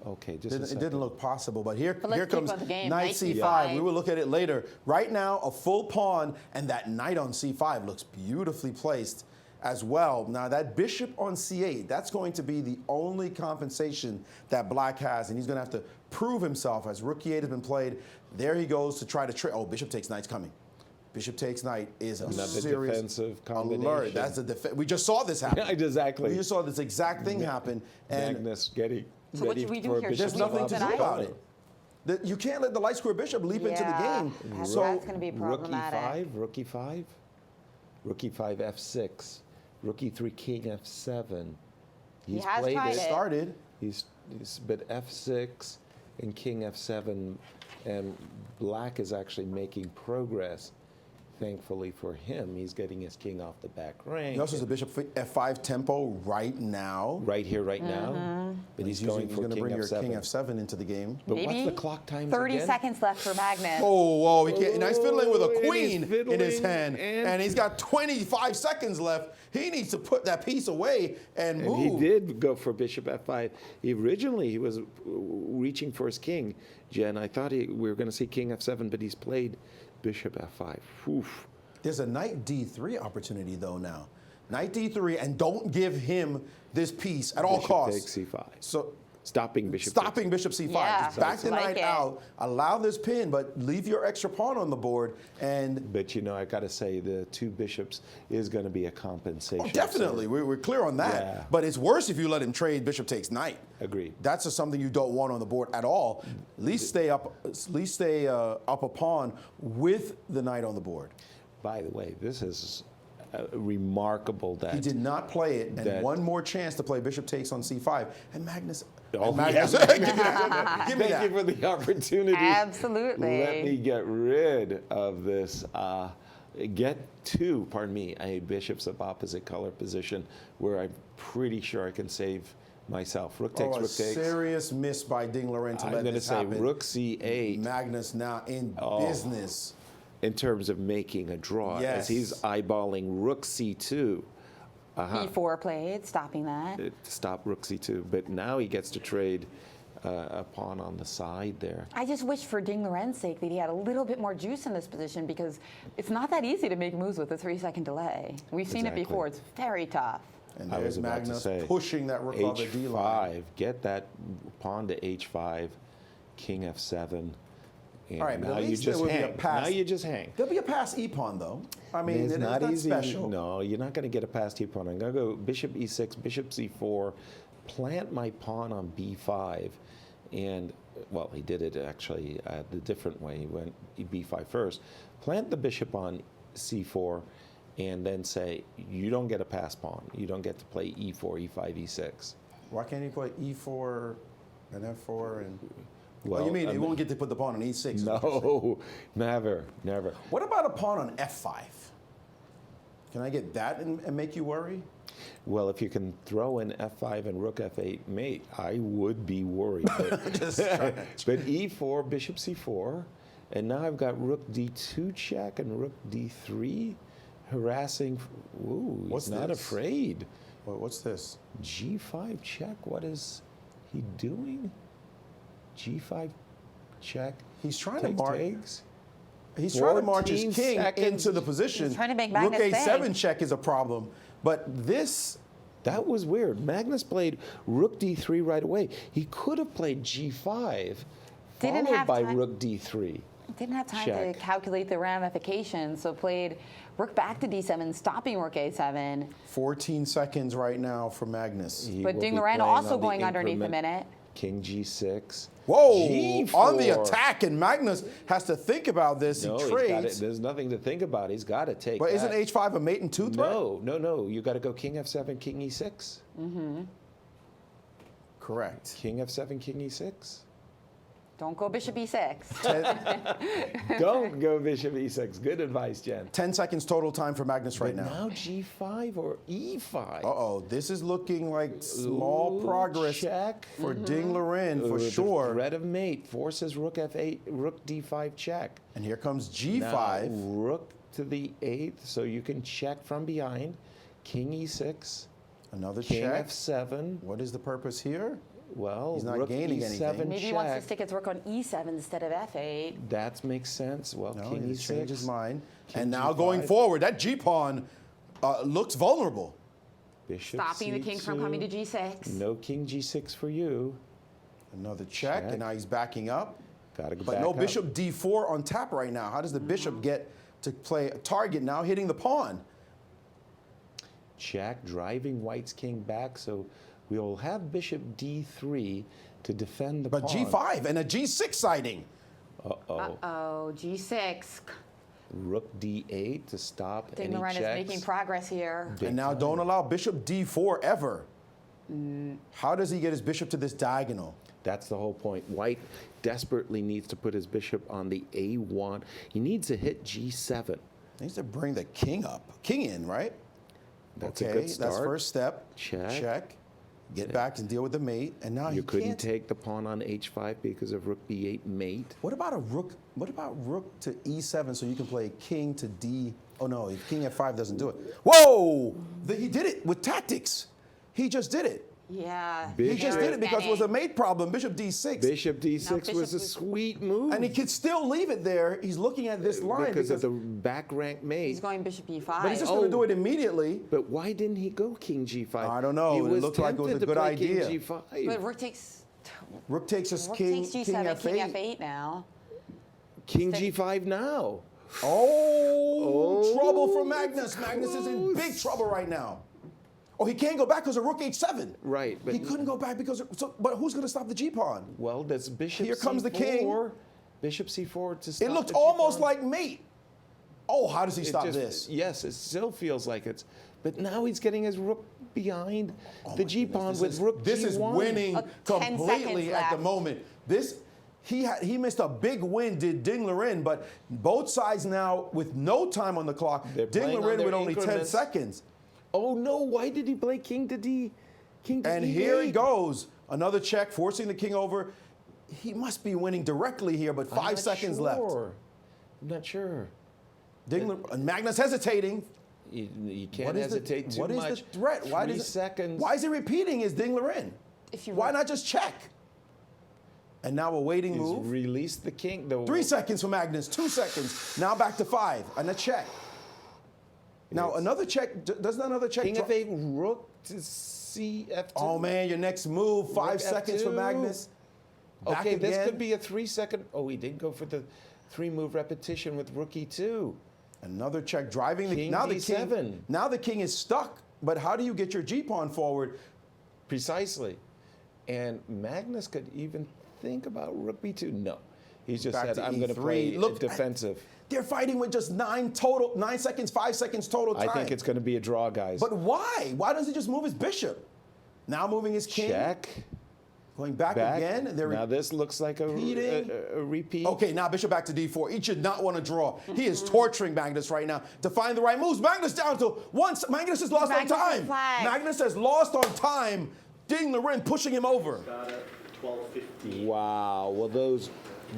Okay, just it didn't look possible, but here comes Knight C5. We will look at it later. Right now, a full pawn, and that Knight on C5 looks beautifully placed as well. Now, that Bishop on C8, that's going to be the only compensation that Black has, and he's going to have to prove himself as Rook E8 has been played. There he goes to try to trade. Oh, Bishop takes Knight's coming. Bishop takes knight is a Another serious defensive combination. alert. That's a we just saw this happen. Exactly. We just saw this exact thing happen. And Magnus getting So what ready should we do for here? Bishop there's nothing to do F5. about it. You can't let the light square bishop leap into the game. That's So going to be problematic. Rookie 5, F6, Rookie 3, King F7. He's has played tried it. it. started. He's but F6 and King F7, and Black is actually making progress. Thankfully for him, he's getting his king off the back rank. He also has a bishop F5 tempo right now. Right here, right now. But he's going for to King bring your F7. King F7 into the game. But Maybe what's the clock times 30 again? seconds left for Magnus. Oh, whoa, he can't. Now he's fiddling with a and queen he's in his fiddling, hand. And he's got 25 seconds left. He needs to put that piece away and move. And he did go for Bishop F5. Originally, he was reaching for his king. Jen, I thought we were going to see King F7, but he's played Bishop F5. Oof. There's a knight D3 opportunity, though, now. Knight D3, and don't give him this piece at all costs. Bishop takes C5. So Stopping Bishop. Bishop C5. Yeah, Just back the like knight it. out. Allow this pin, but leave your extra pawn on the board. And But you know, I got to say, the two bishops is going to be a compensation. definitely, we're clear on that. Yeah. But it's worse if you let him trade bishop takes knight. Agreed. That's just something you don't want on the board at all. At least stay up a pawn with the knight on the board. By the way, this is remarkable that He did not play it, and that- one more chance to play bishop takes on C5. And Magnus, Oh, Magnus yeah. give me that. Give me Thank that. you for the opportunity. Absolutely. Let me get rid of this. Get to, pardon me, a bishops of opposite color position where I'm pretty sure I can save myself. Rook takes, A rook takes. serious miss by Ding Liren to I'm let going to this say happen. rook C8 Magnus now in business. in terms of making a draw, as he's eyeballing rook C2. E4 played, stopping that. To stop rook C2, but now he gets to trade a pawn on the side there. I just wish for Ding Liren's sake that he had a little bit more juice in this position, because it's not that easy to make moves with a 3-second delay. We've seen it before. It's very tough. And I was there's about to Magnus say, pushing that rook off the D line. H5, get that pawn to H5, King F7. And All right, but now at you least just there would be a hang. pass. Now you just hang. There'll be a pass e-pawn, though. I mean, It's it is not not easy. special. No, you're not going to get a passed pawn. I'm going to go bishop E6, bishop C4, plant my pawn on B5, and, well, he did it actually the different way. He went B5 first. Plant the bishop on C4, and then say, you don't get a pass pawn. You don't get to play E4, E5, E6. Why can't he play E4 and F4 and... Well, you mean he won't get to put the pawn on E6? No, never, never. What about a pawn on F5? Can I get that and make you worry? Well, if you can throw in F5 and rook F8 mate, I would be worried. But, but E4, bishop C4, and now I've got rook D2 check and rook D3 harassing. Ooh, What's he's not this? afraid. What's this? G5 check, what is he doing? G5 check. He's trying takes, to mark. takes. He's trying to march his 14 king seconds. into the position. He's trying to make Rook Magnus A7 think. check is a problem, but this. That was weird. Magnus played rook D3 right away. He could have played G5, Didn't followed have by time. rook D3. Didn't have time Check. to calculate the ramifications, so played rook back to D7, stopping rook A7. 14 seconds right now for Magnus. He But will Ding be Liren playing also on the going underneath the increment. minute. King G6. Whoa! G4. On the attack, and Magnus has to think about this. No, he he's got it. trades. There's nothing to think about. He's got to take But that. isn't H5 a mate and two threat? No. You got to go King F7, King E6. Correct. King F7, King E6. Don't go bishop E6. Don't go Bishop E6. Good advice, Jen. 10 seconds total time for Magnus right But now. now G5 or E5. Uh-oh, this is looking like small Ooh, progress check. for Ding Liren for The sure. threat of mate forces rook F8, rook D5 check. And here comes Now, G5. rook to the 8th, so you can check from behind. King E6, Another King check. F7. What is the purpose here? Well, He's not rook gaining E7 anything. Maybe he wants to check. stick his rook on E7 instead of F8. That makes sense. Well, No, King he E6. changed his mind. King And now G5. going forward, that G-pawn looks vulnerable. Bishop Stopping the king from C2. coming to G6. No King G6 for you. Another check, and now he's backing up. Gotta go But back no up. bishop D4 on tap right now. How does the bishop get to play a target now, hitting the pawn. Check, driving White's king back, so we'll have bishop d3 to defend the pawn. But g5 and a g6 sighting. Uh-oh. Uh-oh, g6. Rook d8 to stop any Liren checks. is making progress here. And now don't allow bishop d4 ever. How does he get his bishop to this diagonal? That's the whole point. White desperately needs to put his bishop on the a1. He needs to hit g7. He needs to bring the king up. King in, right? That's okay, a good start. that's first step. Check. Check. Get back and deal with the mate. And now You he couldn't can't take the pawn on h5 because of rook b8 mate. What about a rook? What about rook to e7 so you can play king to d? Oh no, king f5 doesn't do it. Whoa! He did it with tactics. He just did it. Yeah. He just did it because it was a mate problem. Bishop d6. Bishop d6 bishop was a was- sweet move. And he could still leave it there. He's looking at this line because of the back rank mate. He's going bishop e5. but he's just going to do it immediately. But why didn't he go king g5? I don't know. He It was looked like it was a tempted to good play idea. King g5. But rook takes Rook takes king g7, king f8 now. King g5 now. Oh, trouble for Magnus. Magnus is in big trouble right now. Oh, he can't go back because of rook h7. Right, but he couldn't go back because but who's going to stop the g pawn? Well, that's bishop Here comes c4. the king. Bishop c4 to stop It looked the almost g-pawn. like mate. Oh, how does he It stop just- this? Yes, it still feels like it's. But now he's getting his rook behind the g-pawn with rook This g1. is winning 10 completely seconds at the left. moment. He missed a big win, did Ding Liren, but both sides now with no time on the clock. They're Ding playing on Liren their with only 10 increments. seconds. Oh no! Why did he play king to d? King to And e8? here he goes. Another check, forcing the king over. He must be winning directly here, but I'm 5 not seconds left. sure. I'm not sure. And Magnus hesitating. You can't What is hesitate too what is much. the threat? Why 3 does seconds. Why is he repeating his Ding Liren? Why want- not just check? And now a waiting He's move. released the king. 3 seconds for Magnus, 2 seconds. Now back to 5, and a check. Now another check, doesn't another check? King f8, rook to cf2. Oh man, your next move, 5 Rook seconds for F2. Magnus. Back Okay, this again. could be a 3 second. Oh, he did go for the 3-move repetition with rook e2. Another check, driving the King now D7. the king. Now the king is stuck. But how do you get your g pawn forward? Precisely. And Magnus could even think about rook b2. No. He's just Back said, to I'm going to E3. play Look, defensive. They're fighting with just 9 seconds, 5 seconds total time. I think it's going to be a draw, guys. But why? Why doesn't he just move his bishop? Now moving his king. Check. Going back again. They're Now this looks like a repeat. Okay, now bishop back to d4. He should not want to draw. He is torturing Magnus right now to find the right moves. Magnus down to once. Magnus has lost Magnus on is time. flagged. Magnus has lost on time. Ding Liren pushing him over. Wow. Well, those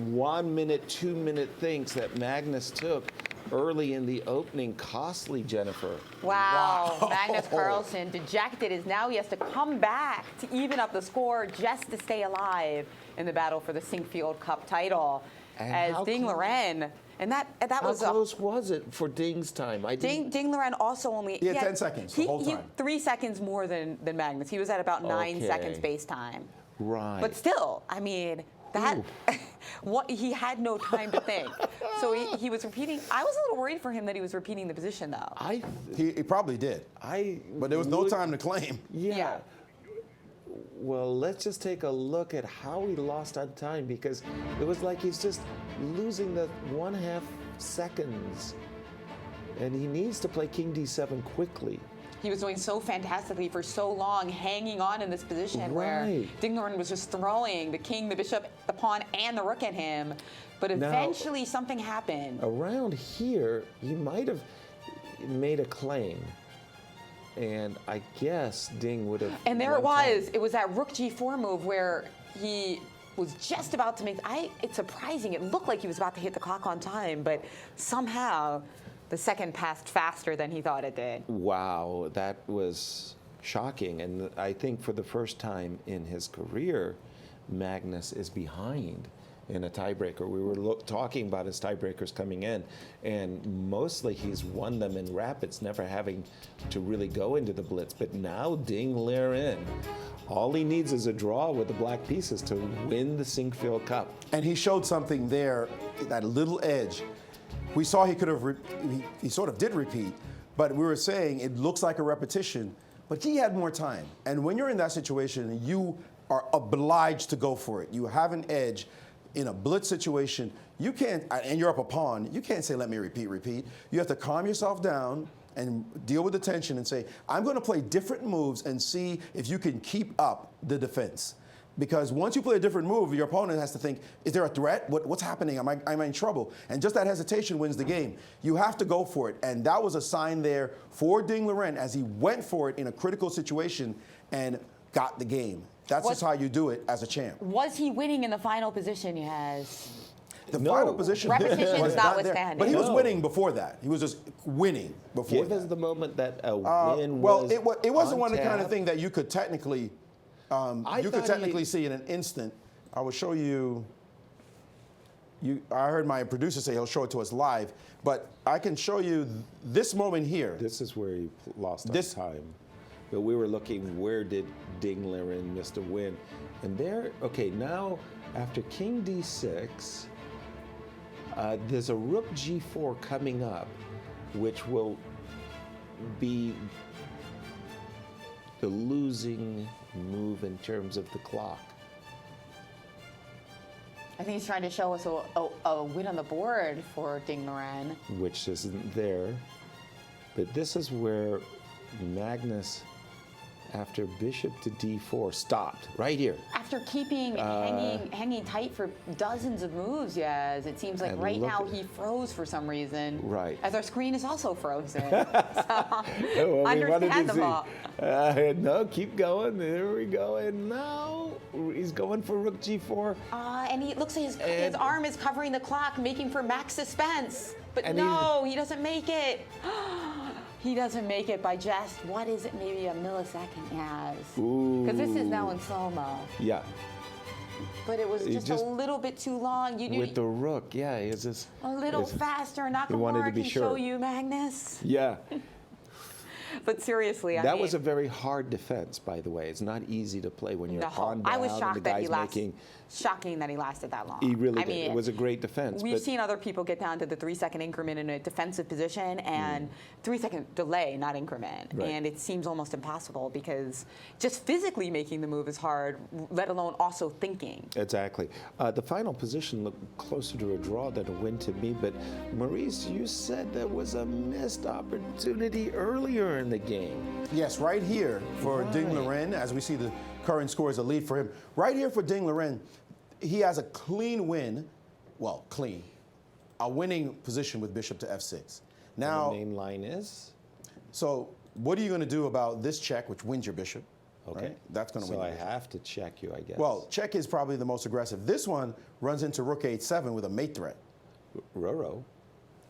1 minute, 2 minute things that Magnus took early in the opening, costly, Jennifer. Wow. Magnus Carlsen, dejected, is now he has to come back to even up the score just to stay alive in the battle for the Sinquefield Cup title. And as how Ding close- Liren, and that How was close was it for Ding's time? Ding Liren also only He had 10 seconds the whole time. 3 seconds more than Magnus. He was at about 9 Okay. seconds base time. Right. But still, I mean, that what he had no time to think. So he was repeating. I was a little worried for him that he was repeating the position though. He probably did. But there was no time to claim. Yeah. Well, let's just take a look at how he lost on time, because it was like he's just losing the 1/2 seconds. And he needs to play king d7 quickly. He was doing so fantastically for so long, hanging on in this position where Ding Liren was just throwing the king, the bishop, the pawn, and the rook at him. But eventually something happened. Around here, he might have made a claim. And I guess Ding would have. And there it was. It was that rook g4 move where he was just about to make. It's surprising. It looked like he was about to hit the clock on time, but somehow the second passed faster than he thought it did. Wow, that was shocking. And I think for the first time in his career, Magnus is behind in a tiebreaker. We were talking about his tiebreakers coming in, and mostly he's won them in rapids, never having to really go into the blitz. But now Ding Liren, all he needs is a draw with the black pieces to win the Sinquefield Cup. And he showed something there, that little edge. we saw he could have, he sort of did repeat, but we were saying it looks like a repetition, but he had more time. And when you're in that situation, you are obliged to go for it. You have an edge in a blitz situation. You can't, and you're up a pawn, you can't say, let me repeat. You have to calm yourself down and deal with the tension and say, I'm going to play different moves and see if you can keep up the defense. Because once you play a different move, your opponent has to think, is there a threat? What's happening? Am I in trouble? And just that hesitation wins the game. You have to go for it. And that was a sign there for Ding Liren as he went for it in a critical situation and got the game. That's just how you do it as a champ. Was he winning in the final position, Yaz? The final position was notwithstanding. But he was winning before that. He was just winning before that. Give us the moment that a win was it wasn't one of the kind of thing that you could technically see in an instant. I will show you. I heard my producer say he'll show it to us live, but I can show you this moment here. This is where he lost time. But we were looking, where did Ding Liren miss the win? And there, okay, now after King D6, there's a Rook G4 coming up, which will be the losing move in terms of the clock. I think he's trying to show us a win on the board for Ding Liren. Which isn't there. But this is where Magnus, after bishop to d4, stopped right here. After keeping hanging tight for dozens of moves, yes, it seems like right now he froze for some reason. Right. As our screen is also frozen. So, understandable. No, keep going. There we go. And now he's going for Rook G4. And it looks like his arm is covering the clock, making for max suspense. But no, he doesn't make it. He doesn't make it by just, what is it, maybe a millisecond, Yaz? Because this is now in slow-mo. Yeah. But it was just a little bit too long. With the rook, yeah. It's just a little faster. Nakamura can show you, Magnus. Yeah. But seriously, that was a very hard defense, by the way. It's not easy to play when you're pawn down. I was shocked that he lasted. Shocking that he lasted that long. He really did. It was a great defense. We've seen other people get down to the 3-second increment in a defensive position, and 3-second delay, not increment. Right. And it seems almost impossible because just physically making the move is hard, let alone also thinking. Exactly. The final position looked closer to a draw than a win to me, but Maurice, you said there was a missed opportunity earlier in the game. Yes, right here for Ding Liren, as we see the current score is a lead for him. Right here for Ding Liren, he has a clean win, well, clean, a winning position with bishop to f6. Now, the main line is? So what are you going to do about this check, which wins your bishop? Okay. Right? That's going to win. So I have to check you, I guess. Well, check is probably the most aggressive. This one runs into rook h7 with a mate threat. Roro.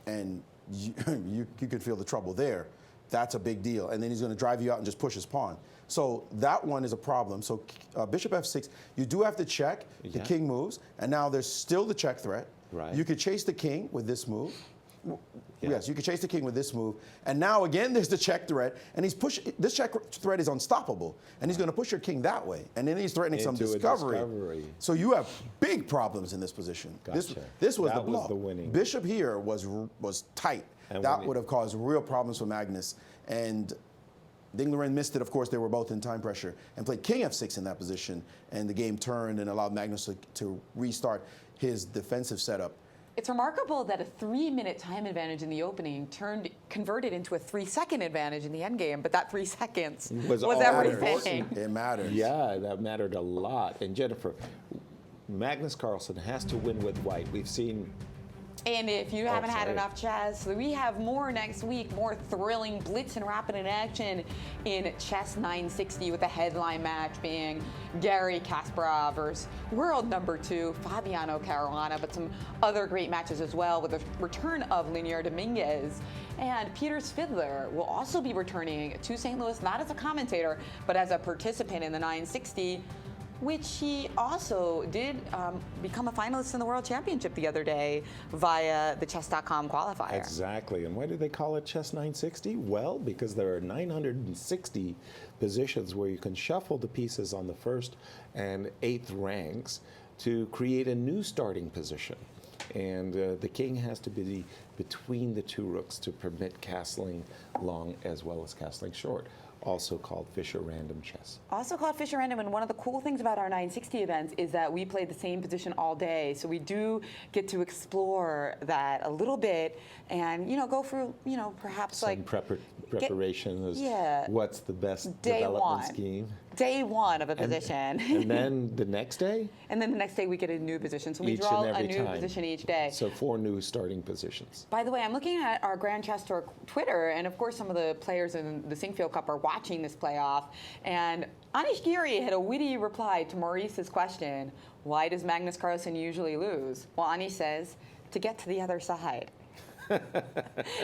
And you could feel the trouble there. That's a big deal. And then he's going to drive you out and just push his pawn. So that one is a problem. So bishop f6, you do have to check. The king moves. And now there's still the check threat. Right. You could chase the king with this move. Yes, you could chase the king with this move. And now again, there's the check threat. And he's this check threat is unstoppable. And he's going to push your king that way. And then he's threatening some discovery. So you have big problems in this position. Gotcha. This was that the blow. Was the winning. Bishop here was tight. And that would have caused real problems for Magnus. And Ding Liren missed it. Of course, they were both in time pressure and played king f6 in that position. And the game turned and allowed Magnus to restart his defensive setup. It's remarkable that a 3-minute time advantage in the opening converted into a 3-second advantage in the endgame, but that 3 seconds was everything. It matters. Yeah, that mattered a lot. And Jennifer, Magnus Carlsen has to win with white. We've seen. And if you haven't had enough chess, we have more next week, more thrilling blitz and rapid in action in Chess 960 with the headline match being Garry Kasparov versus world number 2, Fabiano Caruana, but some other great matches as well with the return of Linier Dominguez. And Peter Svidler will also be returning to St. Louis, not as a commentator, but as a participant in the 960, which he also did become a finalist in the World Championship the other day via the Chess.com qualifier. Exactly. And why do they call it Chess 960? Well, because there are 960 positions where you can shuffle the pieces on the 1st and 8th ranks to create a new starting position. And the king has to be between the two rooks to permit castling long as well as castling short, also called Fischer random chess. Also called Fischer random, and one of the cool things about our 960 events is that we play the same position all day, so we do get to explore that a little bit and, go through, perhaps Some like preparation is yeah, what's the best day development one. scheme. Day one of a position. And then the next day? And then the next day we get a new position. So we Each draw and a every new time. position each day. So 4 new starting positions. By the way, I'm looking at our Grand Chess Tour Twitter, and of course some of the players in the Sinquefield Cup are watching this playoff. And Anish Giri had a witty reply to Maurice's question, why does Magnus Carlsen usually lose? Well, Anish says, to get to the other side.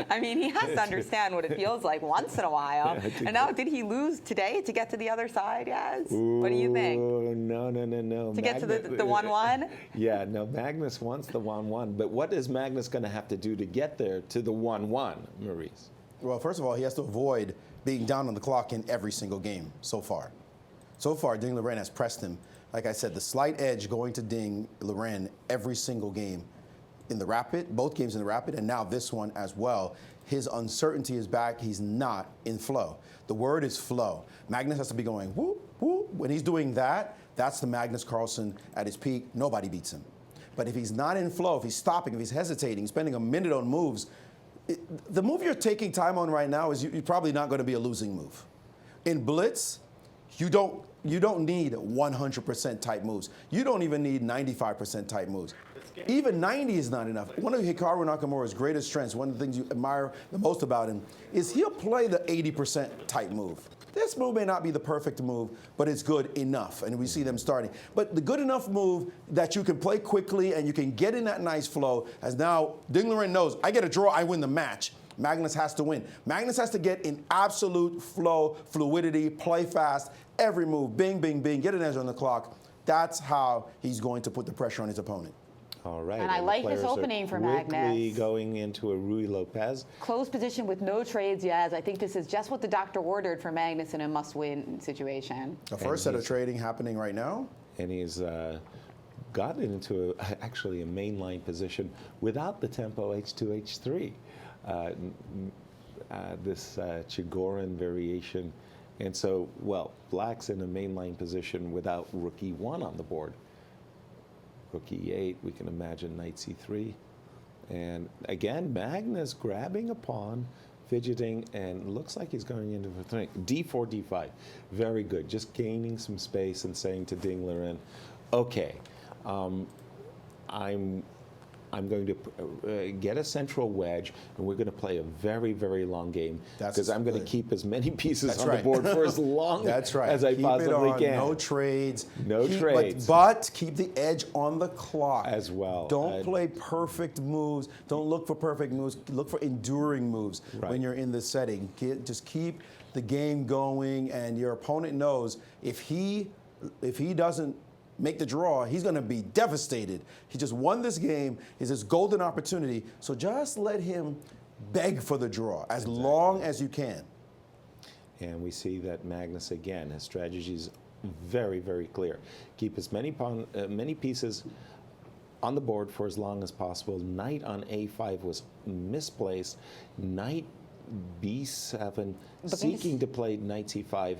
I mean, he has to understand what it feels like once in a while. And now, did he lose today to get to the other side? Yes. What do you think? No. To get to the 1-1? Yeah, no, Magnus wants the 1-1. But what is Magnus going to have to do to get there to the 1-1, Maurice? Well, first of all, he has to avoid being down on the clock in every single game so far. So far, Ding Liren has pressed him. Like I said, the slight edge going to Ding Liren every single game. In the rapid, both games in the rapid, and now this one as well. His uncertainty is back. He's not in flow. The word is flow. Magnus has to be going whoop, whoop. When he's doing that, that's the Magnus Carlsen at his peak. Nobody beats him. But if he's not in flow, if he's stopping, if he's hesitating, spending a minute on moves, the move you're taking time on right now is you're probably not going to be a losing move. In Blitz, you don't need 100% type moves. You don't even need 95% type moves. Even 90 is not enough. One of Hikaru Nakamura's greatest strengths, one of the things you admire the most about him, is he'll play the 80% type move. This move may not be the perfect move, but it's good enough, and we see them starting. But the good enough move that you can play quickly and you can get in that nice flow, as now Ding Liren knows, I get a draw, I win the match. Magnus has to win. Magnus has to get in absolute flow, fluidity, play fast, every move, bing, bing, bing, get an edge on the clock. That's how he's going to put the pressure on his opponent. All right. And I like this opening for Magnus. Going into a Rui Lopez. Closed position with no trades, yes. I think this is just what the doctor ordered for Magnus in a must-win situation. The first set of trading happening right now. And he's gotten into actually a mainline position without the tempo H2, H3. This Chigorin variation. And so, well, Black's in a mainline position without Rook E1 on the board. Rook E8, we can imagine Knight C3. And again, Magnus grabbing a pawn, fidgeting, and looks like he's going into the thing. D4, D5. Very good. Just gaining some space and saying to Ding Liren, okay, I'm going to get a central wedge, and we're going to play a very, very long game because I'm going to keep as many pieces on the board for as long as I possibly can. No trades. No trades. But keep the edge on the clock. As well. Don't play perfect moves. Don't look for perfect moves. Look for enduring moves when you're in this setting. Just keep the game going, and your opponent knows if he doesn't make the draw, he's going to be devastated. He just won this game. It's his golden opportunity. So just let him beg for the draw as long as you can. And we see that Magnus, again, his strategy is very, very clear. Keep as many pieces on the board for as long as possible. Knight on A5 was misplaced. Knight B7, seeking to play Knight C5.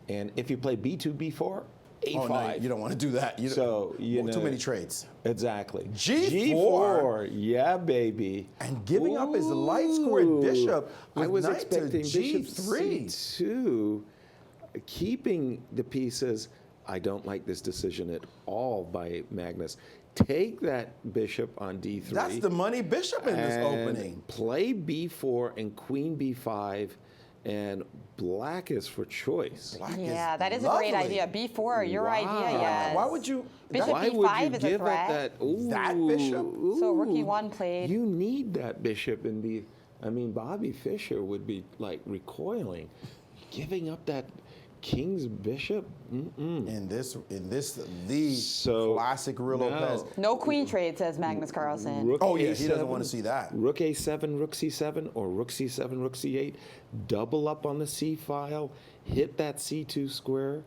And if you play B2, B4, A5. Oh, no, you don't want to do that. So, you know, too many trades. Exactly. G4. Yeah, baby. And giving up his light squared bishop with I was knight expecting to bishop G3. C2, keeping the pieces. I don't like this decision at all by Magnus. Take that bishop on D3. That's the money bishop in this opening. Play B4 and queen B5. And Black is for choice. Yeah, that is a great idea. B4, your idea, yes. Why would you? Bishop why B5 would you is a give threat. up that? That bishop? So Rook E1 played. You need that bishop in the. I mean, Bobby Fischer would be like recoiling, giving up that king's bishop. In this, the classic Rui Lopez. No queen trade, says Magnus Carlsen. Rook A7, he doesn't want to A7, see that. Rook A7, Rook C7, or Rook C7, Rook C8. Double up on the C file, hit that C2 square,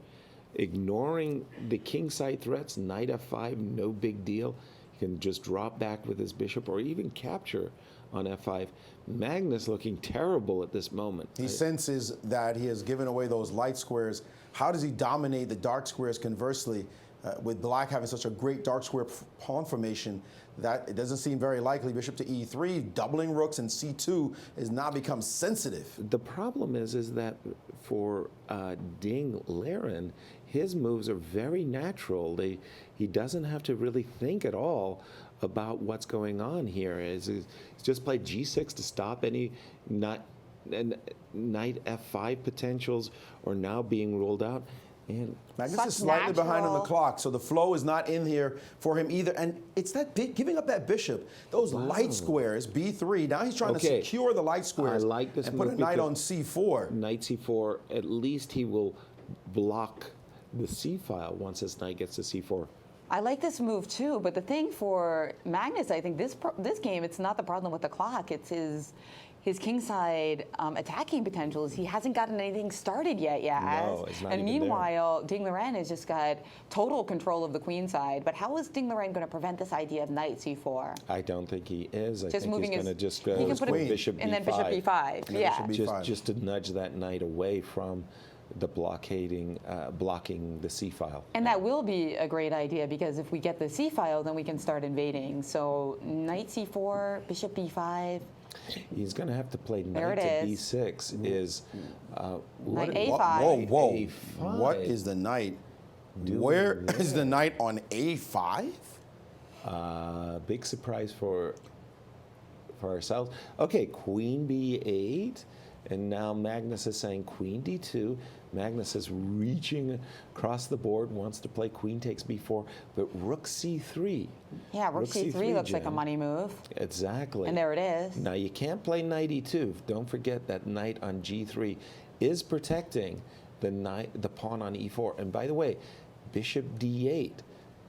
ignoring the king side threats. Knight F5, no big deal. You can just drop back with his bishop or even capture on f5. Magnus looking terrible at this moment. He senses that he has given away those light squares. How does he dominate the dark squares conversely? With black having such a great dark square pawn formation, that it doesn't seem very likely. Bishop to e3, doubling rooks, and c2 has now become sensitive. The problem is that for Ding Liren, his moves are very natural. He doesn't have to really think at all about what's going on here. He's just played g6 to stop any knight f5 potentials or now being ruled out. And Magnus is slightly behind on the clock, so the flow is not in here for him either. And it's that giving up that bishop, those light squares, b3. Now he's trying to secure the light squares and put a knight on c4. Knight c4, at least he will block the c file once his knight gets to c4. I like this move too, but the thing for Magnus, I think this game, it's not the problem with the clock. It's his kingside attacking potentials. He hasn't gotten anything started yet, No, it's not and even meanwhile, Ding Liren has just got total control of the queen side. But how is Ding Liren going to prevent this idea of knight c4? I don't think he is. I Just think moving he's going to just go he can put with bishop b5. And then bishop b5, yeah. Just to nudge that knight away from the blocking the c file. And that will be a great idea, because if we get the c file, then we can start invading. So knight c4, bishop b5. He's going to have to play knight to b6. Is knight a5. Whoa! A5. What is the knight? Where is the knight on a5? Big surprise for ourselves. Okay, queen b8, and now Magnus is saying queen d2. Magnus is reaching across the board, wants to play queen takes b4, but rook c3. Yeah, rook c3 looks like a money move. Exactly. And there it is. Now you can't play knight e2. Don't forget that knight on g3 is protecting the pawn on e4. And by the way, bishop d8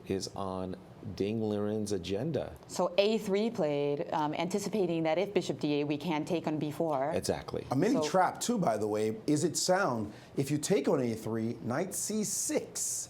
is on Ding Liren's agenda. So a3 played, anticipating that if bishop d8, we can take on b4. Exactly. A mini trap too, by the way. Is it sound if you take on a3, knight c6?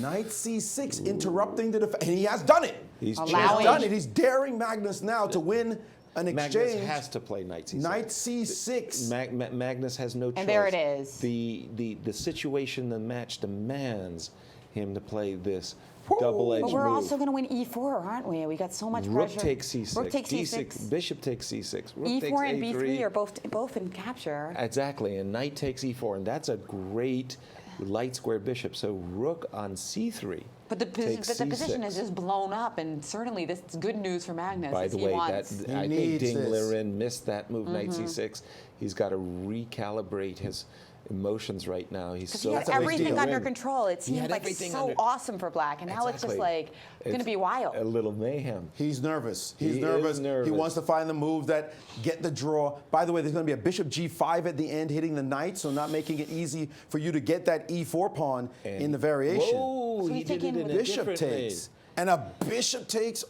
Knight c6, interrupting the defense. And he has done it. He's done it. He's daring Magnus now to win an exchange. Magnus has to play knight c6. Knight c6. Magnus has no choice. And there it is. The situation, the match demands him to play this double-edged move. But we're also going to win e4, aren't we? We got so much pressure. Rook takes c6. Rook takes c6. Bishop takes c6. Rook e4 takes and a3. b3 are both in capture. Exactly, and knight takes e4, and that's a great light square bishop. So rook on c3. But the position is just blown up, and certainly this is good news for Magnus. By the way, I think Ding this. Liren missed that move, knight c6. He's got to recalibrate his emotions right now. He's so he had everything under control. It seemed like so awesome for black, and now it's just like going to be wild. A little mayhem. He's nervous. He's nervous. He wants to find the move that get the draw. By the way, there's going to be a bishop g5 at the end, hitting the knight, so not making it easy for you to get that e4 pawn in the variation. Whoa, So he did it in a bishop different takes. And a bishop takes.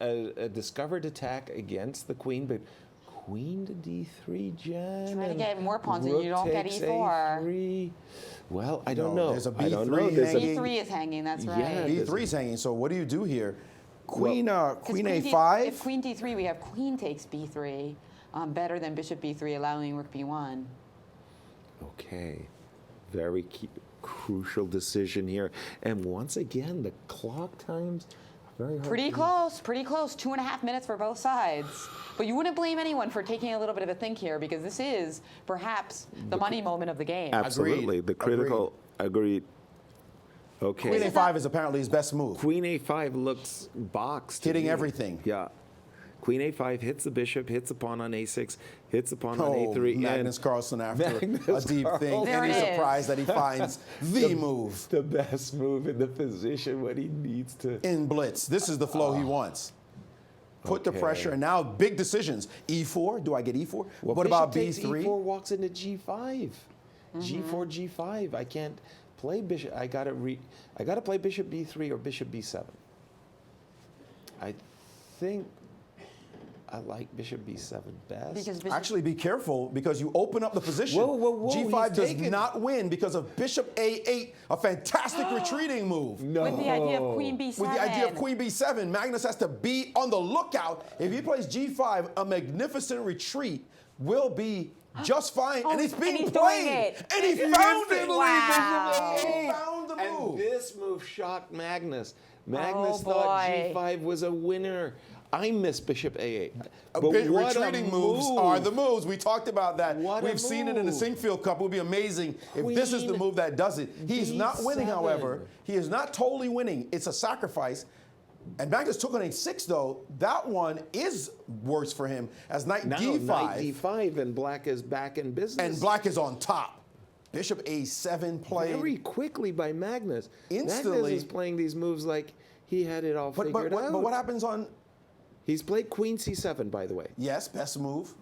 A discovered attack against the queen, but queen to d3, Jen. Trying to get more pawns and you don't get e4. A3. Well, I don't know. There's a I don't know. b3 hanging. b3 is hanging, that's right. Yeah, b3 is hanging. So what do you do here? Queen Queen a5? If queen d3, we have queen takes b3, better than bishop b3, allowing rook b1. Okay. Very crucial decision here. And once again, the clock times very hard. Pretty close. 2.5 minutes for both sides. But you wouldn't blame anyone for taking a little bit of a think here, because this is perhaps the money moment of the game. Absolutely. Agreed. The critical, agreed. Okay. Queen a5 is apparently his best move. Queen a5 looks boxed. Hitting everything. Yeah. Queen a5 hits the bishop, hits the pawn on a6, hits the pawn on a3. Magnus Carlsen after a deep thing. There and he's it is. surprised that he finds the move. The best move in the position when he needs to. In Blitz. This is the flow he wants. Put the pressure, and now big decisions. E4, do I get E4? Well, what about takes B3? E4 walks into G5. G4, G5. I can't play bishop. I gotta play bishop B3 or bishop B7. I think I like bishop b7 best. Because Actually, be careful because you open up the position. Whoa, G5 does not win because of bishop a8, a fantastic retreating move. No. with the idea of queen b7. With the idea of queen b7, Magnus has to be on the lookout. If he plays g5, a magnificent retreat will be just fine, and it's being he's played. doing it. And he found it. Wow. He found the And move. this move shocked Magnus. Magnus Oh, thought boy. g5 was a winner. I miss bishop a8. But what Retreating a moves move. are the moves. We talked about that. What a We've seen it in the move. Sinquefield Cup. It would be amazing if this is the Queen move that does it. He's not winning, D7. however. He is not totally winning. It's a sacrifice. And Magnus took on a6, though. That one is worse for him as knight Now d5. knight d5 and black is back in business. And black is on top. Bishop a7 played. Very quickly by Magnus. Instantly. Magnus is playing these moves like he had it all figured out. But what happens on... He's played queen c7, by the way. Yes, best move.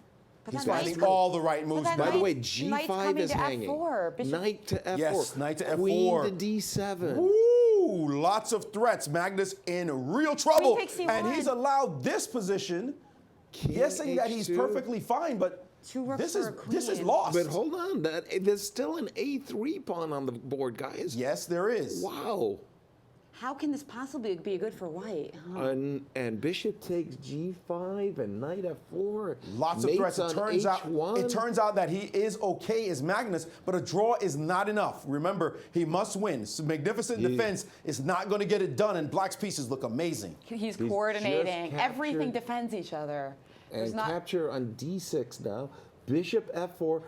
But He's that finding knight's all the right moves. that By the knight's- way, knight's g5 coming is to hanging. F4. Bishop- Knight to f4. Yes, knight to Queen F4. to d7. Ooh, lots of threats. Magnus in real trouble. takes C1. And he's allowed this position. Yes, saying that he's H2. perfectly fine, but Two rooks this for is a this is queen. lost. But hold on, there's still an a3 pawn on the board, guys. Yes, there is. Wow. How can this possibly be good for white? And bishop takes g5 and knight f4. Lots of mates threats. on h1. It turns out that he is okay as Magnus, but a draw is not enough. Remember, he must win. So magnificent defense is not going to get it done, and Black's pieces look amazing. He's just coordinating. Everything captured- defends each other. And capture on d6 now. Bishop f4.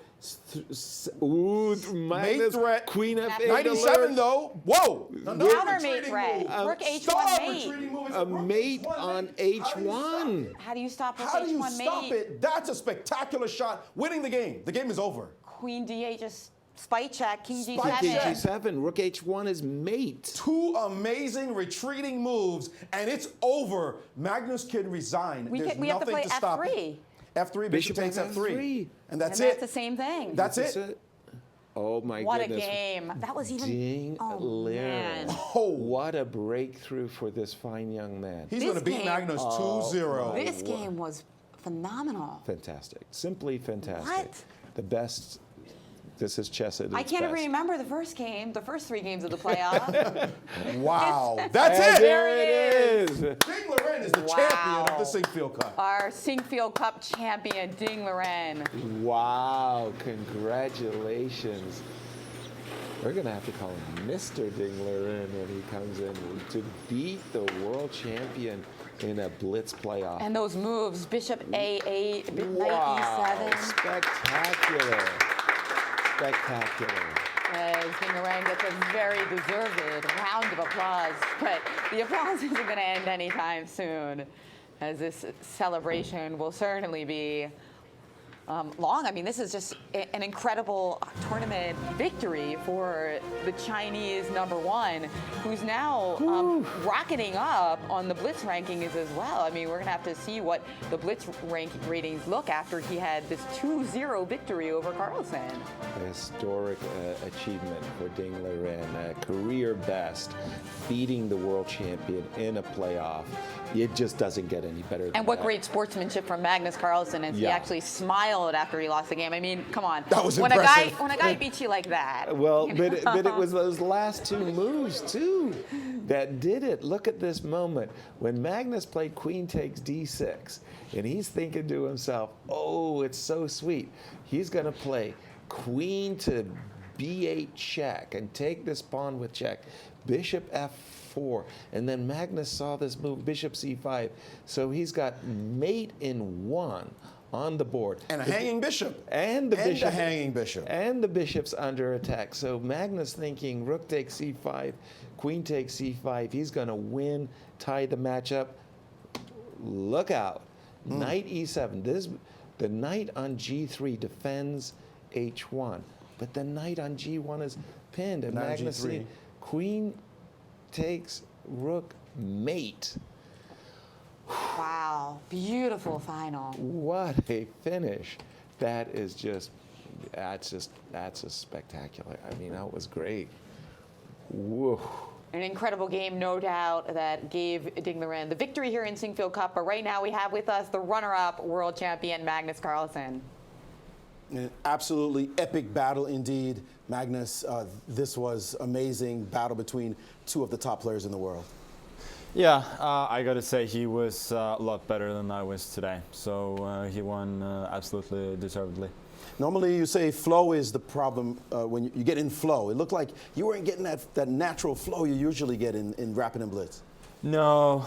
Ooh, Magnus, threat. queen f8. 97 alert. though. Whoa. Counter mate threat. Rook Stop H1 mate. retreating move. It's A rook mate H1 on mate. How do you stop h1. it? How do you stop Rook How do you H1 stop mate? it? That's a spectacular shot, winning the game. The game is over. Queen d8 just spite check. King Spite g7. King check. g7. Rook h1 is mate. Two amazing retreating moves, and it's over. Magnus can resign. We There's have to nothing play to stop F3. it. F3, bishop takes F3. F3. And that's And it. that's the same thing. That's That's it. it. Oh my What a goodness. game. That was even. Ding Oh, man. Liren. Oh. What a breakthrough for this fine young man. He's This going to beat game- Magnus 2-0. This game was phenomenal. Fantastic. Simply fantastic. What? The best. This is chess at its I can't best. even remember the first game, the first 3 games of the playoff. Wow. That's And it. there it is. Ding Liren is the Wow. champion of the Sinquefield Cup. Our Sinquefield Cup champion, Ding Liren. Wow. Congratulations. We're going to have to call him Mr. Ding Liren when he comes in to beat the world champion in a Blitz playoff. And those moves, Bishop A8, wow. Knight E7. Spectacular. Spectacular. As Ding Liren gets a very deserved round of applause. But the applause isn't going to end anytime soon, as this celebration will certainly be long. I mean, this is just an incredible tournament victory for the Chinese #1, who's now rocketing up on the Blitz rankings as well. I mean, we're going to have to see what the Blitz ratings look after he had this 2-0 victory over Carlsen. A historic achievement for Ding Liren, a career best, beating the world champion in a playoff. It just doesn't get any better than And what that. great sportsmanship from Magnus Carlsen as he Yeah. actually smiled after he lost the game. I mean, come on. That was when impressive. a guy beats you like that. Well, you know? but it was those last 2 moves, too, that did it. Look at this moment. When Magnus played queen takes d6, and he's thinking to himself, oh, it's so sweet. He's going to play queen to b8 check and take this pawn with check. Bishop f4. And then Magnus saw this move, bishop c5. So he's got mate in 1 on the board. And a hanging bishop. And the bishop. a hanging bishop. And the bishop's under attack. So Magnus thinking rook takes c5, queen takes c5. He's going to win, tie the matchup. Look out. Knight e7. The knight on g3 defends h1. But the knight on g1 is pinned. And Knight on Magnus G3. queen takes rook mate. Wow, beautiful final. What a finish. That's just spectacular. I mean, that was great. Whoa. An incredible game, no doubt, that gave Ding Liren the victory here in Sinquefield Cup. But right now we have with us the runner-up world champion, Magnus Carlsen. An absolutely epic battle indeed, Magnus. This was amazing battle between two of the top players in the world. Yeah, I got to say he was a lot better than I was today. So he won absolutely deservedly. Normally you say flow is the problem when you get in flow. It looked like you weren't getting that natural flow you usually get in Rapid and Blitz. No,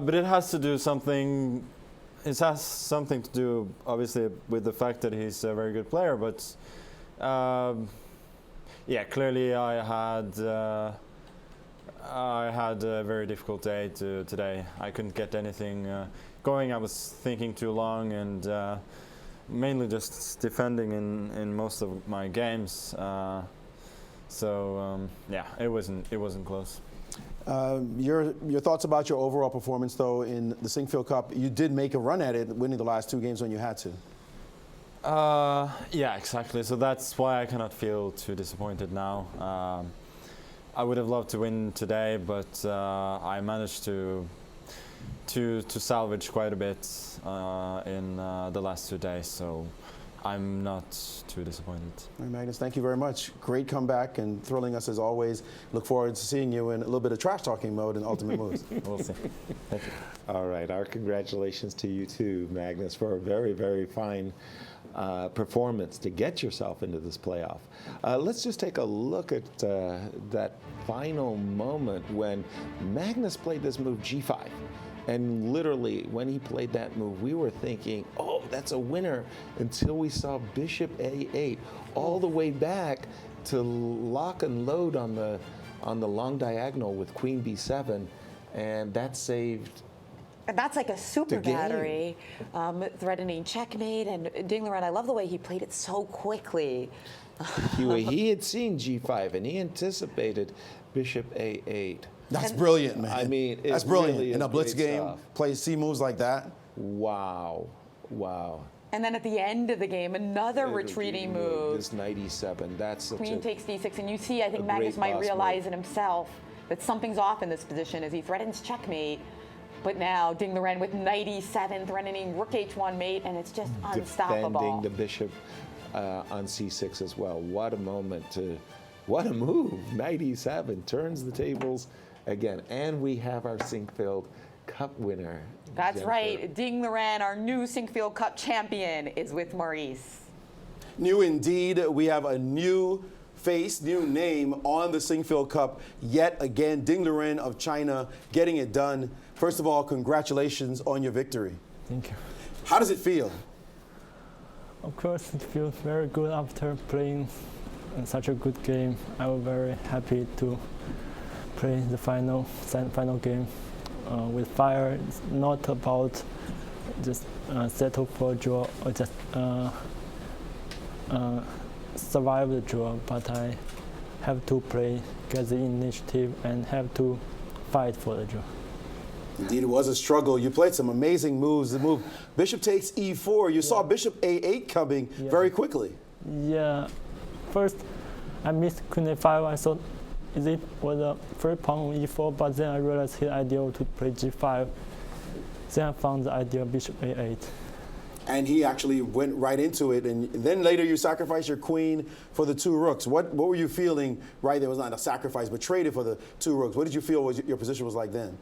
but it has to do something. It has something to do, obviously, with the fact that he's a very good player. But yeah, clearly I had a very difficult day today. I couldn't get anything going. I was thinking too long and mainly just defending in most of my games. So yeah, it wasn't close. Your thoughts about your overall performance, though, in the Sinquefield Cup? You did make a run at it, winning the last two games when you had to. Yeah, exactly. So that's why I cannot feel too disappointed now. I would have loved to win today, but I managed to salvage quite a bit in the last 2 days. So I'm not too disappointed. All right, Magnus, thank you very much. Great comeback and thrilling us as always. Look forward to seeing you in a little bit of trash talking mode in Ultimate Moves. We'll see. Thank you. All right, our congratulations to you too, Magnus, for a very, very fine performance to get yourself into this playoff. Let's just take a look at that final moment when Magnus played this move G5. And literally, when he played that move, we were thinking, oh, that's a winner, until we saw Bishop A8 all the way back to lock and load on the long diagonal with Queen B7, and that saved. And that's like a super battery, threatening checkmate. And Ding Liren, I love the way he played it so quickly. He had seen G5, and he anticipated Bishop A8. That's brilliant, man. I mean, that's brilliant. Really in a Blitz game, stuff. play C moves like that. Wow. Wow. And then at the end of the game, another retreating move. This knight E7, that's such Queen takes D6, and you see, I think Magnus might realize it himself that something's off in this position as he threatens checkmate. But now Ding Liren with knight E7 threatening rook H1 mate, and it's just unstoppable. Defending the bishop on C6 as well. What a moment what a move. Knight E7 turns the tables again. And we have our Sinquefield Cup winner. That's Jennifer. right. Ding Liren, our new Sinquefield Cup champion, is with Maurice. New indeed. We have a new face, new name on the Sinquefield Cup yet again. Ding Liren of China getting it done. First of all, congratulations on your victory. Thank you. How does it feel? Of course, it feels very good after playing such a good game. I was very happy to play the final game with fire. It's not about just settle for a draw or just survive the draw, but I have to play, get the initiative, and have to fight for the draw. Indeed, it was a struggle. You played some amazing moves. The move Bishop takes E4. You saw Bishop A8 coming very quickly. Yeah. First, I missed Queen A5. I thought it was a free pawn on E4, but then I realized his idea to play G5. Then I found the idea Bishop A8. And he actually went right into it. And then later you sacrificed your queen for the two rooks. What were you feeling right there? It was not a sacrifice, but traded for the two rooks. What did you feel your position was like then?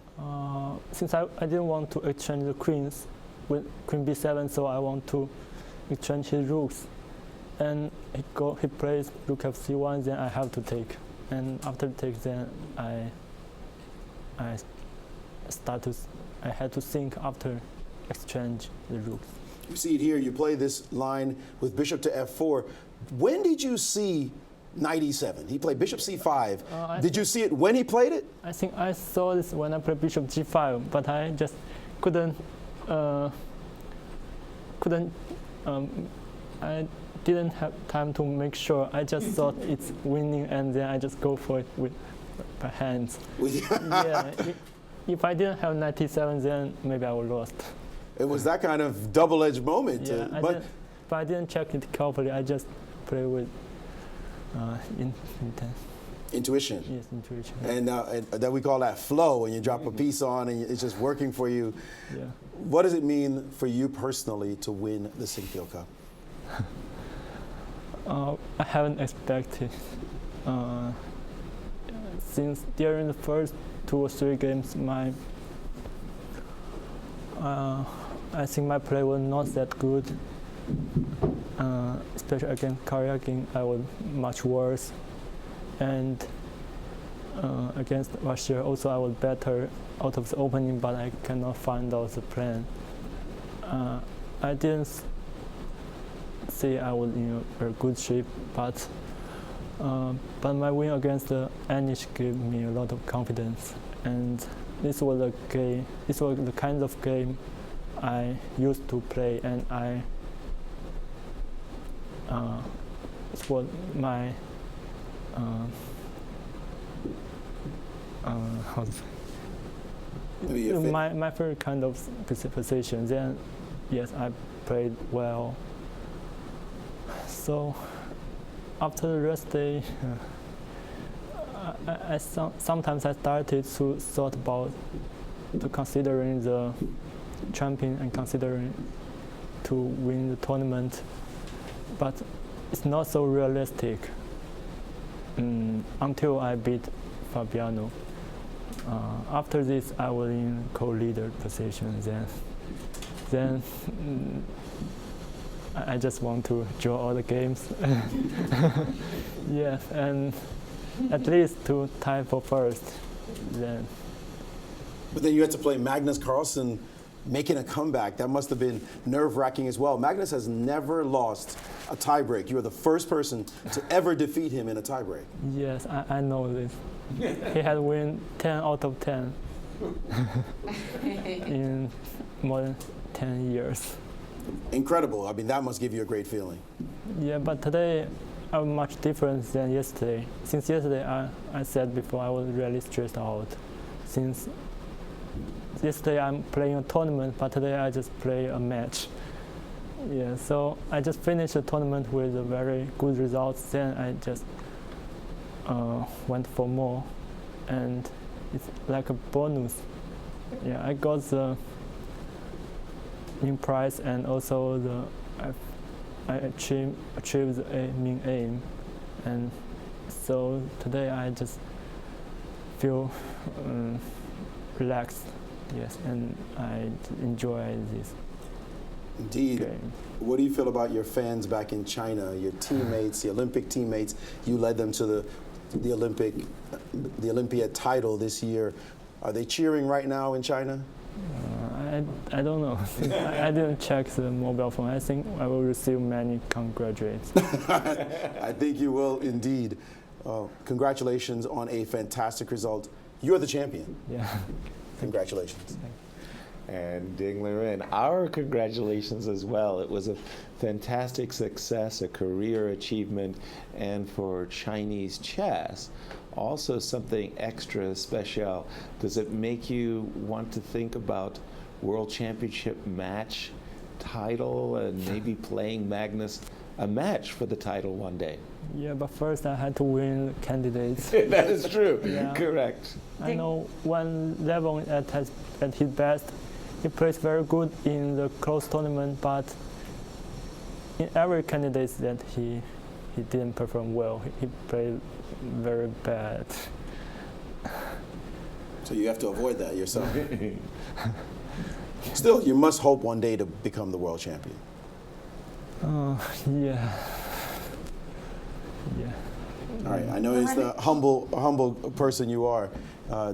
Since I didn't want to exchange the queens with Queen B7, so I want to exchange his rooks. And he plays rook F C1, then I have to take. And after take, then I had to think after exchange the rooks. You see it here, you play this line with bishop to F4. When did you see knight E7? He played bishop C5. Did you see it when he played it? I think I saw this when I played bishop G5, but I just I didn't have time to make sure. I just thought it's winning, and then I just go for it with my hands. Yeah, if I didn't have knight E7, then maybe I would lost. It was that kind of double-edged moment. Yeah, but I didn't check it carefully. I just play with intent. Intuition. Yes, intuition. And that we call that flow, when you drop a piece on and it's just working for you. Yeah. What does it mean for you personally to win the Sinquefield Cup? I haven't expected. Since during the first 2 or 3 games, I think my play was not that good. Especially against Karyakin, I was much worse. And against Russia, also I was better out of the opening, but I cannot find out the plan. I didn't say I was in a very good shape, but my win against Anish gave me a lot of confidence. And this was a game. This was the kind of game I used to play, and it was my my favorite kind of position. Then, yes, I played well. So after the rest day, sometimes I started to thought about considering the champion and considering to win the tournament, but it's not so realistic until I beat Fabiano. After this, I was in co-leader position. Then I just want to draw all the games. Yes, and at least to tie for first. Then. But then you had to play Magnus Carlsen, making a comeback. That must have been nerve-wracking as well. Magnus has never lost a tiebreak. You were the first person to ever defeat him in a tiebreak. Yes, I know this. He had won 10 out of 10 in more than 10 years. Incredible. I mean, that must give you a great feeling. Yeah, but today I'm much different than yesterday. Since yesterday, I said before, I was really stressed out. Since yesterday I'm playing a tournament, but today I just play a match. Yeah, so I just finished the tournament with a very good results. Then I just went for more, and it's like a bonus. Yeah, I got the main prize, and also I achieved the main aim, and so today I just feel relaxed. Yes, and I enjoy this. Indeed. Game. What do you feel about your fans back in China, your teammates, the Olympic teammates? You led them to the Olympia title this year. Are they cheering right now in China? I don't know. I didn't check the mobile phone. I think I will receive many congratulations. I think you will indeed. Congratulations on a fantastic result. You're the champion. Yeah. Congratulations. And Ding Liren, our congratulations as well. It was a fantastic success, a career achievement, and for Chinese chess, also something extra special. Does it make you want to think about World Championship match title and maybe playing Magnus a match for the title one day? Yeah, but first I had to win candidates. That is true. Yeah. Correct. I know when Levon at his best, he plays very good in the close tournament, but in every candidate that he didn't perform well. He played very bad. So you have to avoid that yourself. Still, you must hope one day to become the world champion. Yeah. Yeah. All right. I know it's the humble person you are.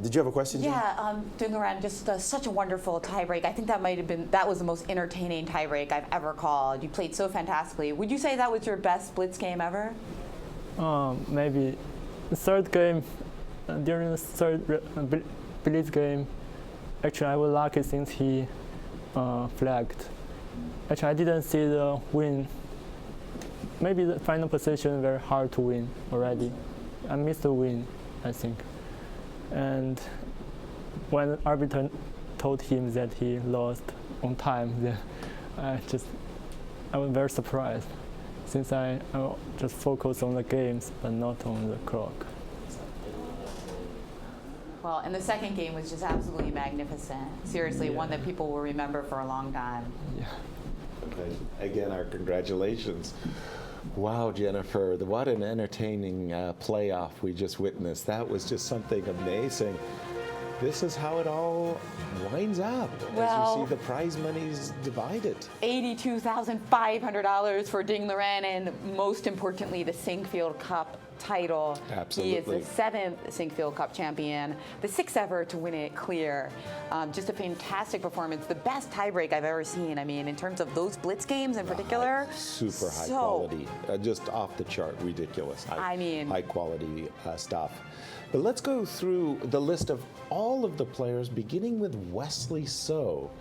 Did you have a question, Jen? Yeah, Dungaran, just such a wonderful tiebreak. I think that was the most entertaining tiebreak I've ever called. You played so fantastically. Would you say that was your best Blitz game ever? Maybe the third game, during the third Blitz game, actually I was lucky since he flagged. Actually, I didn't see the win. Maybe the final position very hard to win already. I missed the win, I think. And when the arbiter told him that he lost on time, then I was very surprised, since I just focused on the games but not on the clock. Well, and the second game was just absolutely magnificent. Seriously, one that people will remember for a long time. Yeah. Again, our congratulations. Wow, Jennifer, what an entertaining playoff we just witnessed. That was just something amazing. This is how it all winds up as you see the prize monies divided. $82,500 for Ding Liren, and most importantly, the Sinquefield Cup title. Absolutely. He is the 7th Sinquefield Cup champion, the 6th ever to win it clear. Just a fantastic performance, the best tiebreak I've ever seen. I mean, in terms of those Blitz games in particular. Super high quality, just off the chart, ridiculous. High quality stuff. But let's go through the list of all of the players, beginning with Wesley So.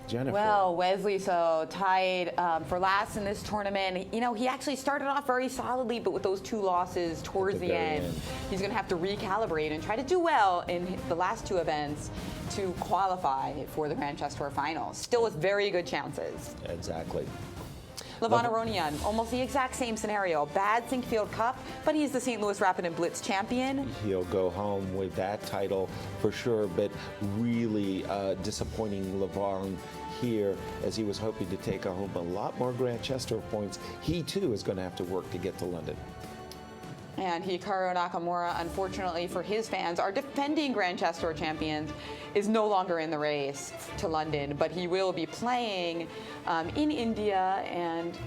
Jennifer. Well, Wesley So tied for last in this tournament. You know, he actually started off very solidly, but with those 2 losses towards the end, he's going to have to recalibrate and try to do well in the last 2 events to qualify for the Grand Chess Tour Finals. Still with very good chances. Exactly. Levon Aronian, almost the exact same scenario. Bad Sinquefield Cup, but he's the St. Louis Rapid and Blitz champion. He'll go home with that title for sure, but really disappointing Levon here, as he was hoping to take home a lot more Grand Chess Tour points. He too is going to have to work to get to London. And Hikaru Nakamura, unfortunately for his fans, our defending Grand Chess Tour champions, is no longer in the race to London, but he will be playing in India and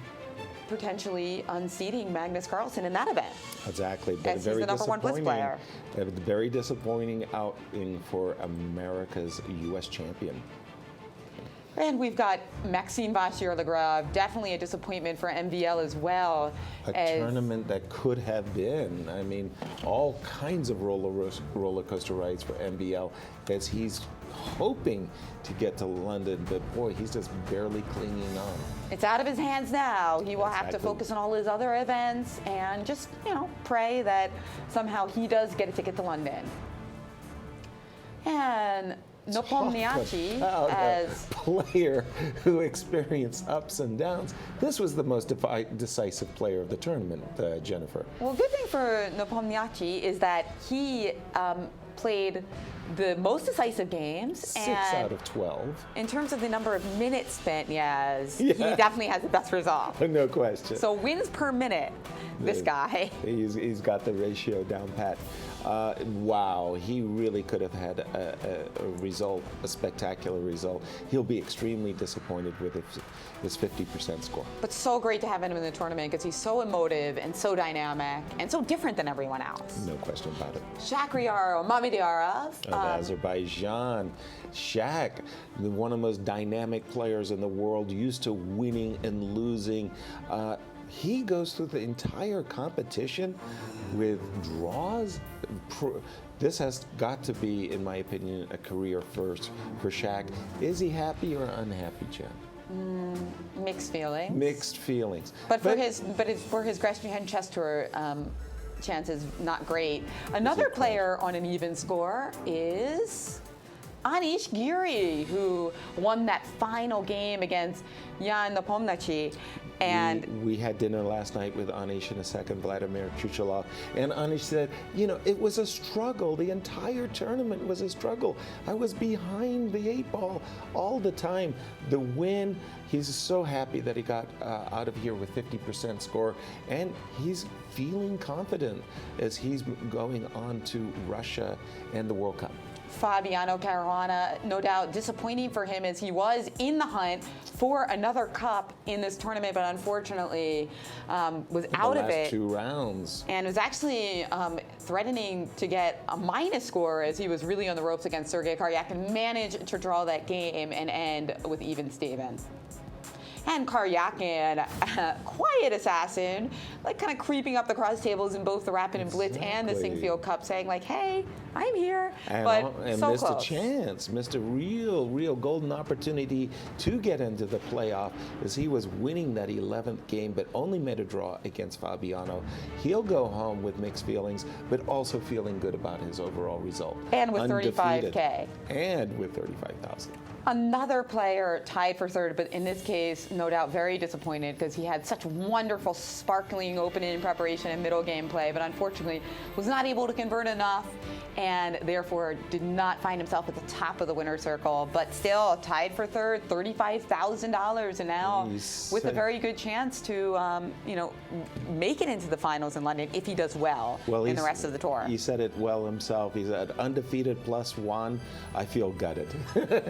potentially unseating Magnus Carlsen in that event. Exactly, but as he's the number 1 Blitz player. Very disappointing outing for America's U.S. champion. And we've got Maxime Vachier-Lagrave, definitely a disappointment for MVL as well. A tournament that could have been. I mean, all kinds of roller coaster rides for MVL, as he's hoping to get to London, but boy, he's just barely clinging on. It's out of his hands now. He will have to focus on all his other events and just, pray that somehow he does get a ticket to London. And Nepomniachtchi as player who experienced ups and downs. This was the most decisive player of the tournament, Jennifer. Well, good thing for Nepomniachtchi is that he played the most decisive games. 6 out of 12. In terms of the number of minutes spent, he definitely has the best result. No question. So wins per minute, this guy. He's got the ratio down pat. Wow, he really could have had a result, a spectacular result. He'll be extremely disappointed with his 50% score. But so great to have him in the tournament because he's so emotive and so dynamic and so different than everyone else. No question about it. Shahriar Mamediyarov of Azerbaijan. Shaq, one of the most dynamic players in the world, used to winning and losing. He goes through the entire competition with draws. This has got to be, in my opinion, a career first for Shaq. Is he happy or unhappy, Jen? Mixed feelings. Mixed feelings. But for his Grand Chess Tour chances, not great. Another player on an even score is Anish Giri, who won that final game against Jan Nepomniachtchi. And we had dinner last night with Anish and a second, Vladimir Chuchalov, and Anish said, it was a struggle. The entire tournament was a struggle. I was behind the 8 ball all the time. The win, he's so happy that he got out of here with 50% score, and he's feeling confident as he's going on to Russia and the World Cup. Fabiano Caruana, no doubt disappointing for him as he was in the hunt for another cup in this tournament, but unfortunately was out of it. The last 2 rounds. And was actually threatening to get a minus score as he was really on the ropes against Sergei Karyakin, managed to draw that game and end with even Steven. And Karyakin, quiet assassin, like kind of creeping up the cross tables in both the Rapid and Blitz and the Sinquefield Cup, saying like, hey, I'm here, but so missed close. A chance, missed a real golden opportunity to get into the playoff as he was winning that 11th game, but only made a draw against Fabiano. He'll go home with mixed feelings, but also feeling good about his overall result. And with Undefeated. 35K. And with 35,000. Another player tied for third, but in this case, no doubt very disappointed because he had such wonderful, sparkling opening preparation and middle game play, but unfortunately was not able to convert enough and therefore did not find himself at the top of the winner's circle, but still tied for third, $35,000, and now with a very good chance to, make it into the finals in London if he does well in the rest of the tour. He said it well himself. He said, undefeated +1, I feel gutted.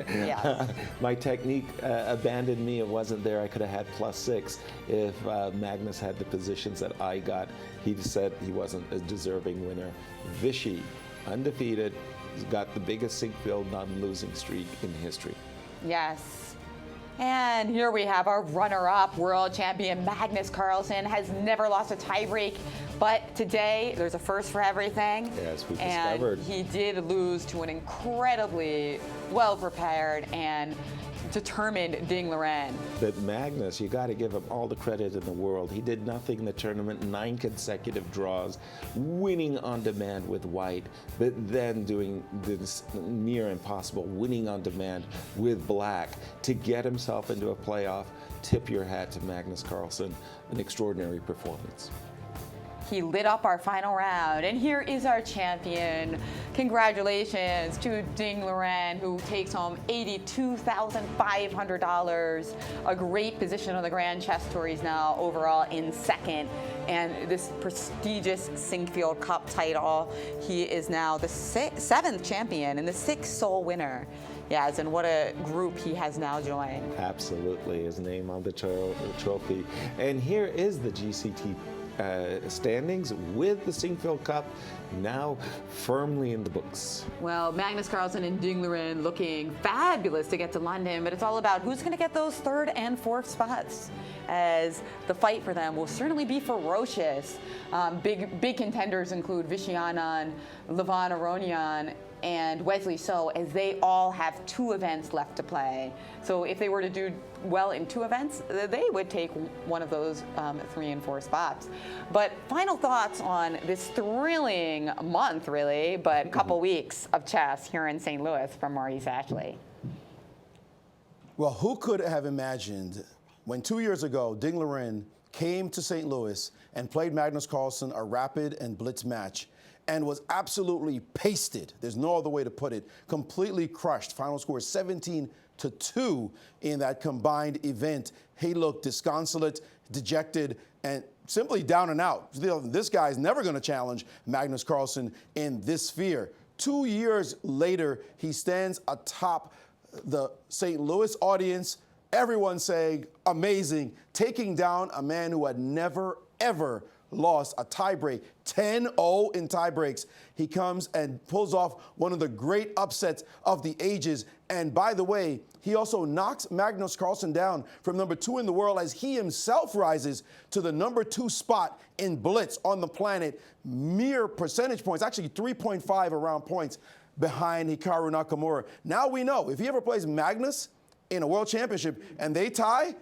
Yes. My technique abandoned me. It wasn't there. I could have had +6 if Magnus had the positions that I got. He said he wasn't a deserving winner. Vichy, undefeated, he's got the biggest Sinquefield non-losing streak in history. Yes. And here we have our runner-up world champion, Magnus Carlsen, has never lost a tiebreak, but today there's a first for everything. Yes, we discovered. And he did lose to an incredibly well-prepared and determined Ding Liren. But Magnus, you got to give him all the credit in the world. He did nothing in the tournament, 9 consecutive draws, winning on demand with white, but then doing this near impossible, winning on demand with black to get himself into a playoff. Tip your hat to Magnus Carlsen, an extraordinary performance. He lit up our final round, and here is our champion. Congratulations to Ding Liren, who takes home $82,500. A great position on the Grand Chess Tour. He's now overall in second, and this prestigious Sinquefield Cup title. He is now the 7th champion and the 6th sole winner. Yes, and what a group he has now joined. Absolutely, his name on the trophy. And here is the GCT standings with the Sinquefield Cup now firmly in the books. Well, Magnus Carlsen and Ding Liren looking fabulous to get to London, but it's all about who's going to get those 3rd and 4th spots, as the fight for them will certainly be ferocious. Big contenders include Vichy Anand, Levon Aronian, and Wesley So, as they all have 2 events left to play. So if they were to do well in 2 events, they would take one of those 3 and 4 spots. But final thoughts on this thrilling month, really, but couple weeks of chess here in St. Louis from Maurice Ashley. Well, who could have imagined when 2 years ago, Ding Liren came to St. Louis and played Magnus Carlsen a rapid and blitz match and was absolutely pasted. There's no other way to put it. Completely crushed. Final score 17-2 in that combined event. He looked disconsolate, dejected, and simply down and out. This guy's never going to challenge Magnus Carlsen in this sphere. 2 years later, he stands atop the St. Louis audience. Everyone saying, amazing, taking down a man who had never, ever lost a tiebreak, 10-0 in tiebreaks. He comes and pulls off one of the great upsets of the ages. And by the way, he also knocks Magnus Carlsen down from number 2 in the world as he himself rises to the number 2 spot in Blitz on the planet. Mere percentage points, actually 3.5 around points behind Hikaru Nakamura. Now we know if he ever plays Magnus in a world championship and they tie,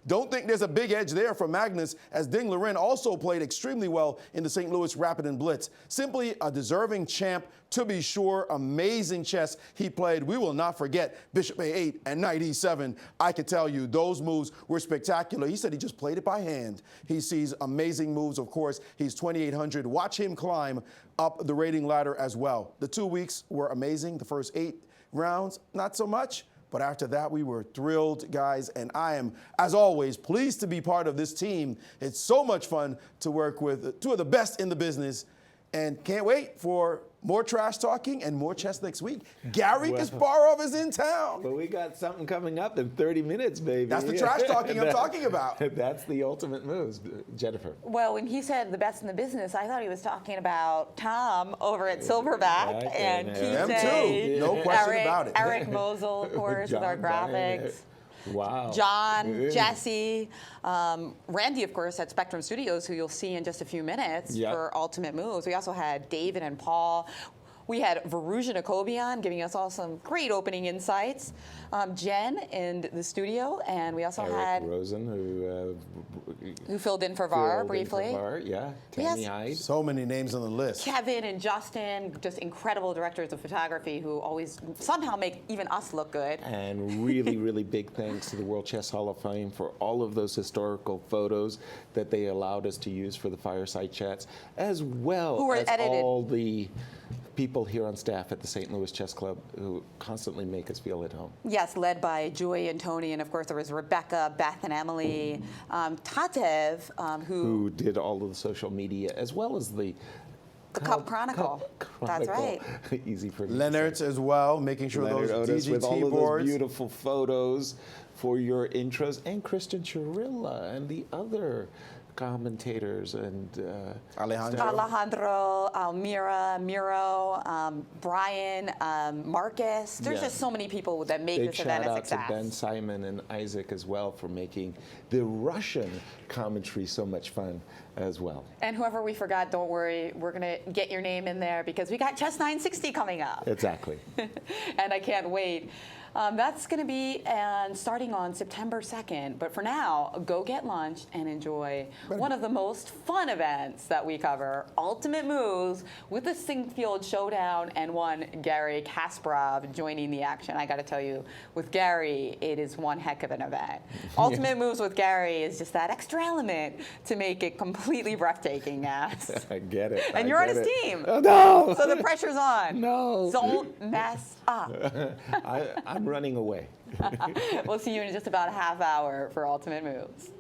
don't think there's a big edge there for Magnus, as Ding Liren also played extremely well in the St. Louis Rapid and Blitz. Simply a deserving champ, to be sure. Amazing chess he played. We will not forget Bishop A8 and Knight E7. I can tell you those moves were spectacular. He said he just played it by hand. He sees amazing moves, of course. He's 2,800. Watch him climb up the rating ladder as well. The 2 weeks were amazing. The first 8 rounds, not so much. But after that, we were thrilled, guys, and I am, as always, pleased to be part of this team. It's so much fun to work with 2 of the best in the business, and can't wait for more trash talking and more chess next week. Gary Kasparov is in town. But we got something coming up in 30 minutes, baby. That's the trash talking I'm talking about. That's the ultimate moves, Jennifer. Well, when he said the best in the business, I thought he was talking about Tom over at Silverback and Them too. No question about it. Eric Mosel, of course, with our graphics. Wow. John, Jesse, Randy, of course, at Spectrum Studios, who you'll see in just a few minutes for Ultimate Moves. We also had David and Paul. We had Varuzhin Akobian giving us all some great opening insights. Jen in the studio, and we also had Rosen, who filled in for VAR briefly. Tammy Hyde. So many names on the list. Kevin and Justin, just incredible directors of photography who always somehow make even us look good. And really, really big thanks to the World Chess Hall of Fame for all of those historical photos that they allowed us to use for the fireside chats, as well as all the people here on staff at the St. Louis Chess Club who constantly make us feel at home. Yes, led by Joy and Tony, and of course there was Rebecca, Beth, and Emily. Tatev, who did all of the social media, as well as the Cup Chronicle. That's right. Easy for me. Leonard as well, making sure Leonard those Otis DGT with all boards. of those beautiful photos for your intros, and Kristen Chirilla and the other commentators and Alejandro, Almira, Miro, Brian, Marcus. There's just so many people that make this event a success. Shout out to Ben, Simon, and Isaac as well for making the Russian commentary so much fun as well. And whoever we forgot, don't worry, we're going to get your name in there because we got Chess 960 coming up. Exactly. And I can't wait. That's going to be starting on September 2nd. But for now, go get lunch and enjoy one of the most fun events that we cover, Ultimate Moves, with the Sinquefield Showdown and one Gary Kasparov joining the action. I got to tell you, with Gary, it is one heck of an event. Ultimate Moves with Gary is just that extra element to make it completely breathtaking, Ass. I get it. And you're on his team. Oh, no. So the pressure's on. No. Don't mess up. I'm running away. We'll see you in just about a half hour for Ultimate Moves.